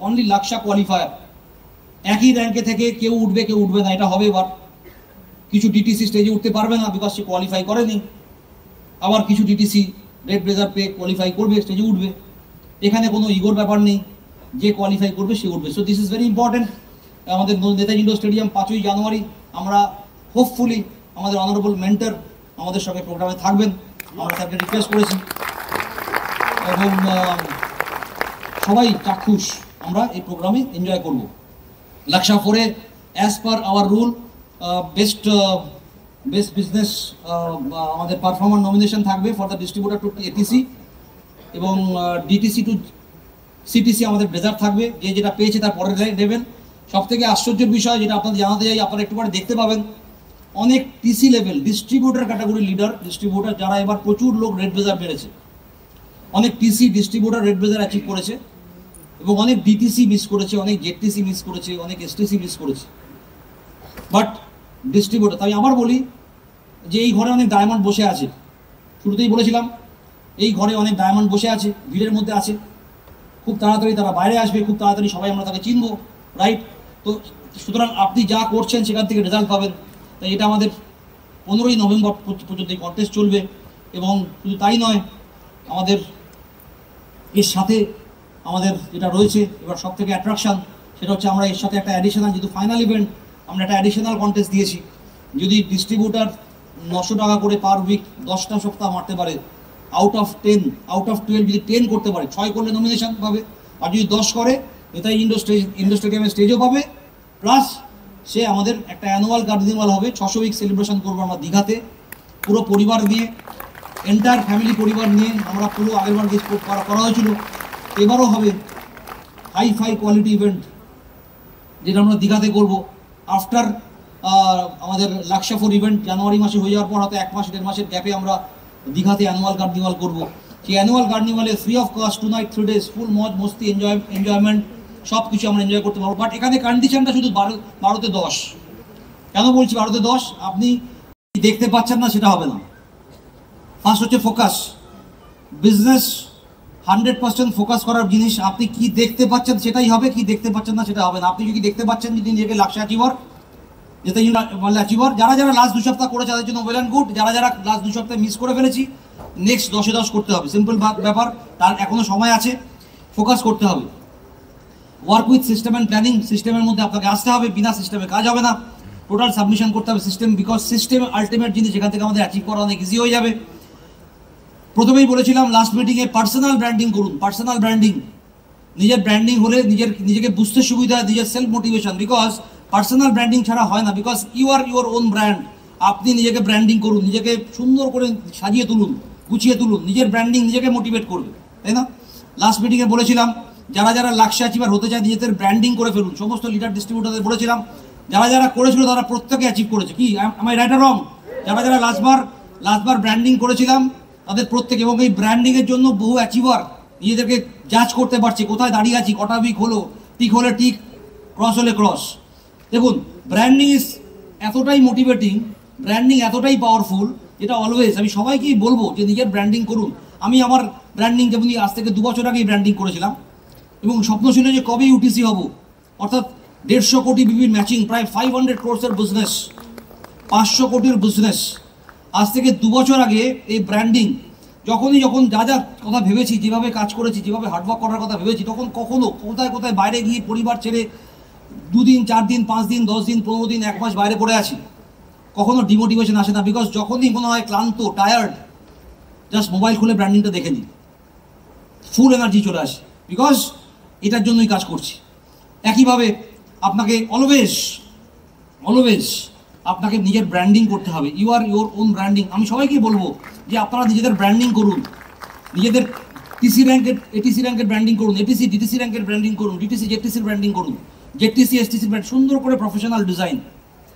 অনলি লাক্সা কোয়ালিফায়ার, একই র্যাঙ্কে থেকে কেউ উঠবে না, এটা হবে এবার। কিছু ডিটিসি স্টেজে উঠতে পারবে না বিকজ সে কোয়ালিফাই করেনি, আবার কিছু ডিটিসি রেড ব্লেজার পেয়ে কোয়ালিফাই করবে, স্টেজে উঠবে। এখানে কোনো ইগোর ব্যাপার নেই, যে কোয়ালিফাই করবে সে উঠবে। So this is very important. আমাদের নেতাজি ইন্ডোর স্টেডিয়াম 5ই জানুয়ারি, আমরা হোপফুলি আমাদের অনারেবল মেন্টর আমাদের সঙ্গে প্রোগ্রামে থাকবেন, আমরা তাকে রিকোয়েস্ট করেছি এবং সবাই চাক্ষুষ আমরা এই প্রোগ্রামে এনজয় করব। লাক্সা 4-এ as per our rule best business আমাদের পারফর্মার নমিনেশন থাকবে for the distributor to ATC, এবং ডিটিসি টু সিটিসি আমাদের ব্লেজার থাকবে, যে যেটা পেয়েছে তার পরে দেবেন। সব থেকে আশ্চর্যের বিষয় যেটা আপনাদের জানাতে চাই, আপনারা একটু পরে দেখতে পাবেন অনেক TC level distributor category leader distributor যারা এবার প্রচুর লোক রেড ব্লেজার পেরেছে, অনেক TC distributor red blazer achieve করেছে, এবং অনেক ডিটিসি মিস করেছে, অনেক জেডটিসি মিস করেছে, অনেক এসটিসি মিস করেছে। বাট ডিস্ট্রিবিউটার, তাই আবার বলি যে এই ঘরে অনেক ডায়মন্ড বসে আছে। শুরুতেই বলেছিলাম এই ঘরে অনেক ডায়মন্ড বসে আছে, ভিড়ের মধ্যে আছে, খুব তাড়াতাড়ি তারা বাইরে আসবে, খুব তাড়াতাড়ি সবাই আমরা তাকে চিনবো, রাইট? তো সুতরাং আপনি যা করছেন সেখান থেকে রেজাল্ট পাবেন। তাই এটা আমাদের 15ই নভেম্বর পর্যন্ত এই কন্টেস্ট চলবে। এবং শুধু তাই নয়, আমাদের এর সাথে আমাদের যেটা রয়েছে এবার সব থেকে অ্যাট্রাকশান, সেটা হচ্ছে আমরা এর সাথে একটা অ্যাডিশনাল, যেহেতু ফাইনাল ইভেন্ট, আমরা একটা অ্যাডিশনাল কন্টেস্ট দিয়েছি। যদি ডিস্ট্রিবিউটার 900 টাকা করে পার উইক 10টা সপ্তাহ মারতে পারে, আউট অফ 12 যদি 10 করতে পারে, 6 করলে নমিনেশন পাবে, আর যদি 10 করে নেতাজি ইন্ডোর স্টেডিয়ামের স্টেজও পাবে, প্লাস সে আমাদের একটা অ্যানুয়াল কার্নিভাল হবে, 600 উইক সেলিব্রেশন করবো আমরা দীঘাতে, পুরো পরিবার নিয়ে, এন্টায়ার ফ্যামিলি পরিবার নিয়ে। আমরা পুরো আগেরবার গেস করা হয়েছিল, এবারও হবে হাই কোয়ালিটি ইভেন্ট যেটা আমরা দীঘাতে করবো। আফটার আমাদের লাক্সা 4 ইভেন্ট জানুয়ারি মাসে হয়ে যাওয়ার পর হয়তো 1 মাস 1.5 মাসের গ্যাপে আমরা দীঘাতে অ্যানুয়াল কার্নিভাল করবো। সেই অ্যানুয়াল কার্নিভালে free of cost 2 night 3 days full মজ মস্তি এনজয়মেন্ট সব কিছু আমরা এনজয় করতে পারবো। বাট এখানে কন্ডিশনটা শুধু 12তে 10। কেন বলছি 12তে 10? আপনি দেখতে পাচ্ছেন না সেটা হবে না। ফার্স্ট হচ্ছে ফোকাস। বিজনেস 100% ফোকাস করার জিনিস। আপনি কি দেখতে পাচ্ছেন সেটাই হবে, কি দেখতে পাচ্ছেন না সেটা হবে না। আপনি যদি দেখতে পাচ্ছেন, যদি নিজেকে লাক্সা অ্যাচিভার, যারা লাস্ট 2 সপ্তাহ করেছে তাদের জন্য ওয়েল অ্যান্ড গুড। যারা লাস্ট 2 সপ্তাহ মিস করে ফেলেছি, নেক্সট 10-এ 10 করতে হবে, সিম্পল ব্যাপার। তার এখনো সময় আছে, ফোকাস করতে হবে। Work with system and planning, সিস্টেমের মধ্যে আপনাকে আসতে হবে, বিনা সিস্টেমে কাজ হবে না। টোটাল সাবমিশন করতে হবে সিস্টেম, বিকজ সিস্টেম আলটিমেট জিনিস, যেখান থেকে আমাদের অ্যাচিভ করা অনেক ইজি হয়ে যাবে। প্রথমেই বলেছিলাম লাস্ট মিটিংয়ে, পার্সোনাল ব্র্যান্ডিং করুন। পার্সোনাল ব্র্যান্ডিং, নিজের ব্র্যান্ডিং হলে নিজেকে বুঝতে সুবিধা, নিজের self motivation, because personal branding ছাড়া হয় না, because you are your own brand. আপনি নিজেকে ব্র্যান্ডিং করুন, নিজেকে সুন্দর করে সাজিয়ে তুলুন, গুছিয়ে তুলুন, নিজের ব্র্যান্ডিং নিজেকে মোটিভেট করবে, তাই না? লাস্ট মিটিংয়ে বলেছিলাম যারা লাক্সা অ্যাচিভার হতে চায় নিজেদের ব্র্যান্ডিং করে ফেলুন। সমস্ত লিডার ডিস্ট্রিবিউটারদের বলেছিলাম, যারা করেছিল তারা প্রত্যেকে অ্যাচিভ করেছে। কি আমার রাইট আর রং? যারা লাস্টবার ব্র্যান্ডিং করেছিলাম তাদের প্রত্যেকে, এবং এই ব্র্যান্ডিংয়ের জন্য বহু অ্যাচিভার নিজেদেরকে জাজ করতে পারছে, কোথায় দাঁড়িয়ে আছি, কটা উইক হলো, টিক হলে টিক, ক্রস হলে ক্রস। দেখুন, ব্র্যান্ডিং ইজ এতটাই মোটিভেটিং, ব্র্যান্ডিং এতটাই পাওয়ারফুল, যেটা অলওয়েজ আমি সবাইকেই বলবো যে নিজের ব্র্যান্ডিং করুন। আমি আমার ব্র্যান্ডিং যেমন আজ থেকে 2 বছর আগেই ব্র্যান্ডিং করেছিলাম, এবং স্বপ্ন ছিল যে কবে ইউটিসি হব, অর্থাৎ 150 কোটি বিবির ম্যাচিং, প্রায় 500 ক্রোর্সের বিজনেস, 500 কোটির বিজনেস। আজ থেকে 2 বছর আগে এই ব্র্যান্ডিং যখন যা কথা ভেবেছি, যেভাবে কাজ করেছি, যেভাবে হার্ডওয়ার্ক করার কথা ভেবেছি, তখন কখনো কোথায় বাইরে গিয়ে পরিবার ছেড়ে 2 দিন 4 দিন 5 দিন 10 দিন 15 দিন 1 মাস বাইরে পড়ে আছি, কখনো ডিমোটিভেশন আসে না। বিকজ যখনই মনে হয় ক্লান্ত, টায়ার্ড, জাস্ট মোবাইল খুলে ব্র্যান্ডিংটা দেখে নিই, ফুল এনার্জি চলে আসে, বিকজ এটার জন্যই কাজ করছি। একইভাবে আপনাকে অলওয়েজ আপনাকে নিজের ব্র্যান্ডিং করতে হবে। You are your own branding. আমি সবাইকে বলবো যে আপনারা নিজেদের ব্র্যান্ডিং করুন, নিজেদের টিসি র্যাঙ্কের এটিসি র্যাঙ্কের ব্র্যান্ডিং করুন, এটিসি ডিটিসি র্যাঙ্কের ব্র্যান্ডিং করুন, ডিটিসি জেডটিসির ব্র্যান্ডিং করুন, জেডটিসি এসটিসি ব্র্যান্ড, সুন্দর করে প্রফেশনাল ডিজাইন,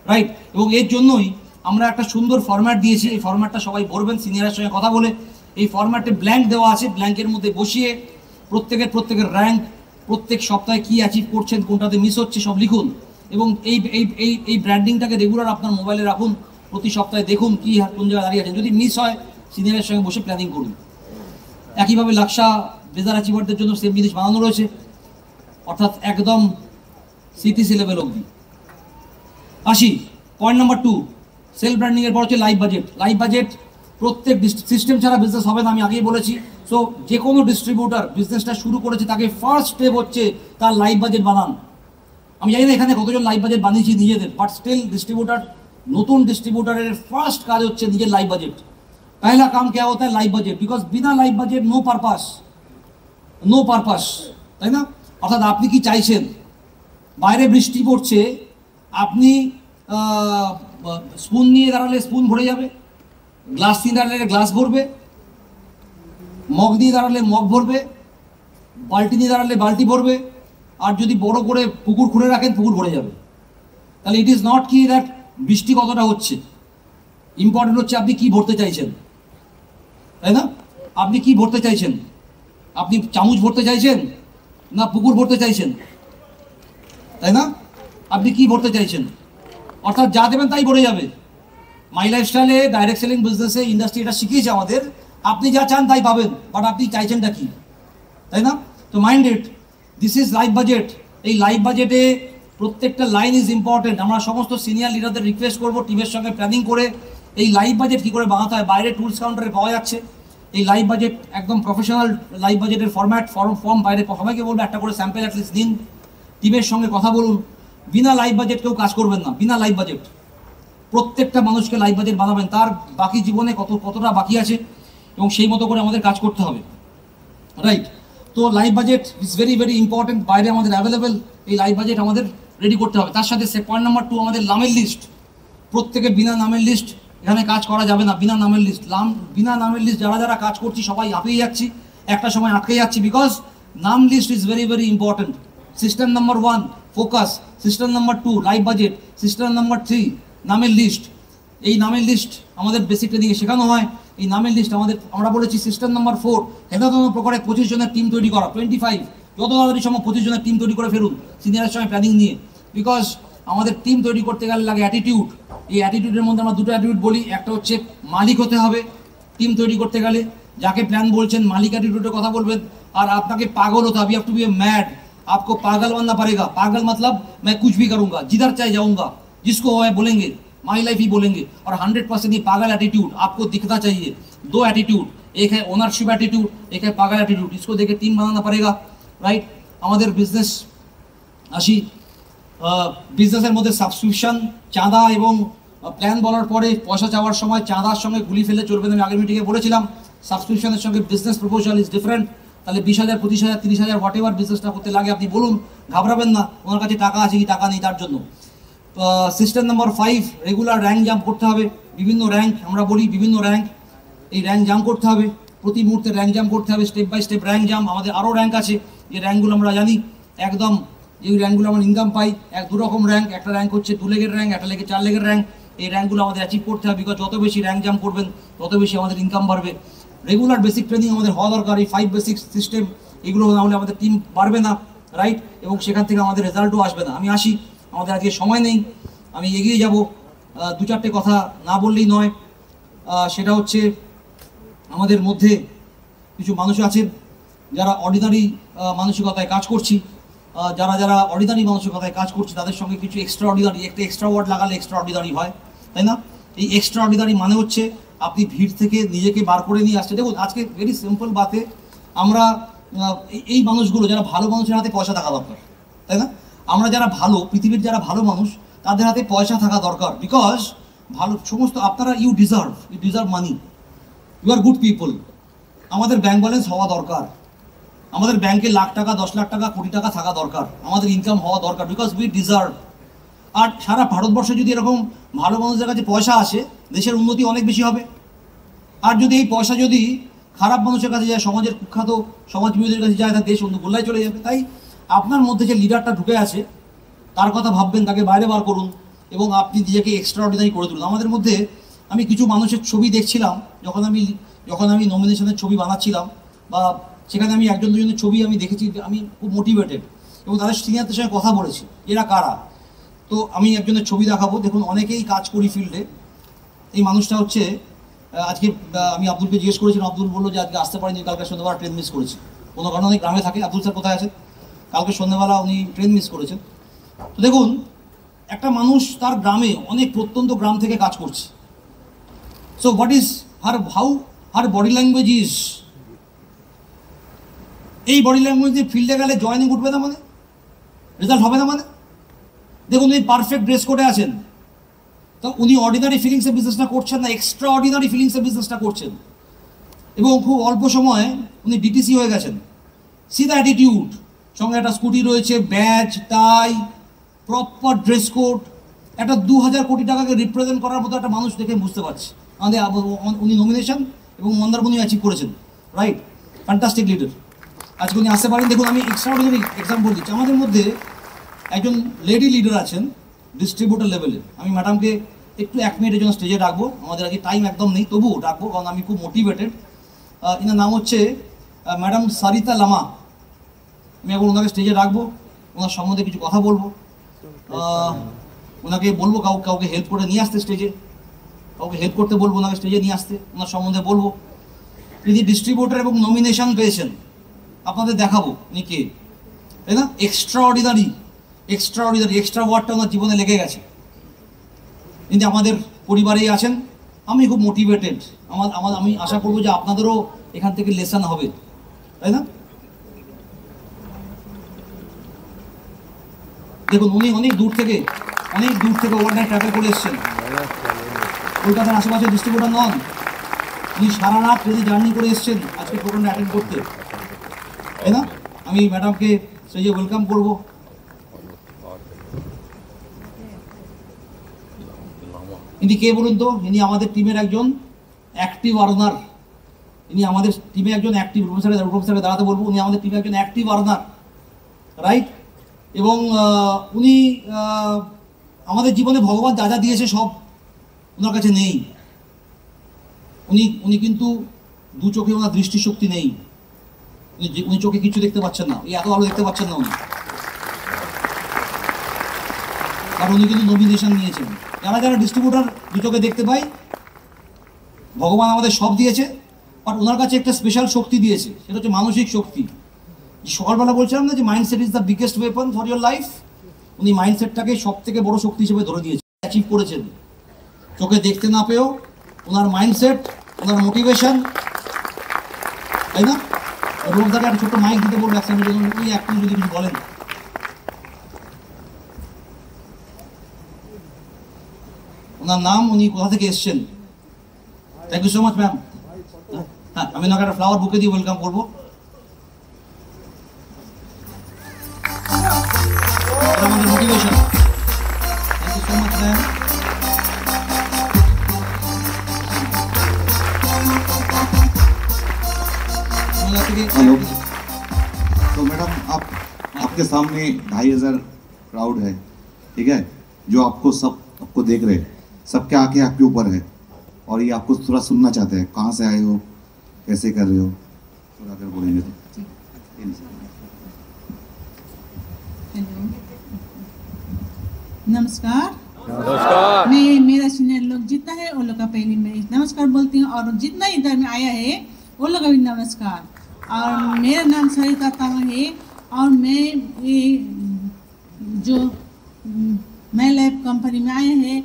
রাইট? এবং এর জন্যই আমরা একটা সুন্দর ফরম্যাট দিয়েছি। এই ফরম্যাটটা সবাই ভরবেন সিনিয়রের সঙ্গে কথা বলে। এই ফরম্যাটে ব্ল্যাঙ্ক দেওয়া আছে, ব্ল্যাঙ্কের মধ্যে বসিয়ে প্রত্যেকের র্যাঙ্ক, প্রত্যেক সপ্তাহে কি অ্যাচিভ করছেন, কোনটাতে মিস হচ্ছে সব লিখুন, এবং এই ব্র্যান্ডিংটাকে রেগুলার আপনার মোবাইলে রাখুন। প্রতি সপ্তাহে দেখুন কি কোন জায়গায় দাঁড়িয়ে আছেন। যদি মিস হয় সিনিয়রের সঙ্গে বসে প্ল্যানিং করুন। একইভাবে লাক্সা বেজার অ্যাচিভারদের জন্য সেম জিনিস বানানো রয়েছে, অর্থাৎ একদম সিটিসি লেভেল অবধি। আসি পয়েন্ট নাম্বার 2, সেলফ ব্র্যান্ডিংয়ের পর হচ্ছে লাইভ বাজেট। লাইভ বাজেট প্রত্যেক সিস্টেম ছাড়া বিজনেস হবে না, আমি আগেই বলেছি। সো যে কোনো ডিস্ট্রিবিউটার বিজনেসটা শুরু করেছে তাকে ফার্স্ট স্টেপ হচ্ছে তার লাইভ বাজেট বানান। আমি জানি না এখানে কতজন লাইভ বাজেট বানিয়েছি নিজেদের, বাট স্টিল ডিস্ট্রিবিউটার, নতুন ডিস্ট্রিবিউটারের ফার্স্ট কাজ হচ্ছে নিজের লাইভ বাজেট। पहला काम क्या होता है, लाइव बजट, बिकॉज बिना लाइव बजट नो পারপাস, তাই না? অর্থাৎ আপনি কি চাইছেন, বাইরে বৃষ্টি পড়ছে, আপনি স্পুন নিয়ে দাঁড়ালে স্পুন ভরে যাবে, গ্লাস নিয়ে দাঁড়ালে গ্লাস ভরবে, মগ নিয়ে দাঁড়ালে মগ ভরবে, বালতি নিয়ে দাঁড়ালে বালতি ভরবে, আর যদি বড় করে পুকুর খুঁড়ে রাখেন পুকুর ভরে যাবে। তাহলে ইট ইজ নট কি দ্যাট বৃষ্টি কতটা হচ্ছে, ইম্পর্টেন্ট হচ্ছে আপনি কি ভরতে চাইছেন, তাই না? আপনি কি ভরতে চাইছেন? আপনি চামচ ভরতে চাইছেন না পুকুর ভরতে চাইছেন, তাই না? আপনি কি ভরতে চাইছেন? অর্থাৎ যা দেবেন তাই ভরে যাবে। মাই লাইফস্টাইলে, ডাইরেক্ট সেলিং বিজনেসে, ইন্ডাস্ট্রি এটা শিখিয়েছে আমাদের, আপনি যা চান তাই পাবেন, বাট আপনি চাইছেনটা কি, তাই না? তো mind it, this is live budget. এই লাইভ বাজেটে প্রত্যেকটা লাইন ইজ ইম্পর্টেন্ট। আমরা সমস্ত সিনিয়র লিডারদের রিকোয়েস্ট করবো টিমের সঙ্গে প্ল্যানিং করে এই লাইভ বাজেট কী করে বানাতে হয়। বাইরে টুলস কাউন্টারে পাওয়া যাচ্ছে এই লাইভ বাজেট, একদম প্রফেশনাল লাইভ বাজেটের ফর্ম বাইরে সবাইকে বলবো একটা করে স্যাম্পল অ্যাটলিস্ট দিন, টিমের সঙ্গে কথা বলুন। বিনা লাইভ বাজেট কেউ কাজ করবেন না, বিনা লাইভ বাজেট। প্রত্যেকটা মানুষকে লাইভ বাজেট বানাবেন, তার বাকি জীবনে কতটা বাকি আছে এবং সেই মতো করে আমাদের কাজ করতে হবে, রাইট? তো live budget is very very important, বাইরে আমাদের অ্যাভেলেবেল, এই লাইভ বাজেট আমাদের রেডি করতে হবে। তার সাথে পয়েন্ট নাম্বার 2, আমাদের নামের লিস্ট। প্রত্যেকে বিনা নামের লিস্ট এখানে কাজ করা যাবে না, বিনা নামের লিস্ট। বিনা নামের লিস্ট যারা যারা কাজ করছি সবাই আটকে যাচ্ছি, একটা সময় আটকে যাচ্ছি, বিকজ নাম list is very very important. System number 1 focus, system number 2 live budget, system number 3 নামের লিস্ট। এই নামের লিস্ট আমাদের বেসিক ট্রেনিংয়ে শেখানো হয়। এই নামের লিস্ট আমরা বলেছি সিস্টেম নাম্বার 4 হেদাতম প্রকারে 25 জনের টিম তৈরি করা, 25 যত তাড়াতাড়ি সময় 25 জনের টিম তৈরি করে ফেলুন সিনিয়রের সঙ্গে প্ল্যানিং নিয়ে। বিকজ আমাদের টিম তৈরি করতে গেলে লাগে অ্যাটিটিউড। এই অ্যাটিটিউডের মধ্যে আমরা দুটো অ্যাটিটিউড বলি, একটা হচ্ছে মালিক হতে হবে টিম তৈরি করতে গেলে, যাকে প্ল্যান বলছেন মালিক অ্যাটিটিউডের কথা বলবেন। আর আপনাকে পাগল হতে হবে, you have to be a mad, आपको पागल बनना पड़ेगा। पागल मतलब मैं कुछ भी करूंगा, जिधर चाहे जाऊंगा, जिसको है बोलेंगे, माई लाइफ ही बोलेंगे। और 100% ये पागल एटीट्यूड आपको दिखना चाहिए। 2 एटीट्यूड, एक है ओनरशिप एटीट्यूड, एक है पागल एटीट्यूड। इसको देखे टीम बनाना पड़ेगा, राइट? আমাদের বিজনেস আসি, বিজনেসের মধ্যে সাবস্ক্রিপশন, চাঁদা এবং প্ল্যান বলার পরে পয়সা চাওয়ার সময় চাঁদার সঙ্গে গুলি ফেলে চলবে না। আমি আগের মিটিংয়ে বলেছিলাম সাবস্ক্রিপশনের সঙ্গে বিজনেস প্রপোজাল ইজ ডিফারেন্ট। তাহলে 20,000, 25,000, 30,000 হোয়াট এভার বিজনেসটা করতে লাগে আপনি বলুন, ঘাবড়াবেন না, ওনার কাছে টাকা আছে কি টাকা নেই তার জন্য। System number 5 regular rank jump করতে হবে। বিভিন্ন র্যাঙ্ক আমরা বলি, বিভিন্ন র্যাঙ্ক, এই র্যাঙ্ক জাম্প করতে হবে, প্রতি মুহূর্তে র্যাঙ্ক জাম্প করতে হবে, step by step rank jump. আমাদের আরও র্যাঙ্ক আছে, যে র্যাঙ্কগুলো আমরা জানি একদম, যে র্যাঙ্কগুলো আমরা ইনকাম পাই। 2 রকম র্যাঙ্ক, একটা র্যাঙ্ক হচ্ছে 2 লেগের র্যাঙ্ক, একটা লেগে 4 লেগের র্যাঙ্ক। এই র্যাঙ্কগুলো আমাদের অ্যাচিভ করতে হবে, বিকজ যত বেশি র্যাঙ্ক জাম্প করবেন তত বেশি আমাদের ইনকাম বাড়বে। রেগুলার বেসিক ট্রেনিং আমাদের হওয়া দরকার। এই 5 বেসিক সিস্টেম, এগুলো না হলে আমাদের টিম বাড়বে না, রাইট? এবং সেখান থেকে আমাদের রেজাল্টও আসবে না। আমি আসি, আমাদের আজকে সময় নেই, আমি এগিয়ে যাব। 2-4টে কথা না বললেই নয়। সেটা হচ্ছে আমাদের মধ্যে কিছু মানুষ আছেন যারা অর্ডিনারি মানসিকতায় কাজ করছি, যারা অর্ডিনারি মানসিকতায় কাজ করছি তাদের সঙ্গে কিছু এক্সট্রা অর্ডিনারি, একটা এক্সট্রা ওয়ার্ড লাগালে এক্সট্রা অর্ডিনারি হয়, তাই না? এই এক্সট্রা অর্ডিনারি মানে হচ্ছে আপনি ভিড় থেকে নিজেকে বার করে নিয়ে আসছে। দেখুন আজকে ভেরি সিম্পল বাতে, আমরা এই মানুষগুলো যারা ভালো মানুষের হাতে পয়সা থাকা দরকার, তাই না? আমরা যারা ভালো, পৃথিবীর যারা ভালো মানুষ তাদের হাতে পয়সা থাকা দরকার, বিকজ ভালো সমস্ত আপনারা you deserve money, you are good people. আমাদের ব্যাংক ব্যালেন্স হওয়া দরকার, আমাদের ব্যাংকে লাখ টাকা, 10 লাখ টাকা, কোটি টাকা থাকা দরকার, আমাদের ইনকাম হওয়া দরকার, বিকজ উই ডিজার্ভ। আর সারা ভারতবর্ষে যদি এরকম ভালো মানুষদের কাছে পয়সা আসে, দেশের উন্নতি অনেক বেশি হবে। আর যদি এই পয়সা যদি খারাপ মানুষের কাছে যায়, সমাজের কুখ্যাত সমাজবিরোধীদের কাছে যায়, তার দেশ অন্য গোল্লায় চলে যাবে। তাই আপনার মধ্যে যে লিডারটা ঢুকে আছে তার কথা ভাববেন, তাকে বাইরে বার করুন এবং আপনি নিজেকে এক্সট্রা অর্ডিনারি করে তুলুন। আমাদের মধ্যে আমি কিছু মানুষের ছবি দেখছিলাম যখন আমি নমিনেশনের ছবি বানাচ্ছিলাম বা সেখানে আমি একজন দুজনের ছবি আমি দেখেছি, আমি খুব মোটিভেটেড এবং তাদের সিনিয়রদের সঙ্গে কথা বলেছি এরা কারা। তো আমি একজনের ছবি দেখাবো। দেখুন, অনেকেই কাজ করি ফিল্ডে। এই মানুষটা হচ্ছে আজকে আমি আব্দুলকে জিজ্ঞেস করেছিলাম, আব্দুল বললো যে আজকে আসতে পারেনি, কালকে সন্ধ্যাবেলা ট্রেন মিস করেছি। কোনো কারণে অনেক গ্রামে থাকে। আব্দুল স্যার কোথায় আছে? কালকে সন্ধ্যাবেলা উনি ট্রেন মিস করেছেন। তো দেখুন, একটা মানুষ তার গ্রামে, অনেক প্রত্যন্ত গ্রাম থেকে কাজ করছে। So what is her body language is, এই বডি ল্যাঙ্গুয়েজে ফিল্ডে গেলে জয়েনিং উঠবে না, মানে রেজাল্ট হবে না। মানে দেখুন, উনি পারফেক্ট ড্রেস কোডে আছেন, তো উনি অর্ডিনারি ফিলিংসের বিজনেসটা করছেন না, এক্সট্রা অর্ডিনারি ফিলিংসের বিজনেসটা করছেন এবং খুব অল্প সময়ে উনি ডিটিসি হয়ে গেছেন। সি দ্য অ্যাটিটিউড, সঙ্গে একটা স্কুটি রয়েছে, ব্যাজ, টাই, প্রপার ড্রেস কোড। একটা 2000 কোটি টাকাকে রিপ্রেজেন্ট করার মতো একটা মানুষ দেখে বুঝতে পারছি। আমাদের উনি নমিনেশন এবং মন্দারমণি অ্যাচিভ করেছেন, রাইট? Fantastic leader. আজকে উনি আসতে পারেন। দেখুন, আমি এক্সট্রাঅর্ডিনারি এক্সাম্পল দিচ্ছি। আমাদের মধ্যে একজন লেডি লিডার আছেন ডিস্ট্রিবিউটার লেভেলে। আমি ম্যাডামকে একটু 1 মিনিটের জন্য স্টেজে রাখবো। আমাদের আজকে টাইম একদম নেই, তবুও রাখবো কারণ আমি খুব মোটিভেটেড। এনার নাম হচ্ছে ম্যাডাম সারিতা লামা। আমি এখন ওনাকে স্টেজে রাখবো, ওনার সম্বন্ধে কিছু কথা বলবো। ওনাকে বলবো কাউকে হেল্প করে নিয়ে আসতে স্টেজে, কাউকে হেল্প করতে বলবো, ওনাকে স্টেজে নিয়ে আসতে, ওনার সম্বন্ধে বলবো। তিনি ডিস্ট্রিবিউটার এবং নমিনেশন পেয়েছেন, আপনাদের দেখাবো উনি কে, তাই না? এক্সট্রা ওয়ার্ডটা ওনার জীবনে লেগে গেছে। কিন্তু আমাদের পরিবারেই আছেন। আমি খুব মোটিভেটেড। আমি আশা করবো যে আপনাদেরও এখান থেকে লেসন হবে, তাই না? দেখুন, উনি অনেক দূর থেকে ওভারনাইট ট্রাভেল করে এসেছেন। কলকাতার আশেপাশে ডিস্ট্রিবিউটার নন, উনি সারা রাত ট্রেনে জার্নি করে এসেছেন আজকে প্রোগ্রামটা অ্যাটেন্ড করতে, তাই না? আমি ম্যাডামকে স্টেজে ওয়েলকাম করবো। ইনি কে বলুন তো? ইনি আমাদের টিমের একজন অ্যাক্টিভ আর্নার। ইনি আমাদের টিমে একজন অ্যাক্টিভ, প্রফেসরকে দাঁড়াতে বলবো। উনি আমাদের টিমে একজন অ্যাক্টিভ আর্নার, রাইট? এবং উনি আমাদের জীবনে ভগবান যা যা দিয়েছে সব ওনার কাছে নেই। উনি কিন্তু দু চোখে ওনার দৃষ্টিশক্তি নেই। উনি চোখে কিছু দেখতে পাচ্ছেন না, এই এত আলো দেখতে পাচ্ছেন না উনি, কারণ উনি কিন্তু নমিনেশন নিয়েছেন। যারা ডিস্ট্রিবিউটার দু চোখে দেখতে পাই, ভগবান আমাদের সব দিয়েছে, বাট ওনার কাছে একটা স্পেশাল শক্তি দিয়েছে, সেটা হচ্ছে মানসিক শক্তি। সকালবেলা বলছিলাম না যে mindset is the biggest weapon for your life. উনি মাইন্ডসেটটাকে সব থেকে বড় শক্তি হিসেবে ধরে দিয়েছেন, অ্যাচিভ করেছেন। চোখে দেখতে না পেয়েও ওনার মাইন্ডসেট, ওনার মোটিভেশন, তাই না? রোজদাকে একটা ছোট্ট মাইক দিতে বলবো একসাথে, উনি একটু যদি কিছু বলেন। ওনার নাম, উনি কোথা থেকে এসছেন। Thank you so much ma'am. হ্যাঁ, আমি ওনাকে একটা ফ্লাওয়ার বুকে দিয়ে ওয়েলকাম করবো। আমাদের motivation. Thank you so much ma'am. Hello. तो मैडम, आपके सामने 2500 क्राउड है, ठीक है, जो आपको देख रहे हैं, सबके आंखें आपके ऊपर है और ये आपको थोड़ा सुनना चाहते हैं। कहाँ से आए हो, कैसे कर रहे हो, थोड़ा अगर बोलेंगे तो। हेलो, नमस्कार। मैं मेरा सीनियर लोग जितना है वो लोग का पहले मैं नमस्कार बोलती हूँ, और जितना इधर में आया है वो लोग का भी नमस्कार। और मेरा नाम सरिता तामा है, और मैं ये जो मैं लैब कंपनी में आया है,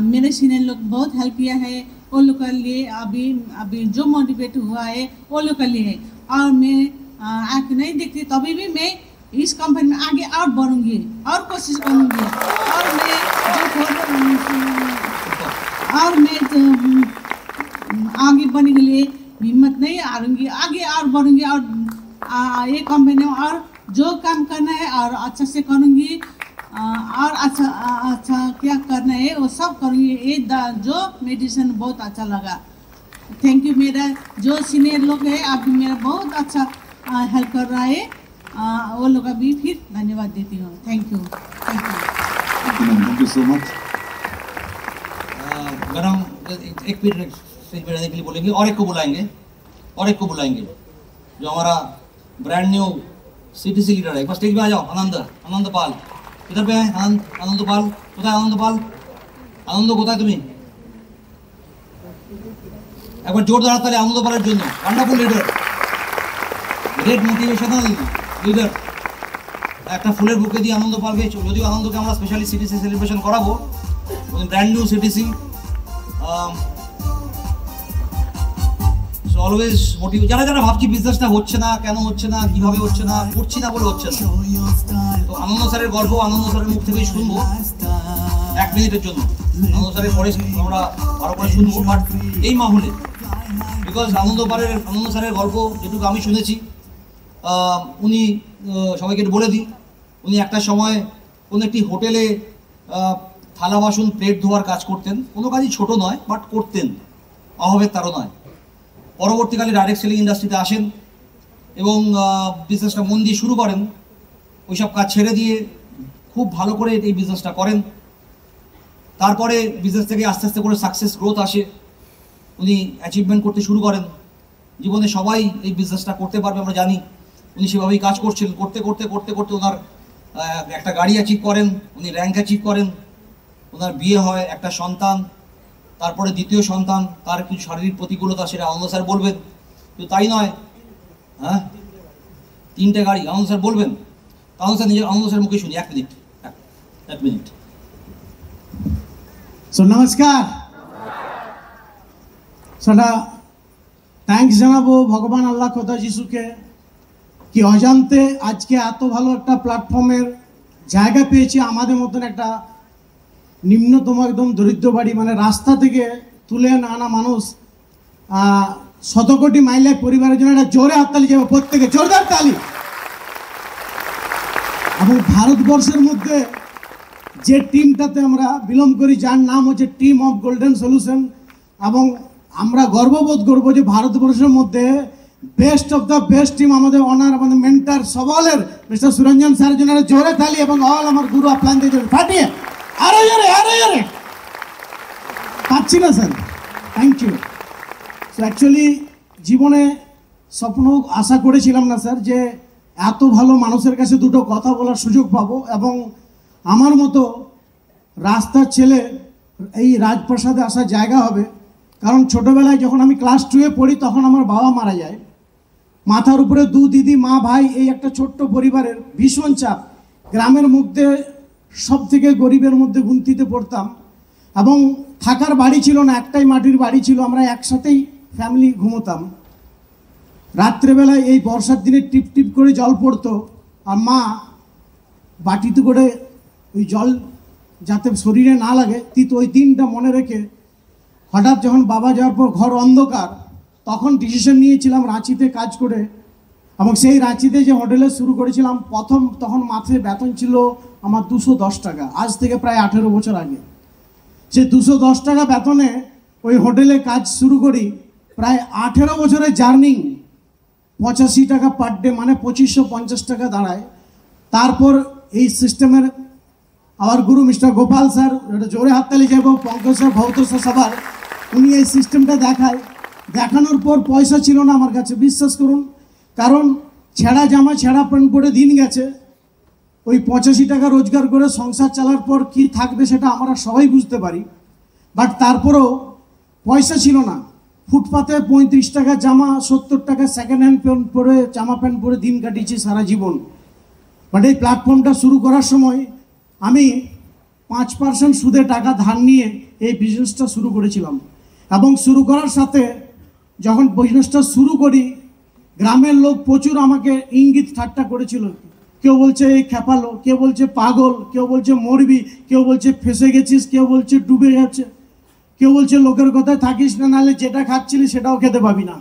मेरे सीनियर लोग बहुत हेल्प किया है वो लोग के लिए। अभी जो मोटिवेट हुआ है वो लोग के लिए है, और मैं आके नहीं देखती, तभी भी मैं इस कंपनी में आगे और बढ़ूंगी और कोशिश करूंगी, और मैं आगे बढ़ने के लिए हिम्मत नहीं हारूंगी, आगे और बढ़ूंगी, और ये कंपनी में और जो काम करना है और अच्छा से करूंगी, और अच्छा क्या करना है वो सब करूंगी। ये जो मेडिसिन बहुत अच्छा लगा। Thank you. मेरा जो सीनियर लोग है अभी मेरा बहुत अच्छा हेल्प कर रहा है, वो लोग का भी फिर धन्यवाद देती हूँ। Thank you. Thank you so much. Madam एक मिनट स्टेज पे रहने के लिए बोलेंगे, और एक को बुलाएंगे, और एक को बुलाएंगे जो हमारा ब्रांड न्यू सीटीसी लीडर है। एक बार स्टेज पे आ जाओ। आनंद पाल किधर पे है? आनंद पाल কোথায়? आनंद पाल आनंद কোথায় তুমি? একবার জোরদার হাততালি আনন্দ পালের জন্য। Wonderful leader, great motivational leader. একটা ফুলের বুকে দিয়ে আনন্দ পালকে, যদিও আনন্দকে আমরা স্পেশালি সিটিসি সেলিব্রেশন করাবো, brand new CTC, always motive. যারা যারা ভাবছি বিজনেসটা হচ্ছে না, কেন হচ্ছে না, কিভাবে হচ্ছে না, করছি না বলে হচ্ছে না, তো আনন্দ স্যারের গল্প আনন্দ স্যারের মুখ থেকেই শুনবো 1 মিনিটের জন্য। আনন্দ স্যারের পরে আমরা ভালো করে শুনবো, বাট এই মাহলে বিকজ আনন্দ স্যারের গল্প যেটুকু আমি শুনেছি, উনি সবাইকে একটু বলে দিই, উনি একটা সময় কোনো একটি হোটেলে থালা বাসন প্লেট ধোয়ার কাজ করতেন। কোনো কাজই ছোট নয়, বাট করতেন, অভাবের তারও নয়। পরবর্তীকালে ডাইরেক্ট সেলিং ইন্ডাস্ট্রিতে আসেন এবং বিজনেসটা মন দিয়ে শুরু করেন। ওইসব কাজ ছেড়ে দিয়ে খুব ভালো করে এই বিজনেসটা করেন। তারপরে বিজনেস থেকে আস্তে আস্তে করে সাকসেস গ্রোথ আসে, উনি অ্যাচিভমেন্ট করতে শুরু করেন। জীবনে সবাই এই বিজনেসটা করতে পারবে আমরা জানি, উনি সেভাবেই কাজ করছেন। করতে করতে করতে করতে ওনার একটা গাড়ি অ্যাচিভ করেন, উনি র্যাঙ্ক অ্যাচিভ করেন, ওনার বিয়ে হয়, একটা সন্তান, তারপরে দ্বিতীয় সন্তান। তার কিছু শারীরিক প্রতিকূলতা, সেটা আনন্দ স্যার বলবেন। কিন্তু তাই নয়, হ্যাঁ 3টে গাড়ি আনন্দ স্যার বলবেন। আনন্দ স্যার নিজের আনন্দ স্যারের মুখে শুনি। 1 মিনিট। সো নমস্কার। সেটা থ্যাঙ্কস জানাবো ভগবান আল্লাহ খোদা যিশুকে, কি অজান্তে আজকে এত ভালো একটা প্ল্যাটফর্মের জায়গা পেয়েছি। আমাদের মতন একটা নিম্নতম একদম দরিদ্র বাড়ি, মানে রাস্তা থেকে তুলে আনা মানুষ, শতকোটি মাইলের পরিবারের জন্য একটা জোরে হাততালি যাবে, প্রত্যেকে জোরদার তালি। এবং ভারতবর্ষের মধ্যে যে টিমটাতে আমরা বিলং করি, যার নাম হচ্ছে টিম অফ গোল্ডেন সলিউশন, এবং আমরা গর্ববোধ করবো যে ভারতবর্ষের মধ্যে best of the best team আমাদের অনার, আমাদের মেন্টার সবালের মিস্টার সুরঞ্জন স্যারের জন্য জোরে তালি, এবং অল আমার গুরু আপনাদের জন্য ফাটিয়ে আরো জোরে পাচ্ছি না sir, thank you. So actually জীবনে স্বপ্ন আশা করেছিলাম না স্যার যে এত ভালো মানুষের কাছে দুটো কথা বলার সুযোগ পাবো, এবং আমার মতো রাস্তার ছেলে এই রাজপ্রাসাদে আসার জায়গা হবে। কারণ ছোটোবেলায় যখন আমি ক্লাস 2-এ পড়ি, তখন আমার বাবা মারা যায়। মাথার উপরে 2 দিদি, মা, ভাই, এই একটা ছোট্ট পরিবারের ভীষণ চাপ। গ্রামের মধ্যে সব থেকে গরিবের মধ্যে গুনতিতে পড়তাম, এবং থাকার বাড়ি ছিল না, একটাই মাটির বাড়ি ছিল। আমরা একসাথেই ফ্যামিলি ঘুমোতাম। রাত্রেবেলায় এই বর্ষার দিনে টিপ টিপ করে জল পড়তো, আর মা বাটিতে করে ওই জল যাতে শরীরে না লাগে তিতো, ওই দিনটা মনে রেখে হঠাৎ যখন বাবা যাওয়ার পর ঘর অন্ধকার, তখন ডিসিশন নিয়েছিলাম রাঁচিতে কাজ করে, এবং সেই রাঁচিতে যে হোটেলে শুরু করেছিলাম তখন মাসে বেতন ছিল আমার 210 টাকা, আজ থেকে প্রায় 18 বছর আগে। সে 210 টাকা বেতনে ওই হোটেলে কাজ শুরু করি। প্রায় 18 বছরের জার্নি, 85 টাকা পার ডে, মানে 2550 টাকা দাঁড়ায়। তারপর এই সিস্টেমের আমার গুরু মিস্টার গোপাল স্যার, এটা জোরে হাততালি যাব, পঙ্কজ স্যার, ভৌত স্যার, সবার, উনি এই সিস্টেমটা দেখানোর পর পয়সা ছিল না আমার কাছে, বিশ্বাস করুন। কারণ ছেঁড়া জামা ছেঁড়া প্যান্ট পরে দিন গেছে। ওই 85 টাকা রোজগার করে সংসার চালার পর কি থাকবে সেটা আমরা সবাই বুঝতে পারি, বাট তারপরেও পয়সা ছিল না। ফুটপাতে 35 টাকা জামা, 70 টাকা সেকেন্ড হ্যান্ড প্যান্ট পরে, জামা প্যান্ট পরে দিন কাটিয়েছি সারা জীবন। বাট এই প্ল্যাটফর্মটা শুরু করার সময় আমি 5% সুদে টাকা ধার নিয়ে এই বিজনেসটা শুরু করেছিলাম। এবং শুরু করার সাথে যখন বিজনেসটা শুরু করি, গ্রামের লোক প্রচুর আমাকে ইঙ্গিত ঠাট্টা করেছিল। কেউ বলছে এই খেপালো, কেউ বলছে পাগল, কেউ বলছে মরবি, কেউ বলছে ফেসে গেছিস, কেউ বলছে ডুবে যাচ্ছে, কেউ বলছে লোকের কথায় থাকিস না, নাহলে যেটা খাচ্ছিলি সেটাও খেতে পাবি না,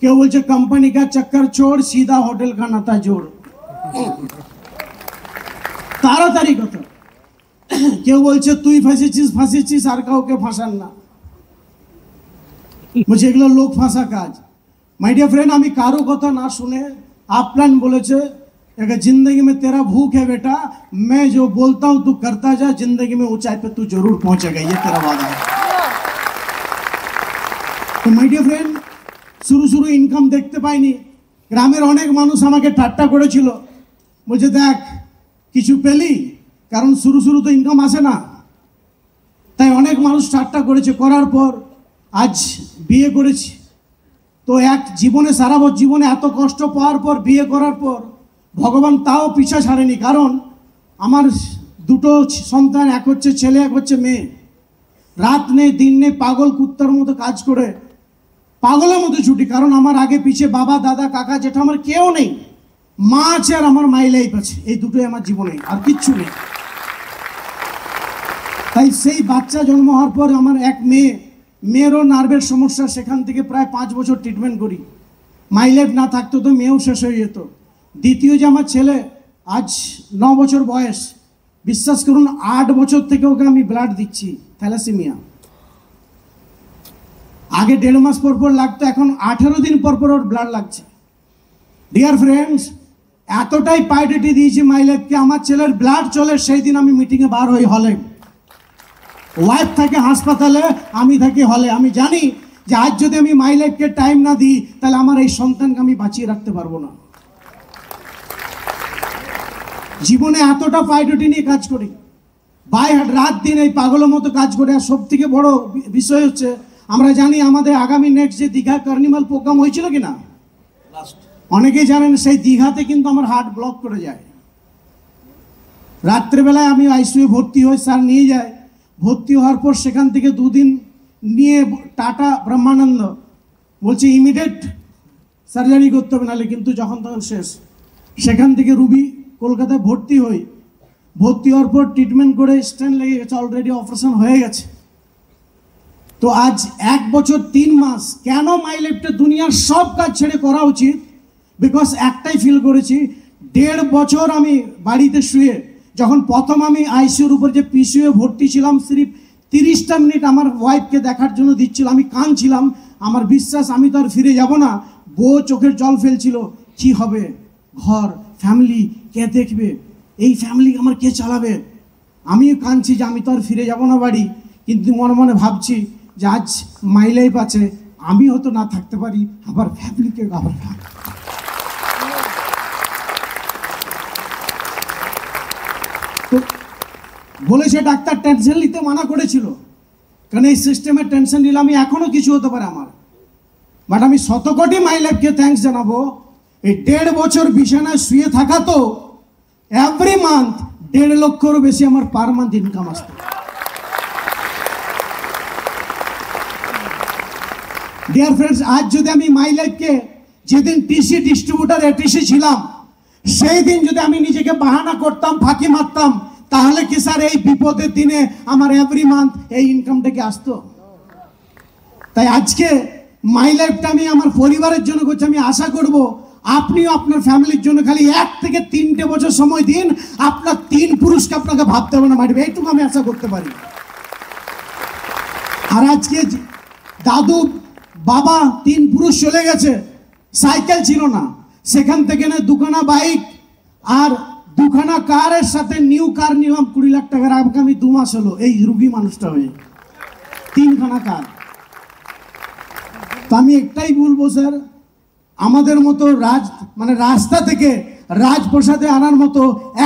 কেউ বলছে কোম্পানি কা চক্কর ছোড়, সিধা হোটেল কা নাতা জোড়, তাড়াতাড়ি কথা। কেউ বলছে তুই ফাঁসেছিস আর কাউকে ফাঁসান না, বলছে এগুলো লোক ফাঁসা কাজ। মাই ডিয়ার ফ্রেন্ড, আমি কারো কথা না শুনে আপলান বলেছে, अगर जिंदगी में तेरा भूख है बेटा, मैं जो बोलता हूं तू करता जा, जिंदगी में ऊंचाई पे तू जरूर पहुंचेगा, ये तेरा वादा है। तो माय डियर फ्रेंड, শুরু ইনকাম দেখতে পাইনি। গ্রামের অনেক মানুষ আমাকে ঠাট্টা করেছিল, বলছে দেখ কিছু পেলি, কারণ শুরু তো ইনকাম আসে না। তাই অনেক মানুষ ঠাট্টা করেছে। করার পর আজ বিয়ে করেছি। তো এক জীবনে সারা জীবনে এত কষ্ট পাওয়ার পর বিয়ে করার পর ভগবান তাও পিছা ছাড়েনি, কারণ আমার দুটো সন্তান, এক হচ্ছে ছেলে এক হচ্ছে মেয়ে। রাত নেই দিন নেই পাগল কুত্তার মতো কাজ করে, পাগলের মতো ছুটি, কারণ আমার আগে পিছে বাবা দাদা কাকা জেঠা আমার কেউ নেই। মা আছে আর আমার মাই লাইফ আছে, এই দুটোই আমার জীবনে, আর কিচ্ছু নেই। তাই সেই বাচ্চা জন্ম হওয়ার পর আমার এক মেয়েরও নার্ভের সমস্যা, সেখান থেকে প্রায় 5 বছর ট্রিটমেন্ট করি। মাই লাইফ না থাকতো তো মেয়েও শেষ হয়ে যেত। দ্বিতীয় যে আমার ছেলে, আজ 9 বছর বয়স, বিশ্বাস করুন 8 বছর থেকে ওকে আমি ব্লাড দিচ্ছি, থ্যালাসেমিয়া। আগে 1.5 মাস পর লাগতো, এখন 18 দিন পর ওর ব্লাড লাগছে। ডিয়ার ফ্রেন্ডস, এতটাই প্রায়োরিটি দিয়েছি মাই লাইফকে, আমার ছেলের ব্লাড চলে সেই দিন আমি মিটিংয়ে বার হই হলে। ওয়াইফ থাকে হাসপাতালে, আমি থাকি হলে। আমি জানি যে আজ যদি আমি মাই লাইফকে টাইম না দিই তাহলে আমার এই সন্তানকে আমি বাঁচিয়ে রাখতে পারবো না। জীবনে এতটা প্রায়োরিটি নিয়ে কাজ করি, বাই হার্ট, রাত দিন এই পাগলের মতো কাজ করে। আর সব থেকে বড় বিষয় হচ্ছে, আমরা জানি আমাদের আগামী নেক্সট যে দীঘা কার্নিভাল প্রোগ্রাম হয়েছিল কিনা, অনেকেই জানেন, সেই দীঘাতে কিন্তু আমার হার্ট ব্লক করে যায়। রাত্রেবেলায় আমি আইসিইউ ভর্তি হই, স্যার নিয়ে যায়। ভর্তি হওয়ার পর সেখান থেকে 2 দিন নিয়ে টাটা ব্রহ্মানন্দ বলছে ইমিডিয়েট সার্জারি করতে হবে, নাহলে কিন্তু যখন তখন শেষ। সেখান থেকে রুবি কলকাতায় ভর্তি হই। ভর্তি হওয়ার পর ট্রিটমেন্ট করে স্টেন লেগে গেছে, অলরেডি অপারেশন হয়ে গেছে। তো আজ 1 বছর 3 মাস কেন মাই লাইফটা দুনিয়ার সব কাজ ছেড়ে করা উচিত, বিকজ একটাই ফিল করেছি, 1.5 বছর আমি বাড়িতে শুয়ে, যখন প্রথম আমি আইসিইউর উপর যে পিসিইউ ভর্তি ছিলাম, সিরিফ 30টা মিনিট আমার ওয়াইফকে দেখার জন্য দিচ্ছিল। আমি কাঁদছিলাম, আমার বিশ্বাস আমি তো আর ফিরে যাব না। বউ চোখের জল ফেলছিল, কি হবে, ঘর ফ্যামিলি কে দেখবে, এই ফ্যামিলি আমার কে চালাবে। আমিও কাঁদছি যে আমি তো আর ফিরে যাব না বাড়ি, কিন্তু মনে মনে ভাবছি যে আজ মাই লাইফ আছে, আমি হয়তো না থাকতে পারি, আবার ফ্যামিলিকে আবার তো বলেছে ডাক্তার টেনশন নিতে মানা করেছিল, কারণ এই সিস্টেমের টেনশন নিলে আমি এখনো কিছু হতে পারে আমার। বাট আমি 100 কোটি মাই লাইফকে থ্যাঙ্কস জানাবো, এই 1.5 বছর বিছানায় শুয়ে থাকা তো এভরি মান্থ 1.5 লক্ষেরও বেশি আমার পার মান্থ ইনকাম আসতো। ডিয়ার ফ্রেন্ডস, আজ যদি আমি মাই লাইফকে, যেদিন টিসি ডিস্ট্রিবিউটার এটিসি ছিলাম, সেই দিন যদি আমি নিজেকে বাহানা করতাম, ফাঁকি মারতাম, তাহলে কি স্যার এই বিপদের দিনে আমার এভরি মান্থ এই ইনকামটা কি আসতো? তাই আজকে মাই লাইফটা আমি আমার পরিবারের জন্য করছি। আমি আশা করব আপনিও আপনার ফ্যামিলির জন্য খালি 1 থেকে 3টে বছর সময় দিন, আপনার 3 পুরুষকে আপনাকে ভাবতে হবে না মারবে, এইটুকু আমি আশা করতে পারি। আর আজকে দাদু বাবা 3 পুরুষ চলে গেছে, সাইকেল ছিল না, সেখান থেকে না 2খানা বাইক আর 2খানা কারের সাথে নিউ কার নিলাম 20 লাখ টাকার। আগামী 2 মাস হলো এই রুগী মানুষটা হয়ে 3খানা কার। তো আমি একটাই বলবো স্যার, আমাদের মতো রাস্তা থেকে রাজপ্রসাদে আনার মতো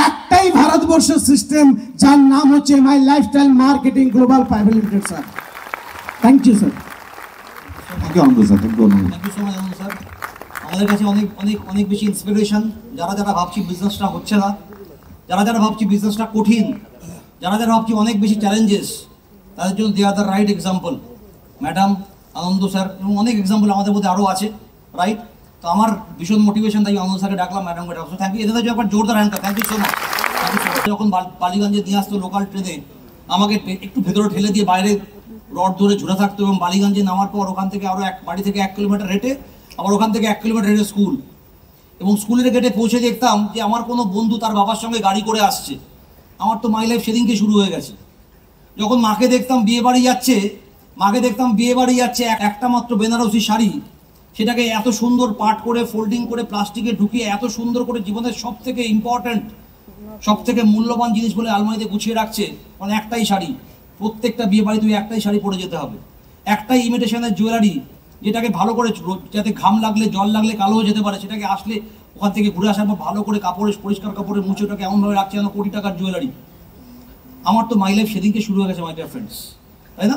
একটাই ভারতবর্ষের সিস্টেম, যার নাম হচ্ছে My Lifestyle Marketing Global Private Limited. Sir thank you sir. Thank you Anand sir, thank you thank you so much Anand sir. আমাদের কাছে অনেক অনেক অনেক বেশি ইন্সপিরেশন। যারা ভাবছি বিজনেসটা হচ্ছে না, যারা ভাবছি বিজনেসটা কঠিন, যারা ভাবছি অনেক বেশি চ্যালেঞ্জেস, তাদের জন্য they are the right example. Madam, Anand sir এবং অনেক এক্সাম্পল আমাদের মধ্যে আরও আছে, রাইট? তো আমার ভীষণ মোটিভেশন, তাই আনন্দ স্যারকে ডাকলাম, ম্যাডামকে ডাকলাম। থ্যাংক ইউ, এদের একবার জোরদার hand. Thank you so much. যখন বালিগঞ্জে নিয়ে আসতো লোকাল ট্রেনে, আমাকে একটু ভেতরে ঠেলে দিয়ে বাইরে রড ধরে ঝুলে থাকতো, এবং বালিগঞ্জে নামার পর ওখান থেকে আরও বাড়ি থেকে 1 কিলোমিটার হেঁটে, আবার ওখান থেকে 1 কিলোমিটার হেঁটে স্কুল, এবং স্কুলের গেটে পৌঁছে দেখতাম যে আমার কোনো বন্ধু তার বাবার সঙ্গে গাড়ি করে আসছে। আমার তো মাই লাইফ সেদিনকে শুরু হয়ে গেছে। যখন মাকে দেখতাম বিয়ে বাড়ি যাচ্ছে, একটা মাত্র বেনারসি শাড়ি, সেটাকে এত সুন্দর পাট করে ফোল্ডিং করে প্লাস্টিকে ঢুকিয়ে এত সুন্দর করে জীবনের সব থেকে ইম্পর্ট্যান্ট, সব থেকে মূল্যবান জিনিস বলে আলমারিতে গুছিয়ে রাখছে। মানে একটাই শাড়ি, প্রত্যেকটা বিয়ে বাড়ি তুই একটাই শাড়ি পরে যেতে হবে, একটাই ইমিটেশনের জুয়েলারি, যেটাকে ভালো করে যাতে ঘাম লাগলে জল লাগলে কালো হয়ে যেতে পারে, সেটাকে আসলে ওখান থেকে ঘুরে আসার পর ভালো করে কাপড়ে পরিষ্কার কাপড়ে মুছে ওটাকে এমনভাবে রাখছে যেন কোটি টাকার জুয়েলারি। আমার তো মাই লাইফ সেদিনকে শুরু হয়ে গেছে মাই ডিয়ার ফ্রেন্ডস, তাই না?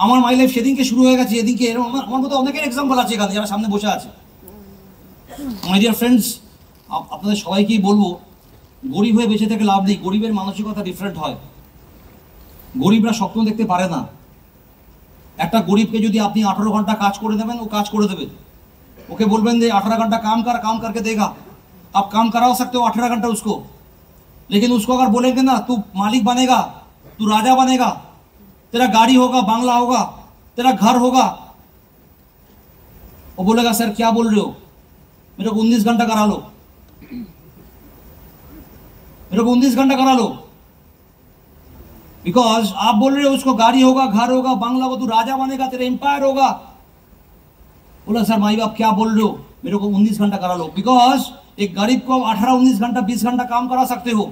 আমার মাই লাইফ সেদিনকে শুরু হয়ে গেছে। এদিকে এরকম আমার মতো অনেকের এক্সাম্পল আছে এখানে যারা সামনে বসে আছে। মাই ডিয়ার ফ্রেন্ডস, আপনাদের সবাইকেই বলবো, গরিব হয়ে বেঁচে থেকে লাভ নেই। গরিবের মানসিকতা ডিফারেন্ট হয়। গরিবরা স্বপ্ন দেখতে পারে না। একটা গরিবকে যদি আপনি 18 ঘন্টা কাজ করে দেবেন, ও কাজ করে দেবে। ওকে बोलबेन যে 18 घंटा काम करके देगा, आप काम करा सकते हो 18 घंटा उसको, लेकिन उसको अगर बोलेंगे ना तू मालिक बनेगा, तू राजा बनेगा, तेरा गाड़ी होगा, बांग्ला होगा, तेरा घर होगा, वो बोलेगा सर क्या बोल रहे हो, मेरे को 19 घंटा करा लो, मेरे को 19 घंटा करा लो। बिकॉज आप बोल रहे हो उसको गाड़ी होगा, घर होगा, बांग्ला होगा, तू राजा बनेगा, तेरा एम्पायर होगा। बोला सर माई बाप क्या बोल रहे हो, मेरे को 19 घंटा करा लो। बिकॉज एक गरीब को 18-19 घंटा 20 घंटा काम करा सकते हो,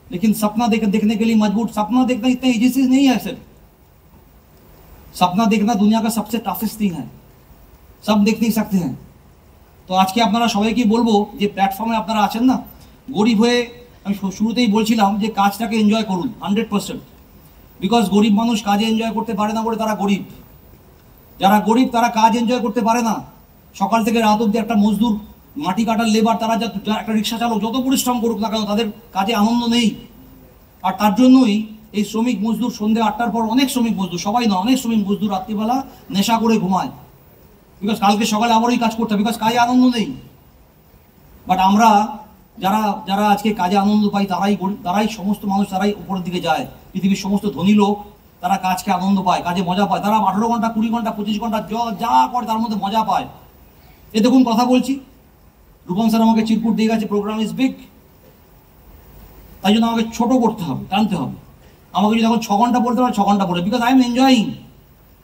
लेकिन सपना देखने के लिए मजबूर। सपना देखना इतना इजी चीज नहीं है सर। सपना देखना दुनिया का सबसे टफेस्ट थिंग है, सब देख नहीं सकते हैं। তো আজকে আপনারা সবাইকে বলবো যে প্ল্যাটফর্মে আপনারা আছেন না, গরিব হয়ে আমি শুরুতেই বলছিলাম যে কাজটাকে এনজয় করুন 100%। বিকজ গরিব মানুষ কাজে এনজয় করতে পারে না বলে তারা গরিব। যারা গরিব তারা কাজ এনজয় করতে পারে না। সকাল থেকে রাত অবধি একটা মজদুর, মাটি কাটার লেবার, তারা একটা রিক্সা চালক যত পরিশ্রম করুক না কেন, তাদের কাজে আনন্দ নেই। আর তার জন্যই এই শ্রমিক মজদুর সন্ধ্যে 8টার পর, অনেক শ্রমিক মজদুর, সবাই না, অনেক শ্রমিক মজদুর রাত্রিবেলা নেশা করে ঘুমায়। বিকজ কালকে সকালে আবারই কাজ করতে হবে, বিকজ কাজে আনন্দ নেই। বাট আমরা যারা আজকে কাজে আনন্দ পাই, তারাই সমস্ত মানুষ, তারাই উপরের দিকে যায়। পৃথিবীর সমস্ত ধনী লোক তারা কাজকে আনন্দ পায়, কাজে মজা পায়। তারা 18 ঘন্টা, 20 ঘন্টা, 25 ঘন্টা যা করে তার মধ্যে মজা পায়। এ দেখুন কথা বলছি, রূপম স্যার আমাকে চিরকুট দিয়ে গেছে, প্রোগ্রাম ইজ বিগ, তাই জন্য আমাকে ছোট করতে হবে, টানতে হবে। আমাকে যদি এখন 6 ঘন্টা বলতে পারে 6 ঘন্টা বলে, বিকজ আই এম এনজয়িং।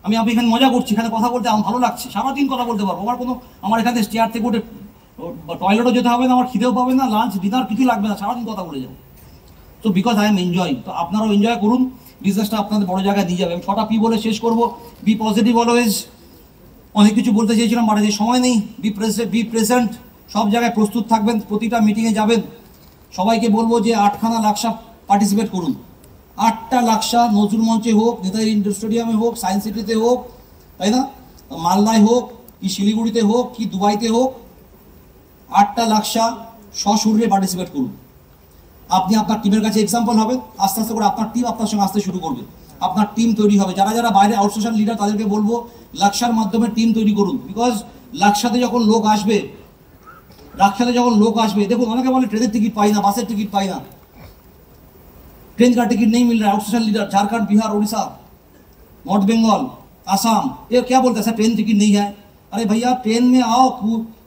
আমি এখানে মজা করছি, এখানে কথা বলতে আমার ভালো লাগছে, সারাদিন কথা বলতে পারবো। আমার এখানে চেয়ার থেকে উঠে টয়লেটও যেতে হবে না, আমার খিদেও পাবে না, লাঞ্চ ডিনার কিছু লাগবে না, সারাদিন কথা বলে যাবো। তো বিকজ আই এম এনজয়িং। তো আপনারাও এনজয় করুন, বিজনেসটা আপনাদের বড় জায়গায় নিয়ে যাবে। আমি 6টা পি বলে শেষ করবো। Be positive always. অনেক কিছু বলতে চেয়েছিলাম, বাট যে সময় নেই। বি প্রেজেন্ট, সব জায়গায় প্রস্তুত থাকবেন, প্রতিটা মিটিংয়ে যাবেন। সবাইকে বলবো যে 8খানা লাক্সা পার্টিসিপেট করুন। 8টা লাক্সা, নজরুল মঞ্চে হোক, নেতাজি ইন্ডোর স্টেডিয়ামে হোক, সায়েন্স সিটিতে হোক, তাই না, মালদায় হোক, কি শিলিগুড়িতে হোক, কি দুবাইতে হোক, 8টা লাক্সা সশরীরে পার্টিসিপেট করুন। আপনি আপনার টিমের কাছে এক্সাম্পল হবেন। আস্তে আস্তে করে আপনার টিম আপনার সঙ্গে আসতে শুরু করবে, আপনার টিম তৈরি হবে। যারা বাইরে আউটসোর্সিং লিডার, তাদেরকে বলবো লাক্সার মাধ্যমে টিম তৈরি করুন। বিকজ লাক্সাতে যখন লোক আসবে, দেখুন অনেকে বলে ট্রেনের টিকিট পাই না, বাসের টিকিট পাই না, ट्रेन का टिकट नहीं मिल रहा है। Outsourcing leader Jharkhand, Bihar, Orissa, north Bengal, Assam, ये क्या बोलते हैं सर ट्रेन टिकट नहीं है। अरे भैया ट्रेन में आओ,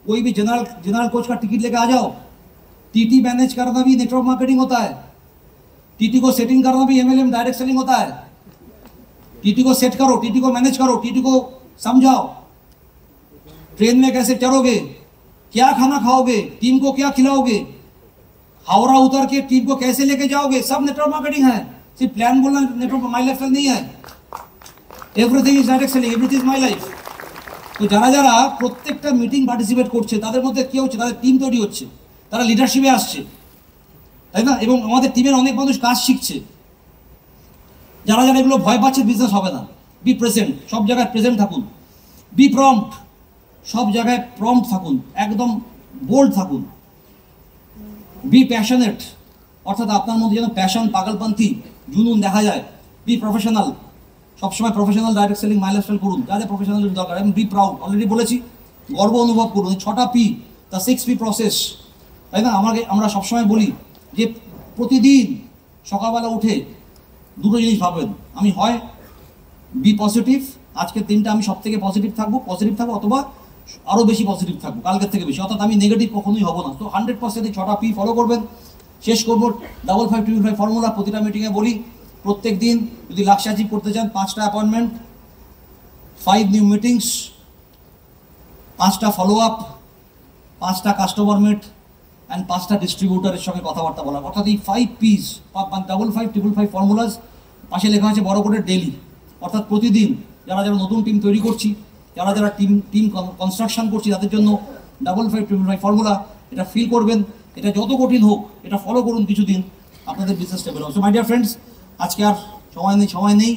कोई भी जनरल कोच का टिकट लेके आ जाओ। टीटी मैनेज करना भी नेटवर्क मार्केटिंग होता है, टीटी को सेटिंग करना भी MLM डायरेक्ट सेलिंग होता है। टीटी को सेट करो, टीटी को मैनेज करो, टीटी को समझाओ ट्रेन में कैसे चढ़ोगे, क्या खाना खाओगे, टीम को क्या खिलाओगे, हावड़ा उतर के टीम को कैसे लेके जाओगे, सब नेटवर्क मार्केटिंग है। सिर्फ प्लान बोलना नेटवर्क माई लाइफ नहीं है। Everything is direct selling, everything is my life. তো যারা প্রত্যেকটা মিটিং পার্টিসিপেট করছে, তাদের মধ্যে কি হচ্ছে, তাদের টিম তৈরি হচ্ছে, তারা লিডারশিপে আসছে, তাই না? এবং আমাদের টিমের অনেক মানুষ কাজ শিখছে। যারা এগুলো ভয় পাচ্ছে, বিজনেস হবে না। বি প্রেজেন্ট, সব জায়গায় প্রেজেন্ট থাকুন। বি প্রম্পট, সব জায়গায় প্রম্পট থাকুন, একদম বোল্ড থাকুন। বি প্যাশনেট, অর্থাৎ আপনার মধ্যে যেন প্যাশন, পাগলপন্থী, জুনুন দেখা যায়। বি প্রফেশনাল, সবসময় প্রফেশনাল ডাইরেক্ট সেলিং, মাই লাইফস্টাইল করুন, যাদের প্রফেশনাল দরকার। এবং বি প্রাউড, অলরেডি বলেছি, গর্ব অনুভব করুন। 6টা পি, দ্য 6 P প্রসেস, তাই না? আমরা সবসময় বলি যে প্রতিদিন সকালবেলা উঠে দুটো জিনিস ভাববেন। আমি হয় বি পজিটিভ, আজকের দিনটা আমি সব থেকে পজিটিভ থাকবো, অথবা আরও বেশি পজিটিভ থাকবো কালকের থেকে বেশি, অর্থাৎ আমি নেগেটিভ কখনোই হবো না। তো 100% এই 6টা পি ফলো করবেন। শেষ করবো 5555 ফর্মুলা, প্রতিটা মিটিংয়ে বলি। প্রত্যেক দিন যদি লাক্স অ্যাচিভ করতে চান, 5টা অ্যাপয়েন্টমেন্ট, 5 নিউ মিটিংস, 5টা ফলো আপ, 5টা কাস্টমার মিট অ্যান্ড 5টা ডিস্ট্রিবিউটারের সঙ্গে কথাবার্তা বলা। অর্থাৎ এই 5 Ps, 5555 ফর্মুলাস, পাশে লেখা আছে বড় করে ডেলি, অর্থাৎ প্রতিদিন। যারা নতুন টিম তৈরি করছি, যারা যারা টিম কনস্ট্রাকশন করছি তাদের জন্য 55-55 ফর্মুলা এটা ফিল করবেন, এটা যত কঠিন হোক এটা ফলো করুন কিছুদিন, আপনাদের বিজনেস স্টেবল হবে। সো মাই ডিয়ার ফ্রেন্ডস, আজকে আর সময় নেই,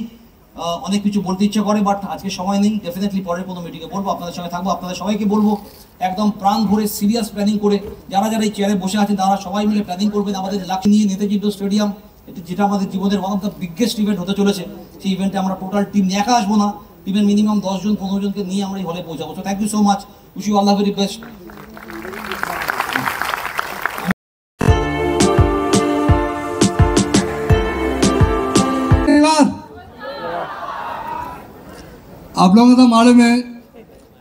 অনেক কিছু বলতে ইচ্ছা করে বাট আজকে সময় নেই। ডেফিনেটলি পরের কোনো মিটিংয়ে বলবো, আপনাদের সঙ্গে থাকবো। আপনাদের সবাইকে বলবো একদম প্রাণ ভরে সিরিয়াস প্ল্যানিং করে যারা যারা এই চেয়ারে বসে আছেন তারা সবাই মিলে প্ল্যানিং করবেন আমাদের লাক্ষ্য নিয়ে। নেতাজি ইন্ডোর স্টেডিয়াম যেটা আমাদের জীবনের one of the biggest event হতে চলেছে, সেই ইভেন্টে আমরা টোটাল টিম নিয়ে একা আসবো না, টিমের মিনিমাম 10-15 জনকে নিয়ে আমরা এই হলে পৌঁছাবো। So thank you so much, wish you all the very best. आप लोगों को तो मालूम है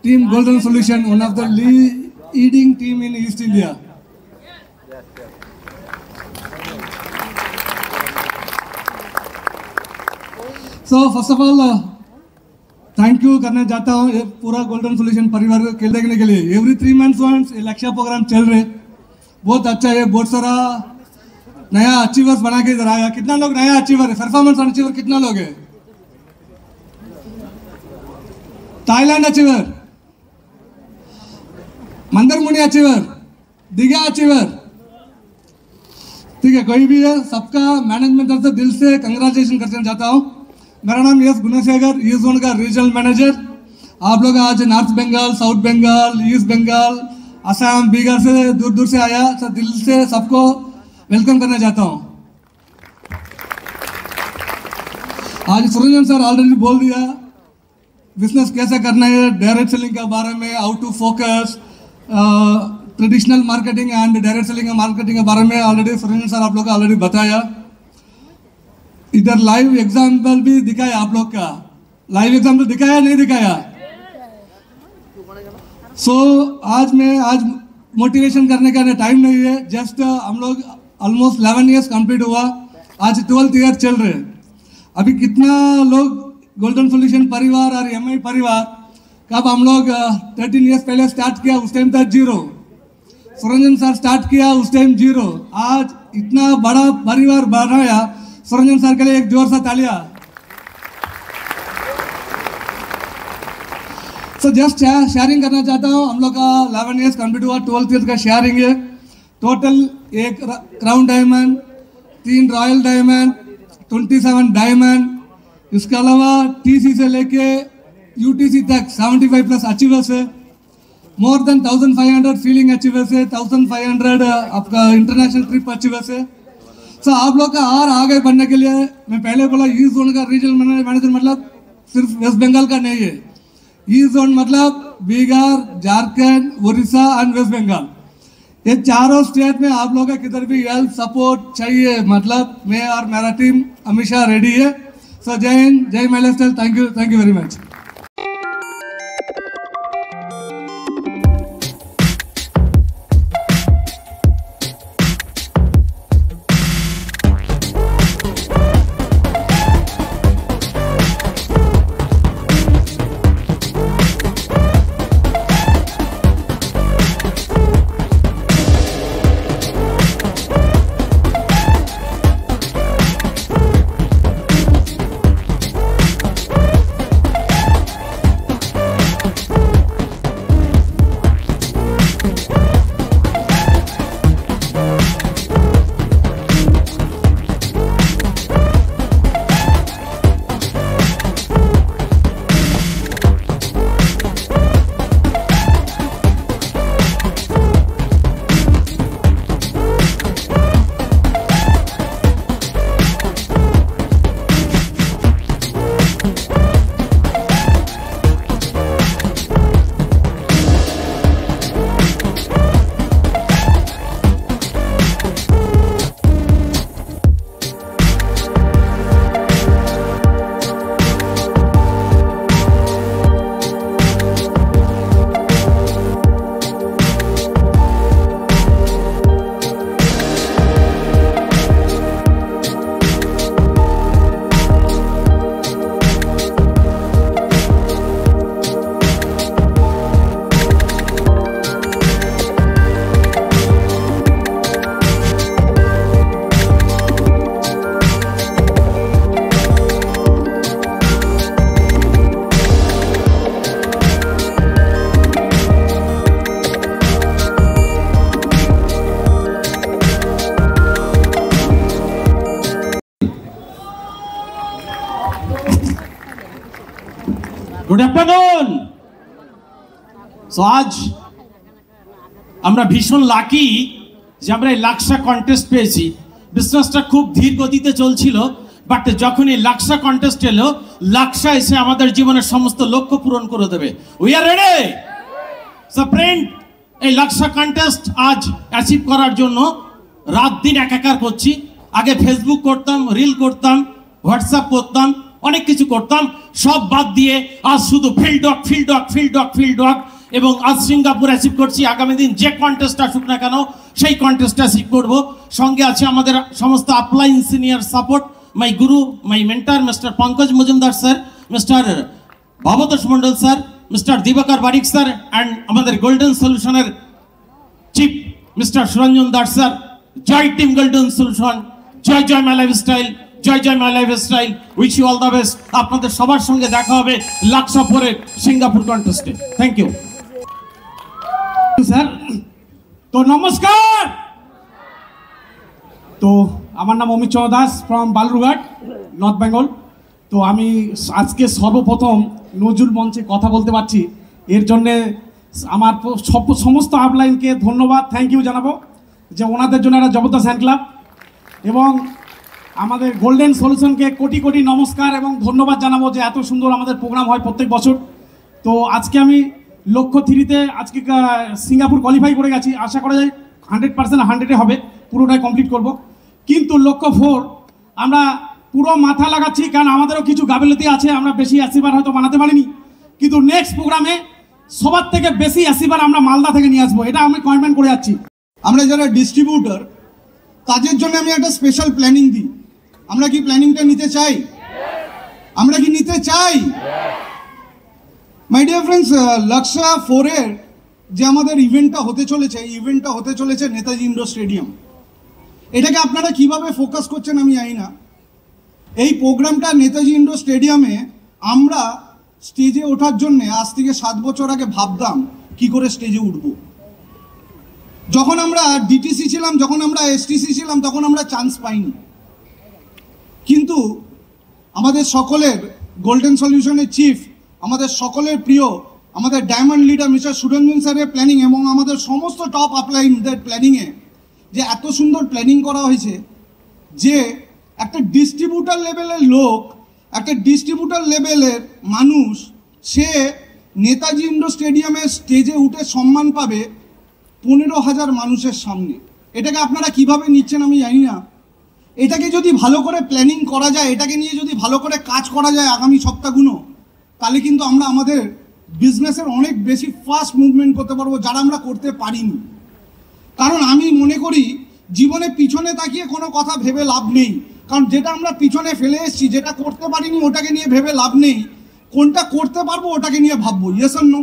team Golden Solution one of the leading team in east India. So first of all thank you करना चाहता हूँ ये पूरा गोल्डन सॉल्यूशन परिवार को खेल देखने के लिए। एवरी 3 months वंस ये लक्ष्य प्रोग्राम चल रहे, बहुत अच्छा है। बहुत सारा नया अचीवर्स बना के इधर आया। कितना लोग नया अचीवर है, परफॉर्मेंस अचीवर कितना लोग है? Thailand achiever, Mandarmani achiever, Digha achiever, ठीक है, कोई भी है, सबका मैनेजमेंट तरफ से दिल से कंग्रेचुलेशन करना चाहता हूँ। मेरा नाम यस गुणशेखर, ईस्ट जोन का रीजनल मैनेजर। आप लोग आज north Bengal, south Bengal, east Bengal, Assam, Bihar से दूर दूर से आया, तो दिल से सबको वेलकम करना चाहता हूँ। आज सुरंजन सर ऑलरेडी बोल दिया बिजनेस कैसे करना है, डायरेक्ट सेलिंग के बारे में, how to focus, traditional marketing and direct selling marketing के बारे में ऑलरेडी सुरंजन सर आप लोग को ऑलरेडी बताया। इधर लाइव एग्जाम्पल भी दिखाया, आप लोग का लाइव एग्जाम्पल दिखाया नहीं दिखाया? सो आज मोटिवेशन करने का टाइम नहीं है, जस्ट हम लोग ऑलमोस्ट 11 years कंप्लीट हुआ, आज 12th year चल रहे। अभी कितना लोग गोल्डन सॉल्यूशन परिवार और एमआई परिवार कब हम लोग 13 years पहले स्टार्ट किया, उस टाइम था 0। सुरंजन सर स्टार्ट किया उस टाइम 0। आज इतना बड़ा परिवार बनाया, सुरंजन सर के लिए एक जोर सा तालियां। सो जस्ट शेयरिंग करना चाहता हूँ, हम लोग का 11 years कंप्लीट हुआ, 12th year का शेयरिंग है। Total 1 crown diamond, 3 royal diamond, 27 diamond, इसके अलावा टीसी से लेके यूटीसी तक 75+ अचीवर्स है। मोर देन 1500 फीलिंग अचीवर्स है, 1500 आपका इंटरनेशनल ट्रिप अचीवर्स है। सो आप लोग का और आगे बढ़ने के लिए मैं पहले बोला ईस्ट जोन का रीजनल मैनेजर मतलब सिर्फ वेस्ट बंगाल का नहीं है। ईस्ट जोन मतलब बिहार, झारखंड, उड़ीसा एंड वेस्ट बंगाल, ये चारों स्टेट में आप लोगों का किधर भी हेल्प सपोर्ट चाहिए मतलब मैं और मेरा टीम हमेशा रेडी है। सो जय हिंद, जय my lifestyle, thank you very much. Good afternoon. So আজ আমরা ভীষণ লাকি যে আমরা এই লাক্সা কন্টেস্ট পেয়েছি। বিজনেসটা খুব ধীর গতিতে চলছিল, বাট যখন এই লাক্সা কন্টেস্ট এলো, লাক্সা এসে আমাদের জীবনের সমস্ত লক্ষ্য পূরণ করে দেবে। We are ready. So friend, এই লাক্সা কন্টেস্ট আজ অ্যাচিভ করার জন্য রাত দিন একাকার করছি। আগে ফেসবুক করতাম, রিল করতাম, হোয়াটসঅ্যাপ করতাম, অনেক কিছু করতাম, সব বাদ দিয়ে আজ শুধু field work, field work, field work, field work. এবং আজ সিঙ্গাপুর অ্যাচিভ করছি। আগামী দিন যে কন্টেস্ট আসুক না কেন, সেই কন্টেস্ট অ্যাচিভ করবো। সঙ্গে আছে আমাদের সমস্ত upline senior support, my guru, my mentor mister Pankaj Majumdar sir, mister Bhabatosh Mondal sir, mister Dibakar Barik sir, and আমাদের গোল্ডেন সলিউশনের chief mister Suranjan Das sir. জয় টিম গোল্ডেন সলিউশন, জয় জয় মাই লাইফস্টাইল, জয় জয় my lifestyle. Wish you all the best. আপনাদের সবার সঙ্গে দেখা হবে লাক্সা পরের সিঙ্গাপুর কন্টেস্টে। Thank you sir. তো নমস্কার। তো আমার নাম অমিত চন্দ্র দাস ফ্রম বালুরঘাট, নর্থ বেঙ্গল। তো আমি আজকে সর্বপ্রথম নজরুল মঞ্চে কথা বলতে পারছি, এর জন্যে আমার সমস্ত আপলাইনকে ধন্যবাদ, থ্যাংক ইউ জানাবো যে ওনাদের জন্য একটা জবরদস্ত হ্যান্ড ক্লাব। এবং আমাদের গোল্ডেন সলিউশনকে কোটি কোটি নমস্কার এবং ধন্যবাদ জানাবো যে এত সুন্দর আমাদের প্রোগ্রাম হয় প্রত্যেক বছর। তো আজকে আমি লক্ষ্য 3-তে আজকে সিঙ্গাপুর কোয়ালিফাই করে গেছি। আশা করা যায় 100% 100-এ হবে, পুরোটাই কমপ্লিট করব। কিন্তু লক্ষ্য 4 আমরা পুরো মাথা লাগাচ্ছি, কারণ আমাদেরও কিছু গাফিলতি আছে, আমরা বেশি অ্যাচিভার হয়তো বানাতে পারিনি। কিন্তু নেক্সট প্রোগ্রামে সবার থেকে বেশি অ্যাচিভার আমরা মালদা থেকে নিয়ে আসবো, এটা আমি কমিটমেন্ট করে যাচ্ছি। আমরা যারা ডিস্ট্রিবিউটর, কাজের জন্য আমি একটা স্পেশাল প্ল্যানিং দিই। আমরা কি প্ল্যানিংটা নিতে চাই? আমরা কি নিতে চাই? মাই ডিয়ার ফ্রেন্ডস, লাক্সা 4-এর যে আমাদের ইভেন্টটা হতে চলেছে, এই ইভেন্টটা হতে চলেছে নেতাজি ইন্ডোর স্টেডিয়াম। এটাকে আপনারা কিভাবে ফোকাস করছেন আমি জানি না। এই প্রোগ্রামটা নেতাজি ইন্ডোর স্টেডিয়ামে আমরা স্টেজে ওঠার জন্য আজ থেকে 7 বছর আগে ভাবতাম কি করে স্টেজে উঠব। যখন আমরা ডিটিসি ছিলাম, যখন আমরা এসটিসি ছিলাম, তখন আমরা চান্স পাইনি। কিন্তু আমাদের সকলের গোল্ডেন সলিউশনের চিফ, আমাদের সকলের প্রিয়, আমাদের ডায়মন্ড লিডার মিস্টার সুরঞ্জন স্যারের প্ল্যানিং এবং আমাদের সমস্ত টপ আপলাইনদের প্ল্যানিংয়ে যে এত সুন্দর প্ল্যানিং করা হয়েছে যে একটা ডিস্ট্রিবিউটার লেভেলের লোক, একটা ডিস্ট্রিবিউটার লেভেলের মানুষ, সে নেতাজি ইন্ডোর স্টেডিয়ামে স্টেজে উঠে সম্মান পাবে 15,000 মানুষের সামনে। এটাকে আপনারা কিভাবে নিচ্ছেন আমি জানি না। এটাকে যদি ভালো করে প্ল্যানিং করা যায়, এটাকে নিয়ে যদি ভালো করে কাজ করা যায় আগামী সপ্তাহগুলো, তাহলে কিন্তু আমরা আমাদের বিজনেসের অনেক বেশি ফাস্ট মুভমেন্ট করতে পারবো, যারা আমরা করতে পারিনি। কারণ আমি মনে করি জীবনে পিছনে তাকিয়ে কোনো কথা ভেবে লাভ নেই, কারণ যেটা আমরা পিছনে ফেলে এসেছি, যেটা করতে পারিনি ওটাকে নিয়ে ভেবে লাভ নেই। কোনটা করতে পারবো ওটাকে নিয়ে ভাববো, ইয়েস অর নো?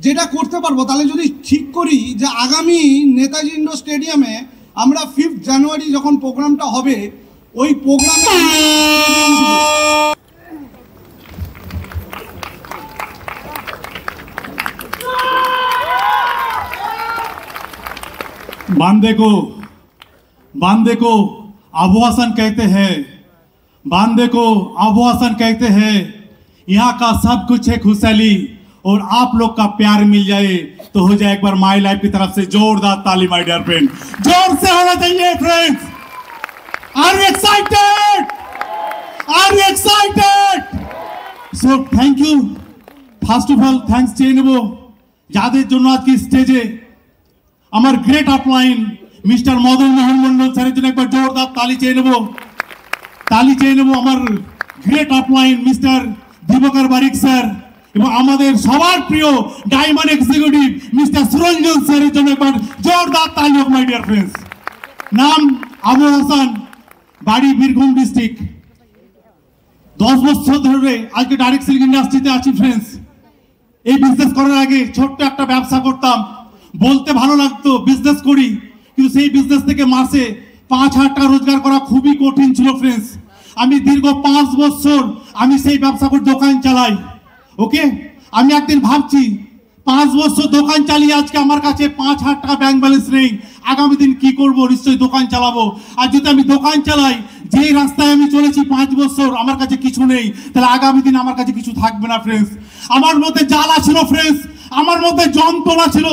যেটা করতে পারবো, তাহলে যদি ঠিক করি যে আগামী নেতাজি ইন্ডোর স্টেডিয়ামে আমরা 5 জানুয়ারি যখন প্রোগ্রামটা হবে, ওই প্রোগ্রামে बांदे को आबोहसन कहते हैं, बांदे को आबोहसन कहते हैं। यहाँ का सब कुछ है खुशहाली, और आप लोग का प्यार मिल जाए तो हो जाए एक बार माई लाइफ की तरफ से जोरदार ताली माय डियर फ्रेंड, जोर से होना चाहिए friends. Are you excited? Are you excited? So thank you, first of all thanks চেয়ে নেব যাদের জন্য আজকে স্টেজে আমার great upline mister Madan Mohan Mondal স্যারের জন্য একবার জোরদার তালি চেয়ে নেব। তালি চেয়ে নেব আমার great upline mister Dibakar Barik sir এবং আমাদের সবার প্রিয় ডায়মন্ড এক্সিকিউটিভ মিস্টার সুরঞ্জন স্যারের জন্য একবার জোরদার তালি হোক মাই ডিয়ার ফ্রেন্ডস। নাম আবু হাসান, বাড়ি বীরভূম ডিস্ট্রিক্ট। 10 বছর ধরে আজকে ডাইরেক্ট সেলিং ইন্ডাস্ট্রিতে আছি ফ্রেন্ডস। এই বিজনেস করার আগে ছোট্ট একটা ব্যবসা করতাম, বলতে ভালো লাগতো বিজনেস করি, কিন্তু সেই বিজনেস থেকে মাসে 5,000 টাকা রোজগার করা খুবই কঠিন ছিল ফ্রেন্ডস। আমি দীর্ঘ 5 বছর আমি সেই ব্যবসা করে দোকান চালাই। ওকে, আমি একদিন ভাবছি 5 বছর দোকান চালিয়ে আজকে আমার কাছে 5,000 টাকা ব্যাংক ব্যালেন্স নেই, আগামী দিন কি করব? নিশ্চয়ই দোকান চালাবো। আর যদি আমি দোকান চালাই, যে রাস্তায় আমি চলেছি 5 বছর আমার কাছে কিছু নেই, তাহলে আগামী দিন আমার কাছে কিছু থাকবে না ফ্রেন্ডস। আমার মধ্যে জ্বালা ছিল ফ্রেন্ডস, আমার মধ্যে যন্ত্রণা ছিল।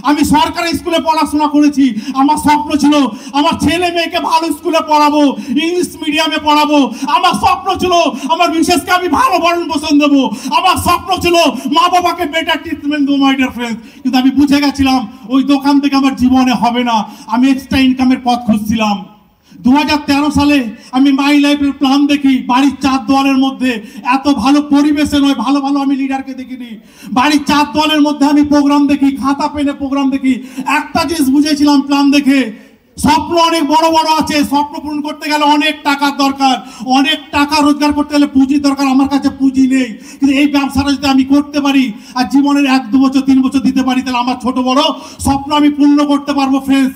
আমি সরকারি স্কুলে পড়াশোনা করেছি, আমার স্বপ্ন ছিল আমার ছেলে মেয়েকে ভালো স্কুলে পড়াবো, ইংলিশ মিডিয়ামে পড়াবো। আমার স্বপ্ন ছিল আমার বিশেষকে আমি ভালো ভরণ পোষণ দেবো। আমার স্বপ্ন ছিল মা বাবাকে বেটার ট্রিটমেন্ট দেবো মাই ডিয়ার ফ্রেন্ডস। কিন্তু আমি বুঝে গেছিলাম ওই দোকান থেকে আমার জীবনে হবে না। আমি এক্সট্রা ইনকামের পথ খুঁজছিলাম। 2013 সালে আমি মাই লাইফের প্ল্যান দেখি, বাড়ির 4 দেওয়ালের মধ্যে, এত ভালো পরিবেশে নয়, ভালো ভালো আমি লিডারকে দেখিনি, বাড়ির 4 দেওয়ালের মধ্যে আমি প্রোগ্রাম দেখি, খাতা পেনে প্রোগ্রাম দেখি। একটা জিনিস বুঝেছিলাম প্ল্যান দেখে, স্বপ্ন অনেক বড় বড় আছে, স্বপ্ন পূরণ করতে গেলে অনেক টাকার দরকার, অনেক টাকা রোজগার করতে গেলে পুঁজির দরকার। আমার কাছে পুঁজি নেই, কিন্তু এই ব্যবসাটা যদি আমি করতে পারি আর জীবনের 1-2 বছর 3 বছর দিতে পারি, তাহলে আমার ছোট বড় স্বপ্ন আমি পূর্ণ করতে পারবো ফ্রেন্ডস।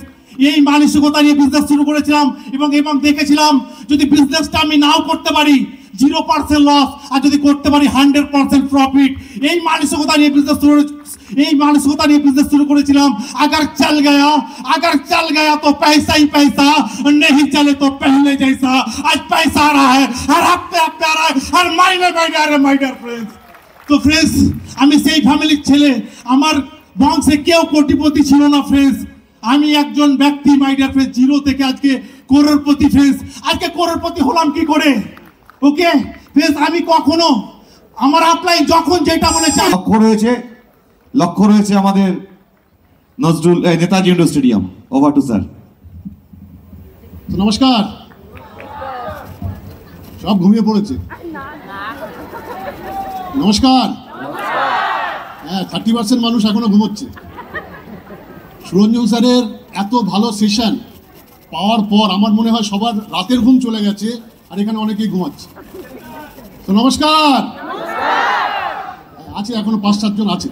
এই মানসিকতা নিয়ে বিজনেস শুরু করেছিলাম এবং দেখেছিলাম যদি বিজনেসটা আমি নাও করতে পারি 0% লস, আর যদি করতে পারি 100% প্রফিট। এই মানসিকতা নিয়ে বিজনেস শুরু করেছিলাম। अगर चल गया तो पैसा ही पैसा, नहीं चले तो पहले जैसा। आज पैसा आ रहा है, हर हफ्ते आ रहा है, हर महीने माय डियर फ्रेंड्स। तो फ्रेंड्स আমি সেই ফ্যামিলির ছেলে, আমার বংশে কেউ কোটিপতি ছিল না ফ্রেন্ডস। আমি একজন ব্যক্তি মাই ডিয়ার ফ্রেন্ডস, জিরো থেকে আজকে করোড়পতি ফ্রেন্ডস। আজকে করোড়পতি হলাম কি করে? ওকে ফ্রেন্ডস, আমি কখনো আমার আপলাইন যখন যেটা বলেছে লক্ষ্য রয়েছে আমাদের Nazrul Netaji indoor stadium. Over to sir. নমস্কার, সব ঘুমিয়ে পড়েছে। নমস্কার। হ্যাঁ, 30% মানুষ এখনো ঘুমোচ্ছে। সুরঞ্জন স্যারের এত ভালো সেশন পাওয়ার পর আমার মনে হয় সবার রাতের ঘুম চলে গেছে, আর এখানে অনেকেই ঘুমাচ্ছে। তো নমস্কার। আছে এখনো 5-7 জন আছে।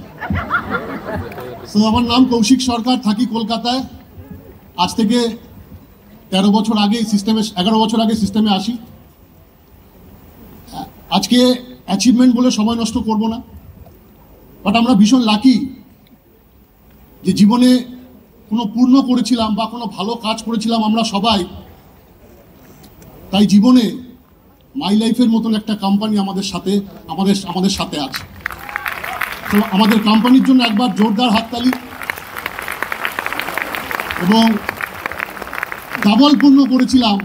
তো আমার নাম কৌশিক সরকার, থাকি কলকাতায়। আজ থেকে 11 বছর আগে সিস্টেমে আসি। আজকে অ্যাচিভমেন্ট বলে সময় নষ্ট করব না, বাট আমরা ভীষণ লাকি যে জীবনে কোনো পূর্ণ করেছিলাম বা কোনো ভালো কাজ করেছিলাম আমরা সবাই। তাই জীবনে মাই লাইফের মতন একটা কোম্পানি আমাদের সাথে আছে। তো আমাদের কোম্পানির জন্য একবার জোরদার হাততালি। এবং ডাবল পূর্ণ করেছিলাম,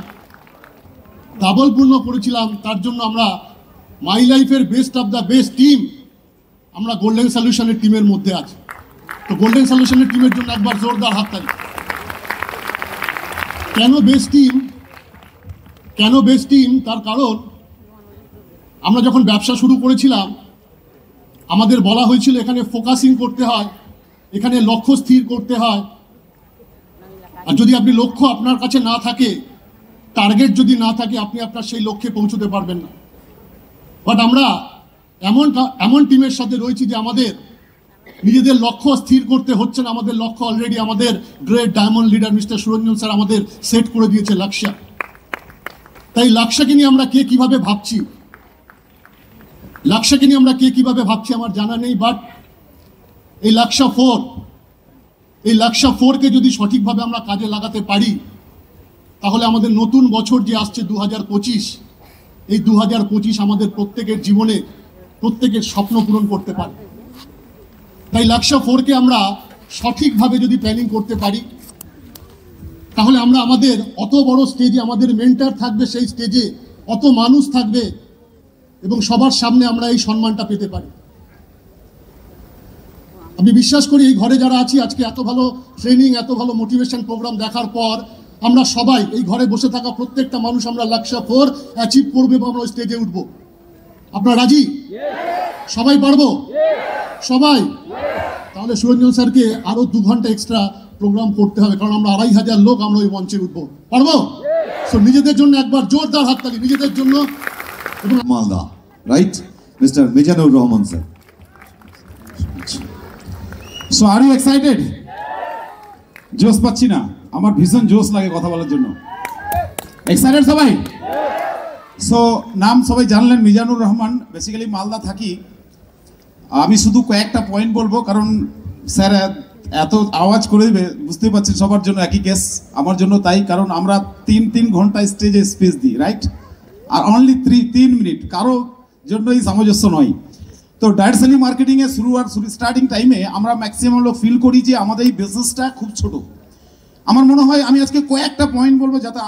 তার জন্য আমরা মাই লাইফের best of the best team আমরা গোল্ডেন সলিউশনের টিমের মধ্যে আছি। তো গোল্ডেন সলিউশনের টিমের জন্য একবার জোরদার হাততালি। কেন বেস্ট টিম? তার কারণ আমরা যখন ব্যবসা শুরু করেছিলাম আমাদের বলা হয়েছিল এখানে ফোকাসিং করতে হয়, এখানে লক্ষ্য স্থির করতে হয়। আর যদি আপনি লক্ষ্য আপনার কাছে না থাকে, টার্গেট যদি না থাকে, আপনি আপনার সেই লক্ষ্যে পৌঁছতে পারবেন না। বাট আমরা এমন টিমের সাথে রয়েছি যে আমাদের নিজেদের লক্ষ্য স্থির করতে হচ্ছে না। আমাদের লক্ষ্য অলরেডি আমাদের great diamond leader mister Suranjan sir আমাদের সেট করে দিয়েছে লক্ষ্য। তাই লক্ষ্যকে নিয়ে আমরা কে কিভাবে ভাবছি আমার জানা নেই, বাট এই লক্ষ্য 4কে যদি সঠিকভাবে আমরা কাজে লাগাতে পারি, তাহলে আমাদের নতুন বছর যে আসছে 2025, এই 2025 আমাদের প্রত্যেকের জীবনে প্রত্যেকের স্বপ্ন পূরণ করতে পারে। তাই লক্ষ্য 4কে আমরা সঠিকভাবে যদি প্ল্যানিং করতে পারি, তাহলে আমরা আমাদের অত বড় স্টেজে আমাদের মেন্টর থাকবে, সেই স্টেজে অত মানুষ থাকবে এবং সবার সামনে আমরা এই সম্মানটা পেতে পারি। আমি বিশ্বাস করি এই ঘরে যারা আছি আজকে এত ভালো ট্রেনিং, এত ভালো মোটিভেশন প্রোগ্রাম দেখার পর আমরা সবাই এই ঘরে বসে থাকা প্রত্যেকটা মানুষ আমরা লক্ষ্য 4 অ্যাচিভ করবো এবং আমরা স্টেজে উঠবো। আপনারা রাজি? সবাই পারবো? সবাই? তাহলে সুরঞ্জন স্যারকে আরো 2 ঘন্টা এক্সট্রা প্রোগ্রাম করতে হবে, কারণ আমরা 2500 লোক আমরা ওই মঞ্চে উঠবো। পারবো? সো নিজেদের জন্য একবার জোরদার হাততালি, নিজেদের জন্য। Malda, right? Mister Mizanur Rahman sir. So are you excited? জোশ পাচ্ছি না, আমার ভীষণ জোশ লাগে কথা বলার জন্য। এক্সাইটেড সবাই? সো নাম সবাই জানলেন, মিজানুর রহমান, বেসিক্যালি মালদা থাকি। আমি শুধু কয়েকটা পয়েন্ট বলবো, কারণ স্যার এত আওয়াজ করে দিবে বুঝতেই পারছেন, সবার জন্য একই কেস, আমার জন্য তাই, কারণ আমরা 3 ঘন্টা স্টেজে স্পিচ দিই, রাইট? আর অনলি 3 মিনিট, কারো জন্যই সামঞ্জস্য নয়। তো ডাইরেক্ট সেলিং মার্কেটিংয়ে স্টার্টিং টাইমে আমরা ম্যাক্সিমাম লোক ফিল করি যে আমাদের এই বিজনেসটা খুব ছোট। আমার মনে হয় আমি আজকে কয়েকটা পয়েন্ট বলবো যাতে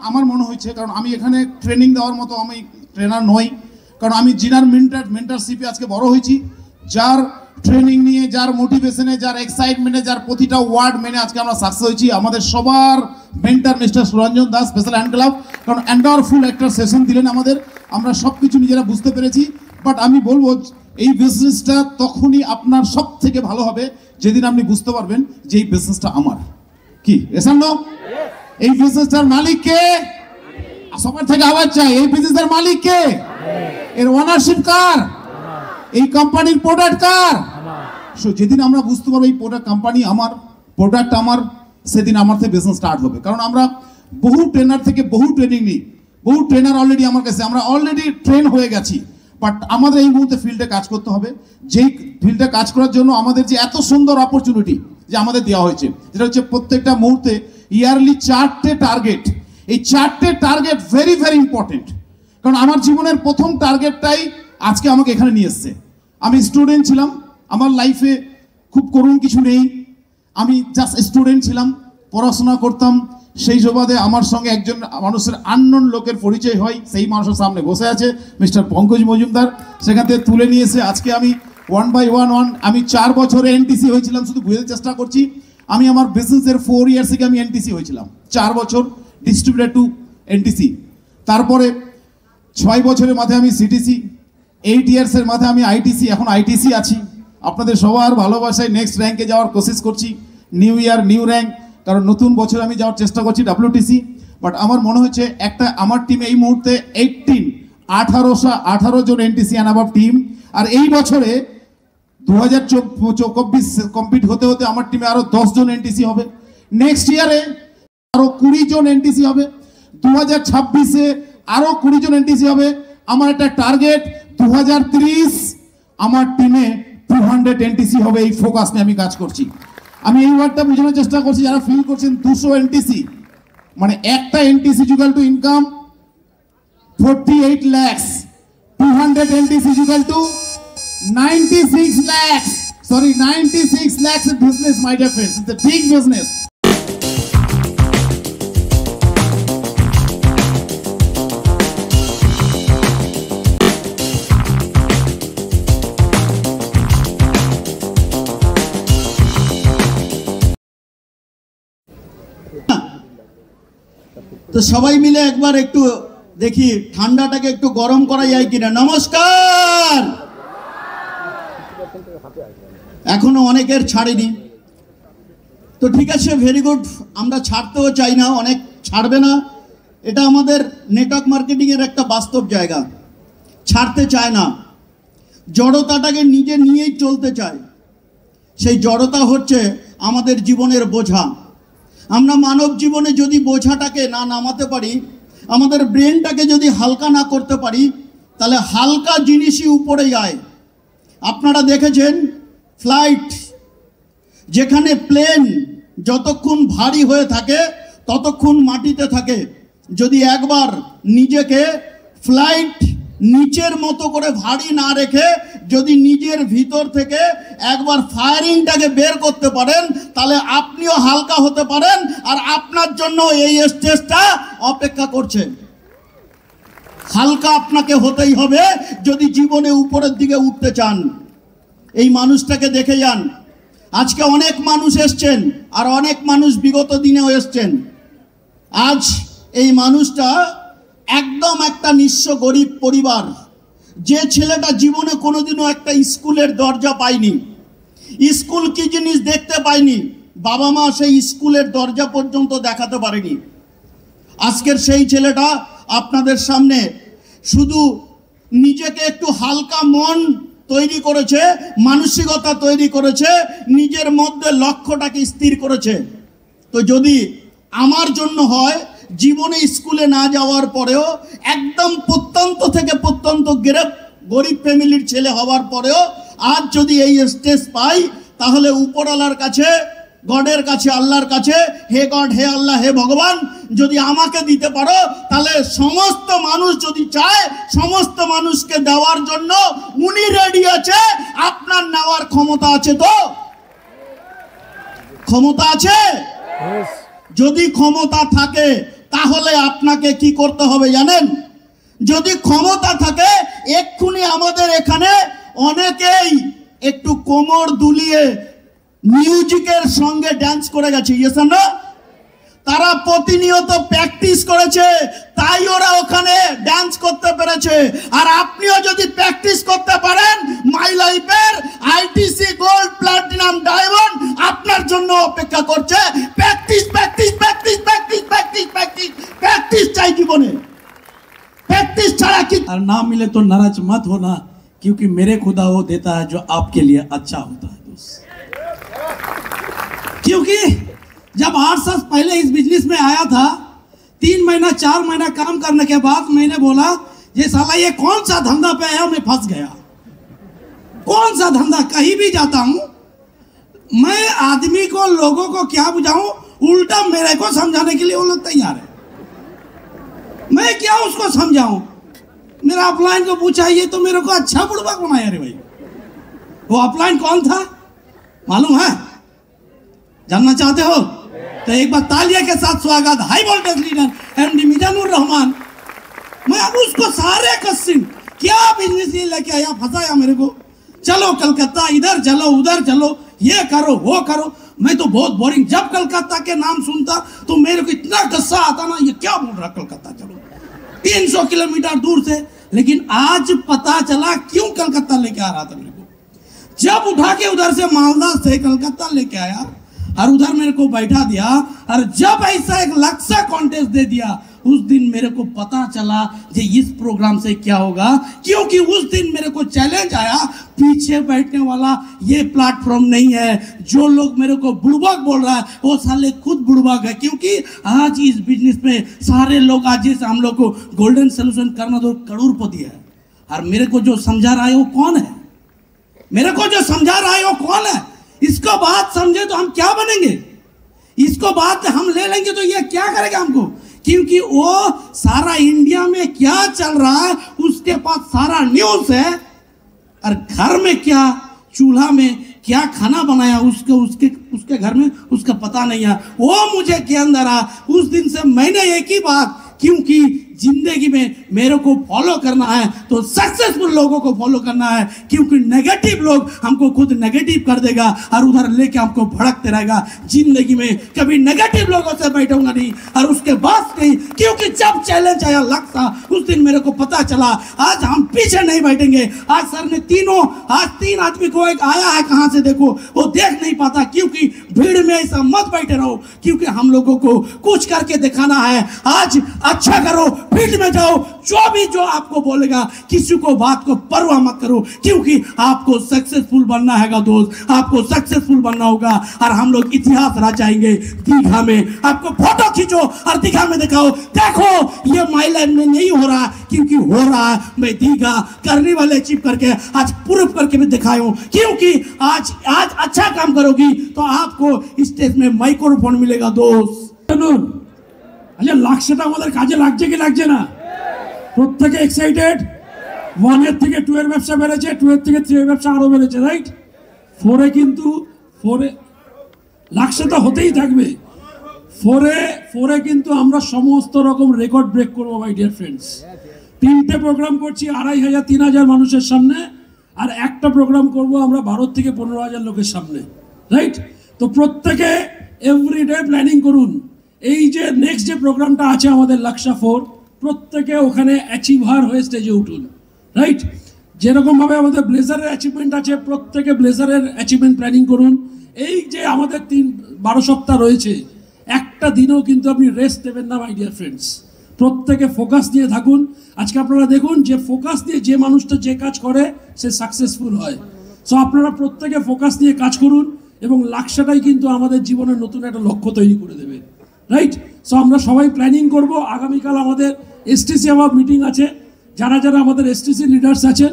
আমার মনে হচ্ছে, কারণ আমি এখানে ট্রেনিং দেওয়ার মতো আমি ট্রেনার নই, কারণ আমি জিনার মেন্টারশিপে আজকে বড় হয়েছি, যার ট্রেনিং নিয়ে, যার মোটিভেশনে, যার এক্সাইটমেন্টে, যার প্রতিটা ওয়ার্ড মেনে আজকে আমরা সাকসেস হয়েছি। আমাদের সবার mentor mister Suranjan Das, special hand club, কারণ এন্ডারফুল একটা সেশন দিলেন আমাদের, আমরা সব কিছু নিজেরা বুঝতে পেরেছি। বাট আমি বলবো এই বিজনেসটা তখনই আপনার সব থেকে ভালো হবে যেদিন আপনি বুঝতে পারবেন যে এই বিজনেসটা আমার। কি এসান না? এই বিজনেসটার মালিক কে? সবার থেকে আওয়াজ চাই, এই বিজনেসের মালিক কে? এর ওনারশিপ কার? এই কোম্পানির প্রোডাক্ট কার? সো যেদিন আমরা বুঝতে পারবো এই প্রোডাক্ট কোম্পানি আমার, প্রোডাক্ট আমার, সেদিন আমার থেকে বিজনেস স্টার্ট হবে। কারণ আমরা বহু ট্রেনার থেকে বহু ট্রেনিং নিই, বহু ট্রেনার অলরেডি আমার কাছে, আমরা অলরেডি ট্রেন হয়ে গেছি। বাট আমাদের এই মুহূর্তে ফিল্ডে কাজ করতে হবে, যেই ফিল্ডে কাজ করার জন্য আমাদের যে এত সুন্দর অপরচুনিটি যে আমাদের দেওয়া হয়েছে, যেটা হচ্ছে প্রত্যেকটা মুহূর্তে ইয়ারলি 4টে টার্গেট। এই 4টে টার্গেট ভেরি ভেরি ইম্পর্টেন্ট, কারণ আমার জীবনের প্রথম টার্গেটটাই আজকে আমাকে এখানে নিয়ে এসছে। আমি স্টুডেন্ট ছিলাম, আমার লাইফে খুব করুণ কিছু নেই, আমি জাস্ট স্টুডেন্ট ছিলাম, পড়াশোনা করতাম। সেই সুবাদে আমার সঙ্গে একজন মানুষের আননোন লোকের পরিচয় হয়, সেই মানুষের সামনে বসে আছে মিস্টার পঙ্কজ মজুমদার, সেখান থেকে তুলে নিয়ে এসে আজকে আমি 1 by 1 আমি 4 বছরে এনটিসি হয়েছিলাম। শুধু বুঝতে চেষ্টা করছি, আমি আমার বিজনেসের 4 ইয়ার্স থেকে আমি এনটিসি হয়েছিলাম, 4 বছর ডিস্ট্রিবিউটার টু এনটিসি, তারপরে 6 বছরের মাথায় আমি সিটিসি, 8 ইয়ার্সের মাথায় আমি আইটিসি, এখন আইটিসি আছি। আপনাদের সবার ভালোবাসায় নেক্সট র্যাঙ্কে যাওয়ার কোশিশ করছি, নিউ ইয়ার নিউ র্যাঙ্ক, কারণ নতুন বছর আমি যাওয়ার চেষ্টা করছি WTC। বাট আমার মনে হচ্ছে একটা আমার টিমে এই মুহূর্তে 18 জন এনটিসি অ্যান্ড অ্যাবাভ টিম, আর এই বছরে 2024 কমপ্লিট হতে হতে আমার টিমে আরো 10 জন এনটিসি হবে, নেক্সট ইয়ারে আরো 20 জন এনটিসি হবে, 2026-এ আরো 20 জন এনটিসি হবে। আমার একটা টার্গেট 2030 আমার টিমে 200 এনটিসি হবে। এই ফোকাস নিয়ে আমি কাজ করছি। আমি এই ওয়ার্ডটা বোঝানোর চেষ্টা করছি, যারা ফিল করছেন 200 এনটিসি মানে একটা NTC equal to income 48 lakhs, 200 NTC equal to 96 lakhs, sorry 96 lakhs of business, my dear friends. It's a big business. তো সবাই মিলে একবার একটু দেখি ঠান্ডাটাকে একটু গরম করা যায় কিনা। নমস্কার। এখনো অনেকের ছাড়েনি, তো ঠিক আছে, ভেরি গুড। আমরা ছাড়তেও চাই না, অনেক ছাড়বে না, এটা আমাদের নেটওয়ার্ক মার্কেটিং এর একটা বাস্তব জায়গা। ছাড়তে চায় না, জড়তাটাকে নিজে নিয়েই চলতে চায়। সেই জড়তা হচ্ছে আমাদের জীবনের বোঝা। আমরা মানব জীবনে যদি বোঝাটাকে না নামাতে পারি, আমাদের ব্রেনটাকে যদি হালকা না করতে পারি, তাহলে হালকা জিনিসই উপরে যায়। আপনারা দেখেছেন ফ্লাইট, যেখানে প্লেন যতক্ষণ ভারী হয়ে থাকে ততক্ষণ মাটিতে থাকে। যদি একবার নিজেকে ফ্লাইট নিচের মতো করে ভারী না রেখে যদি নিজের ভিতর থেকে একবার ফায়ারিংটাকে বের করতে পারেন, তাহলে আপনিও হালকা হতে পারেন, আর আপনার জন্য এই স্টেজটা অপেক্ষা করছে। হালকা আপনাকে হতেই হবে যদি জীবনে উপরের দিকে উঠতে চান। এই মানুষটাকে দেখে যান, আজকে অনেক মানুষ এসছেন, আর অনেক মানুষ বিগত দিনেও এসছেন। আজ এই মানুষটা একদম একটা নিঃস্ব গরিব পরিবার, যে ছেলেটা জীবনে কোনোদিনও একটা স্কুলের দরজা পায়নি, স্কুল কি জিনিস দেখতে পায়নি, বাবা মা সেই স্কুলের দরজা পর্যন্ত দেখাতে পারেনি। আজকের সেই ছেলেটা আপনাদের সামনে শুধু নিজেকে একটু হালকা মন তৈরি করেছে, মানসিকতা তৈরি করেছে, নিজের মধ্যে লক্ষ্যটাকে স্থির করেছে। তো যদি আমার জন্য হয়, জীবনে স্কুলে না যাওয়ার পরেও, একদম প্রত্যন্ত থেকে প্রত্যন্ত গরিব ফ্যামিলির ছেলে হওয়ার পরেও আজ যদি এই স্টেজ পাই, তাহলে উপরওয়ালার কাছে, গডের কাছে, আল্লাহর কাছে, হে গড, হে আল্লাহ, হে ভগবান, যদি আমাকে দিতে পারো তাহলে সমস্ত মানুষ যদি চায় সমস্ত মানুষকে দেওয়ার জন্য উনি রেডি আছে। আপনার নেওয়ার ক্ষমতা আছে? তো ক্ষমতা আছে? যদি ক্ষমতা থাকে তাহলে আপনাকে কি করতে হবে জানেন? যদি ক্ষমতা থাকে এক্ষুনি আমাদের এখানে অনেকেই একটু কোমর দুলিয়ে মিউজিকের সঙ্গে ড্যান্স করে গেছে, ইয়েস না? তারা প্রতিনিয়ত প্র্যাকটিস করেছে, তাই ওরা ওখানে ড্যান্স করতে পেরেছে। আর আপনিও যদি প্র্যাকটিস করতে পারেন, মাই লাইফের আইটিসি গোল্ড, প্লাটিনাম, ডায়মন্ড আপনার জন্য অপেক্ষা করছে। Practice practice practice practice practice practice practice চাই জীবনে। प्रैक्टिस छाड़ा कि और ना मिले तो नाराज मत होना, क्योंकि मेरे खुदा वो देता है जो आपके लिए अच्छा होता है दोस्त। क्योंकि जब 8 साल पहले इस बिजनेस में आया था, 3 महीना 4 महीना काम करने के बाद मैंने बोला ये साला ये कौन सा धंधा पे आया, मैं फंस गया। कौन सा धंधा? कहीं भी जाता हूं मैं, आदमी को, लोगों को क्या बुझाऊं, उल्टा मेरे को समझाने के लिए वो लोग तैयार है। मैं क्या उसको समझाऊं? मेरा अपलाइन को पूछा, ये तो मेरे को अच्छा बुड़बक बनाया रे भाई। वो अपलाइन कौन था मालूम है? जानना चाहते हो? तो एक बार तालिया के साथ स्वागत high voltage leader MD Mizanur Rahman. मैं अब उसको सारे क्वेश्चन क्या बिजनेस ये लेके आया, फंसाया मेरे को। चलो कलकत्ता, इधर चलो उधर चलो, ये करो वो करो। मैं तो बहुत बोरिंग, जब कलकत्ता के नाम सुनता तो मेरे को इतना गुस्सा आता ना, ये क्या बोल रहा कलकत्ता, चलो 300 किलोमीटर दूर से। लेकिन आज पता चला क्यों कलकत्ता लेके आ रहा था मेरे को। जब उठा के उधर से मालदा से कलकत्ता लेके आया और उधर मेरे को बैठा दिया, और जब ऐसा एक लक्ष्य कॉन्टेस्ट दे दिया, उस दिन मेरे को पता चला कि इस प्रोग्राम से क्या होगा। क्योंकि उस दिन मेरे को चैलेंज आया, पीछे बैठने वाला ये प्लेटफॉर्म नहीं है। जो लोग मेरे को बुड़बक बोल रहा है वो साले खुद बुड़बक है। क्योंकि आज इस बिजनेस में सारे लोग, आज जैसे हम लोग को गोल्डन सोल्यूशन करना तो करोड़पति है, और मेरे को जो समझा रहा है वो कौन है? मेरे को जो समझा रहा है वो कौन है? इसको बात समझे तो हम क्या बनेंगे? इसको बात हम ले लेंगे तो ये क्या करेगा हमको? क्योंकि वो सारा इंडिया में क्या चल रहा है उसके पास सारा न्यूज़ है, और घर में क्या, चूल्हा में क्या खाना बनाया उसके घर में उसका पता नहीं है। वो मुझे के अंदर आ, उस दिन से मैंने एक ही बात, क्योंकि जिंदगी में मेरे को फॉलो करना है तो सक्सेसफुल लोगों को फॉलो करना है। क्योंकि नेगेटिव लोग हमको खुद नेगेटिव कर देगा और उधर लेके हमको भड़कते रहेगा। जिंदगी में कभी नेगेटिव लोगों से बैठूंगा नहीं, और उसके बाद नहीं। क्योंकि जब चैलेंज आया लगता, उस दिन मेरे को पता चला आज हम पीछे नहीं बैठेंगे। आज सर ने आज 3 आदमी को एक आया है, कहां से देखो वो देख नहीं पाता। क्योंकि भीड़ में ऐसा मत बैठे रहो, क्योंकि हम लोगों को कुछ करके दिखाना है। आज अच्छा करो, फील्ड में जाओ, जो आपको बोलेगा किसी को बात को परवाह मत करो। क्योंकि आपको सक्सेसफुल बनना है दोस्त, आपको सक्सेसफुल बनना होगा। और हम लोग इतिहास रचाएंगे दीघा में। आपको फोटो खींचो और दीघा में दिखाओ, देखो ये माई लाइफ में नहीं हो रहा, क्योंकि हो रहा है। मैं दीघा करने वाले अचीव करके आज प्रूफ करके भी दिखाऊं। क्योंकि आज अच्छा काम करोगी तो आपको स्टेज में माइक्रोफोन मिलेगा दोस्त। আচ্ছা, লাক্সটা আমাদের কাজে লাগছে কি লাগছে না? প্রত্যেকে এক্সাইটেড। 1 থেকে 2 এর ব্যবসা বেড়েছে, 2 থেকে 3 এর ব্যবসা আরো বেড়েছে, রাইট? 4 কিন্তু 4 লাক্সটা হতেই থাকবে। 4 কিন্তু আমরা সমস্ত রকম রেকর্ড ব্রেক করবো মাই ডিয়ার ফ্রেন্ডস। 3টে প্রোগ্রাম করছি 2500 3000 মানুষের সামনে, আর একটা প্রোগ্রাম করব আমরা 12 থেকে 15,000 লোকের সামনে, রাইট? তো প্রত্যেকে এভরিডে প্ল্যানিং করুন। এই যে নেক্সট যে প্রোগ্রামটা আছে আমাদের লাক্সা 4, প্রত্যেকে ওখানে অ্যাচিভার হয়ে স্টেজে উঠুন, রাইট? যেরকমভাবে আমাদের ব্লেজারের অ্যাচিভমেন্ট আছে, প্রত্যেকে ব্লেজারের অ্যাচিভমেন্ট প্ল্যানিং করুন। এই যে আমাদের 12 সপ্তাহ রয়েছে, একটা দিনও কিন্তু আপনি রেস্ট দেবেন না মাই ডিয়ার ফ্রেন্ডস। প্রত্যেকে ফোকাস দিয়ে থাকুন। আজকে আপনারা দেখুন যে ফোকাস দিয়ে যে মানুষটা যে কাজ করে সে সাকসেসফুল হয়। সো আপনারা প্রত্যেকে ফোকাস দিয়ে কাজ করুন, এবং লাক্সাটাই কিন্তু আমাদের জীবনের নতুন একটা লক্ষ্য তৈরি করে দেবে, রাইট? সো আমরা সবাই প্ল্যানিং করব। আগামীকাল আমাদের এসটিসি আমার মিটিং আছে। যারা আমাদের এসটিসি লিডার্স আছেন,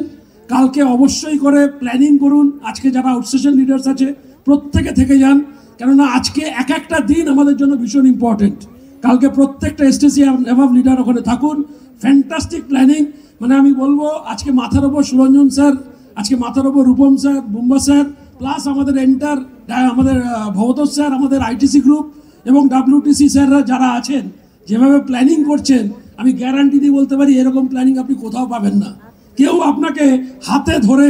কালকে অবশ্যই করে প্ল্যানিং করুন। আজকে যারা আউটস্টেশন লিডার্স আছে প্রত্যেকে থেকে যান, কেননা আজকে এক একটা দিন আমাদের জন্য ভীষণ ইম্পর্টেন্ট। কালকে প্রত্যেকটা এসটিসি অ্যাভাব লিডার ওখানে থাকুন, ফ্যান্টাস্টিক প্ল্যানিং। মানে আমি বলবো আজকে মাথার ওপর সুরঞ্জন স্যার, আজকে মাথার ওপর Rupam sir, Bumba sir, plus আমাদের আমাদের ভবতোষ স্যার, আমাদের আইটিসি গ্রুপ এবং WTC স্যাররা যারা আছেন, যেভাবে প্ল্যানিং করছেন, আমি গ্যারান্টি দিয়ে বলতে পারি এরকম প্ল্যানিং আপনি কোথাও পাবেন না। কেউ আপনাকে হাতে ধরে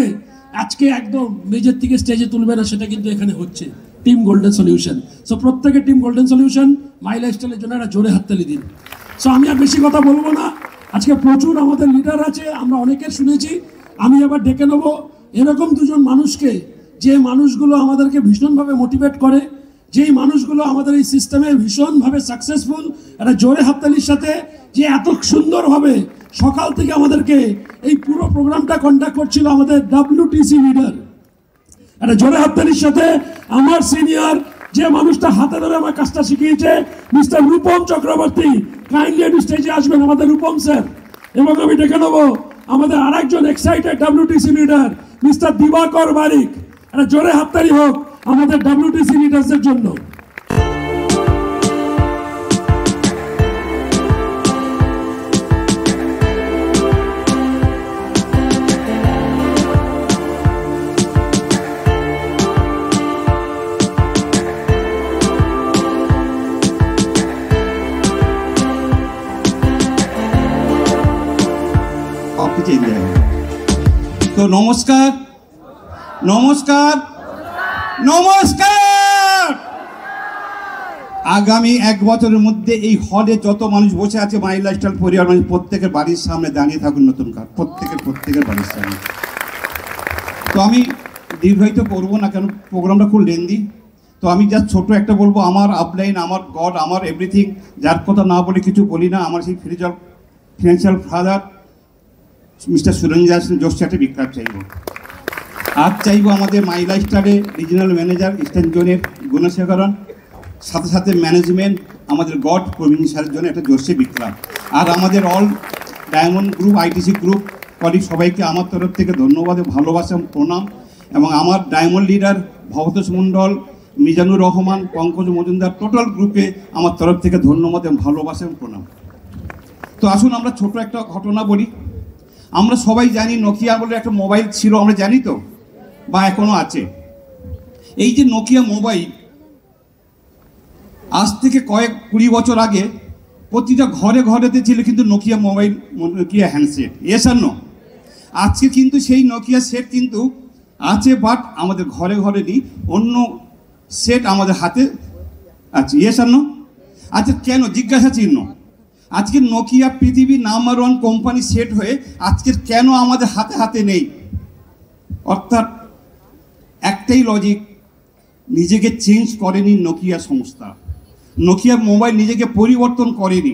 আজকে একদম মেজের থেকে স্টেজে তুলবে না, সেটা কিন্তু এখানে হচ্ছে টিম গোল্ডেন সলিউশন। সো প্রত্যেকে টিম গোল্ডেন সলিউশন মাই লাইফস্টাইলের জন্য একটা জোরে হাততালি দিন। সো আমি আর বেশি কথা বলবো না, আজকে প্রচুর আমাদের লিডার আছে, আমরা অনেকের শুনেছি। আমি আবার ডেকে নেবো এরকম দুজন মানুষকে, যে মানুষগুলো আমাদেরকে ভীষণভাবে মোটিভেট করে, যেই মানুষগুলো আমাদের এই সিস্টেমে ভীষণভাবে সাকসেসফুল। একটা জোরে হাততালির সাথে যে এত সুন্দরভাবে সকাল থেকে আমাদেরকে এই পুরো প্রোগ্রামটা কন্ডাক্ট করছিল আমাদের WTC লিডার। একটা জোরে হাততালির সাথে আমার সিনিয়র যে মানুষটা হাতে ধরে আমার কাজটা শিখিয়েছে, মিস্টার রূপম চক্রবর্তী। কাইন্ডলি একটু স্টেজে আসবেন আমাদের রূপম স্যার। এবং আমি ডেকে নেবো আমাদের আরেকজন excited WTC leader mister Dibakar বারিক। একটা জোরে হাততালি হোক আমাদের WTC লিডার্সের জন্য। তো নমস্কার নমস্কার নমস্কার। আগামী 1 বছরের মধ্যে এই হলে যত মানুষ বসে আছে মাই লাইফস্টাইল পরিবার মানুষ, প্রত্যেকের বাড়ির সামনে দাঁড়িয়ে থাকুন নতুন কার, প্রত্যেকের বাড়ির সামনে। তো আমি দীর্ঘায়িত করবো না, কেন প্রোগ্রামটা খুব লেন্দি। তো আমি জাস্ট ছোট একটা বলবো, আমার আপলাইন, আমার গড, আমার এভরিথিং, যার কথা না বলে কিছু বলি না, আমার সেই financial father mister Suranjan Joshi একটা বিক্রাপ চাইব। আর চাইব আমাদের মাই লাইফস্টাইলে রিজিনাল ম্যানেজার ইস্টার্ন জোনের গুণশেখরণ, সাথে সাথে ম্যানেজমেন্ট আমাদের গড প্রবীণ স্যারের জন্য একটা জোশী বিক্রাপ। আর আমাদের all diamond group, ITC group colleague সবাইকে আমার তরফ থেকে ধন্যবাদ, ভালোবাসা, প্রণাম। এবং আমার ডায়মন্ড লিডার ভবতোষ মণ্ডল, মিজানুর রহমান, পঙ্কজ মজুমদার, টোটাল গ্রুপে আমার তরফ থেকে ধন্যবাদ এবং ভালোবাসা এবং প্রণাম। তো আসুন আমরা ছোট একটা ঘটনা বলি। আমরা সবাই জানি নোকিয়া বলে একটা মোবাইল ছিল, আমরা জানি তো, বা এখনো আছে। এই যে নোকিয়া মোবাইল, আজ থেকে 20 বছর আগে প্রতিটা ঘরে ঘরেতে ছিল কিন্তু Nokia mobile, Nokia handset. Yes or no? আজকে কিন্তু সেই নোকিয়া সেট কিন্তু আছে, বাট আমাদের ঘরে ঘরে নেই, অন্য সেট আমাদের হাতে আছে। S or no? আচ্ছা কেন? জিজ্ঞাসা চিহ্ন। আজকে নোকিয়া পৃথিবীর নাম্বার 1 কোম্পানি সেট হয়ে আজকের কেন আমাদের হাতে হাতে নেই? অর্থাৎ একটাই লজিক, নিজেকে চেঞ্জ করেনি নোকিয়া সংস্থা, নোকিয়া মোবাইল নিজেকে পরিবর্তন করেনি।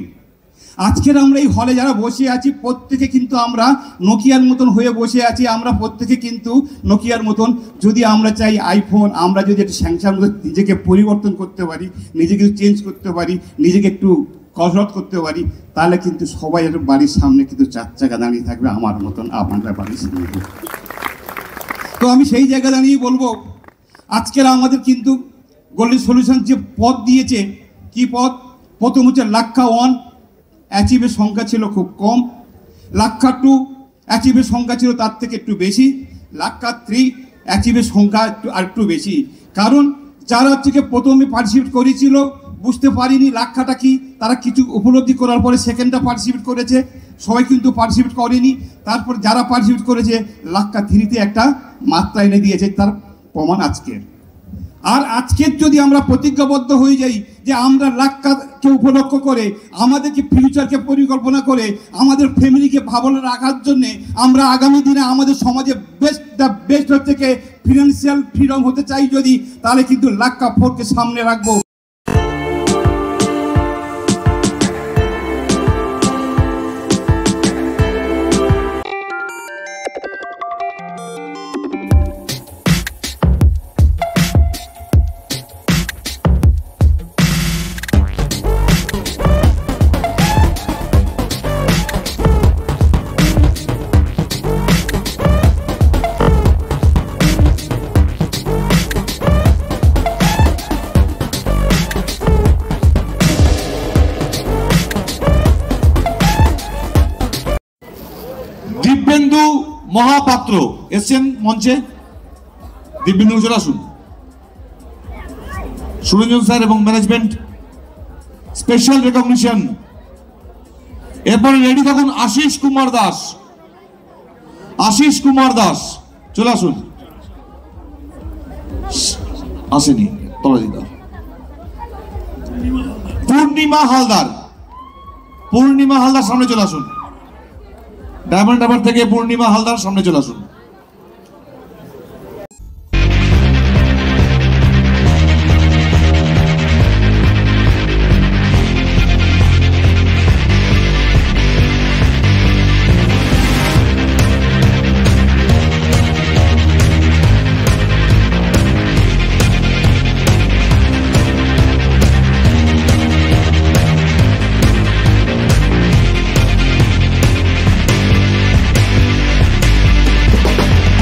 আজকের আমরা এই হলে যারা বসে আছি প্রত্যেকে কিন্তু আমরা নোকিয়ার মতন হয়ে বসে আছি। আমরা প্রত্যেকে কিন্তু নোকিয়ার মতন, যদি আমরা চাই আইফোন, আমরা যদি একটু স্যামসাং নিজেকে পরিবর্তন করতে পারি, নিজেকে চেঞ্জ করতে পারি, নিজেকে একটু কসরত করতে পারি, তাহলে কিন্তু সবাই একটা বাড়ির সামনে কিন্তু 4 চাকা দাঁড়িয়ে থাকবে আমার মতন, আপনারা বাড়ির সামনে। তো আমি সেই জায়গা দাঁড়িয়ে বলবো, আজকের আমাদের কিন্তু গোল্ডেন সলিউশন যে পদ দিয়েছে, কি পদ? প্রথম হচ্ছে লাক্ষা 1, অ্যাচিভের সংখ্যা ছিল খুব কম। লাক্ষা 2, অ্যাচিভের সংখ্যা ছিল তার থেকে একটু বেশি। লাক্ষা 3, অ্যাচিভের সংখ্যা একটু বেশি। কারণ যারা থেকে প্রথমে পার্টিসিপেট করেছিল বুঝতে পারিনি লাক্ষাটা কি, তারা কিছু উপলব্ধি করার পরে সেকেন্ডটা পার্টিসিপেট করেছে, সবাই কিন্তু পার্টিসিপেট করেনি। তারপর যারা পার্টিসিপেট করেছে লাক্ষা 3-তে একটা মাত্রা এনে দিয়েছে, তার প্রমাণ আজকের। আর আজকের যদি আমরা প্রতিজ্ঞাবদ্ধ হয়ে যাই যে আমরা লাক্ষাকে উপলক্ষ করে, আমাদেরকে ফিউচারকে পরিকল্পনা করে, আমাদের ফ্যামিলিকে ভালো রাখার জন্যে আমরা আগামী দিনে আমাদের সমাজে বেস্ট থেকে ফিনান্সিয়াল ফ্রিডম হতে চাই যদি, তাহলে কিন্তু লাক্ষা 4কে সামনে রাখবো। দিব্যেন্দু মহাপাত্র এসছেন মঞ্চে। দিব্যেন্দু চলে আসুন। সুরঞ্জন স্যার এবং ম্যানেজমেন্ট স্পেশাল রেকগনিশন। এরপরে রেডি থাকুন আশিস কুমার দাস। আশিস কুমার দাস চলে আসুন। আসেনি তলা দিদা। পূর্ণিমা হালদার। পূর্ণিমা হালদার সামনে চলে আসুন। ডায়মন্ড হারবার থেকে পূর্ণিমা হালদার সামনে চলে আসুন।